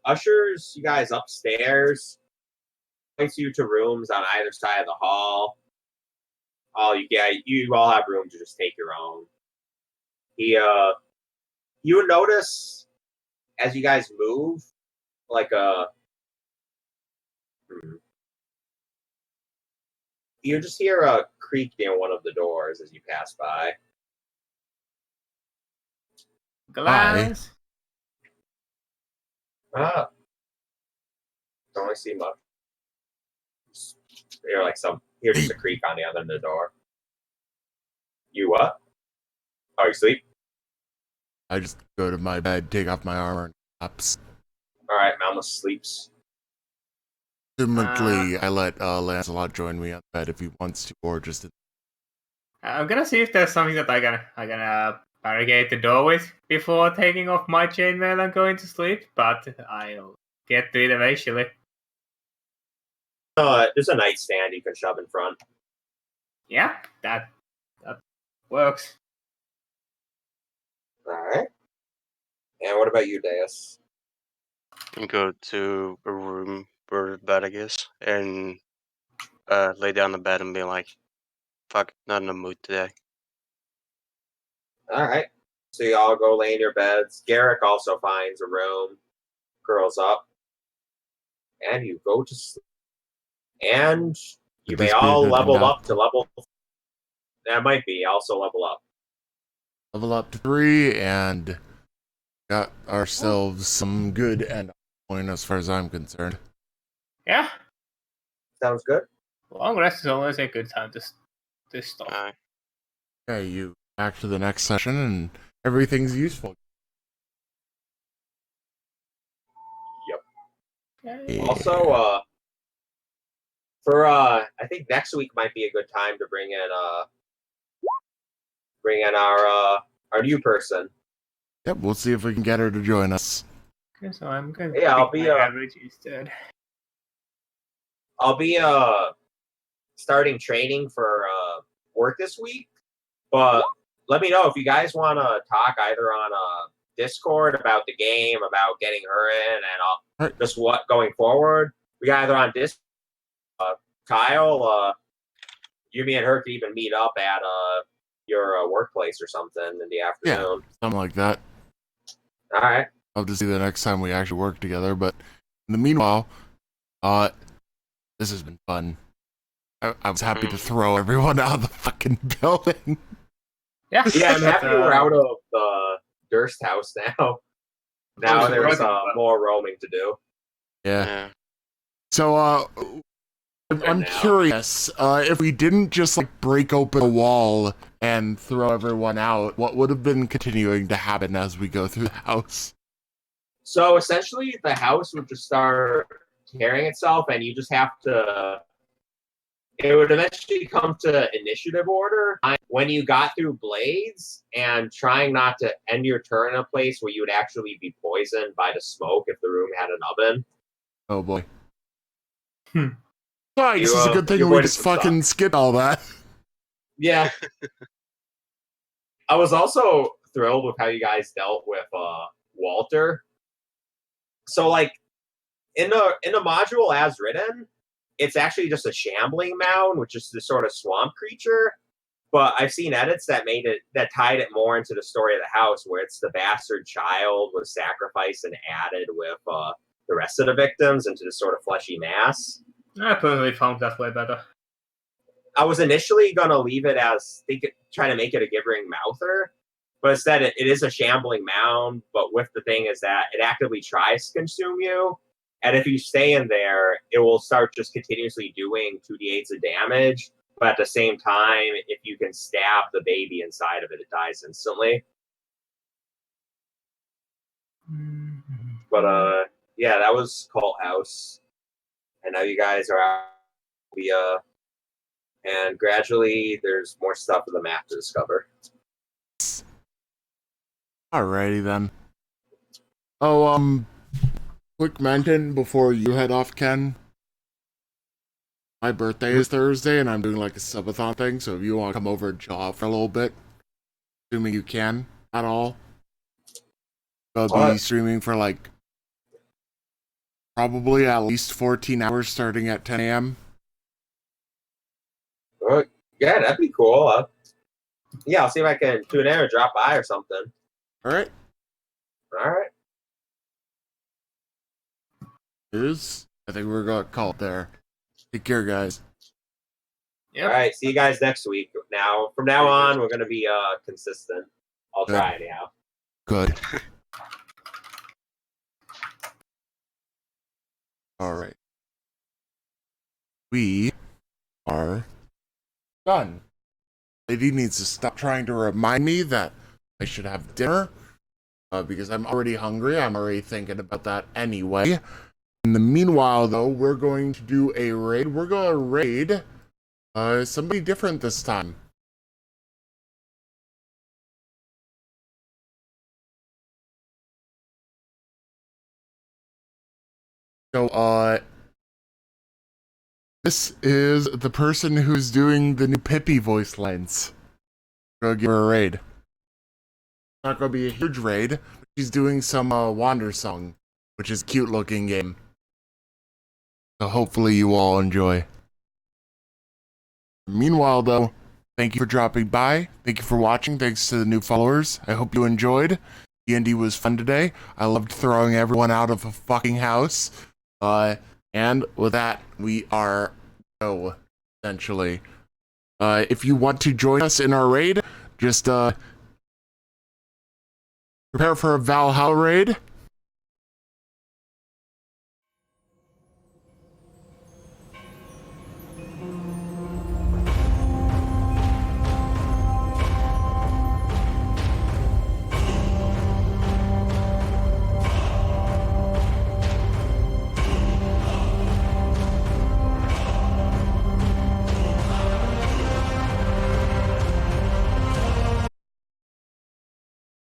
ushers you guys upstairs, points you to rooms on either side of the hall. You all have room to just take your own. You would notice as you guys move, like you just hear a creak near one of the doors as you pass by. Glass. Don't really see much. You're like here's just a creak on the other end of the door. You what? Oh, you sleep? I just go to my bed, take off my armor, and collapse. Alright, Malmus sleeps. Ultimately, I let Lancelot join me on bed if he wants to, or just... I'm gonna see if there's something that I gonna barricade the door with before taking off my chainmail and going to sleep, but I'll get to it eventually. There's a nightstand you can shove in front. Yeah, that works. Alright. And what about you, Deus? Go to a room or bed, I guess, and lay down in bed and be like, fuck, not in the mood today. Alright. So you all go lay in your beds. Garrick also finds a room, curls up, and you go to sleep. And you may all level up to level... That might be. Also level up. Level up to 3, and got ourselves some good end point as far as I'm concerned. Yeah. Sounds good. Long rest is always a good time to stop. Yeah, you back to the next session, and everything's useful. Yep. Yeah. Also, I think next week might be a good time to bring in our new person. Yep, we'll see if we can get her to join us. Okay, so I'm gonna I'll pick be my average instead. I'll be starting training for work this week, but let me know if you guys want to talk either on Discord about the game, about getting her in, and just what going forward. We got either on Discord. Kyle, you, me, and her could even meet up at your workplace or something in the afternoon. Yeah, something like that. All right. I'll have to see the next time we actually work together, but in the meanwhile, this has been fun. I was happy to throw everyone out of the fucking building. Yeah, I'm happy we're out of the Durst house now. Now there's more roaming to do. Yeah. So, I'm curious, if we didn't just like break open a wall and throw everyone out, what would have been continuing to happen as we go through the house? So essentially, the house would just start tearing itself, and you just have to... It would eventually come to initiative order when you got through Blades and trying not to end your turn in a place where you would actually be poisoned by the smoke if the room had an oven. Oh boy. Well, I guess it's a good thing we just fucking skipped all that. Yeah. I was also thrilled with how you guys dealt with Walter. So like in the module as written, it's actually just a shambling mound, which is the sort of swamp creature. But I've seen edits that tied it more into the story of the house, where it's the bastard child was sacrificed and added with the rest of the victims into this sort of fleshy mass. I personally found that way better. I was initially gonna leave it as try to make it a gibbering mouther, but instead it is a shambling mound. But with the thing is that it actively tries to consume you, and if you stay in there, it will start just continuously doing 2d8s of damage. But at the same time, if you can stab the baby inside of it, it dies instantly. But yeah, that was Cult House, and now you guys are out. And gradually, there's more stuff in the map to discover. Alrighty then. Oh, quick mention before you head off, Ken. My birthday is Thursday, and I'm doing like a subathon thing, so if you want to come over and chill out for a little bit, assuming you can at all, I'll be streaming for like probably at least 14 hours starting at 10 a.m. Yeah, that'd be cool. Yeah, I'll see if I can tune in or drop by or something. Alright. Alright. I think we're going to call it there. Take care, guys. Yep. Alright, see you guys next week. Now, from now on, we're going to be consistent. I'll try anyhow. Good. Alright. We are done. Lady needs to stop trying to remind me that I should have dinner. Because I'm already hungry. I'm already thinking about that anyway. In the meanwhile, though, we're going to do a raid. We're going to raid somebody different this time. So, this is the person who's doing the new Pippi voice lines. We're going to give her a raid. It's not going to be a huge raid, but she's doing some Wander Song, which is a cute looking game. So hopefully you all enjoy. Meanwhile, though, thank you for dropping by. Thank you for watching. Thanks to the new followers. I hope you enjoyed. D&D was fun today. I loved throwing everyone out of a fucking house. And with that, we are go, essentially. If you want to join us in our raid, just prepare for a Valhalla raid.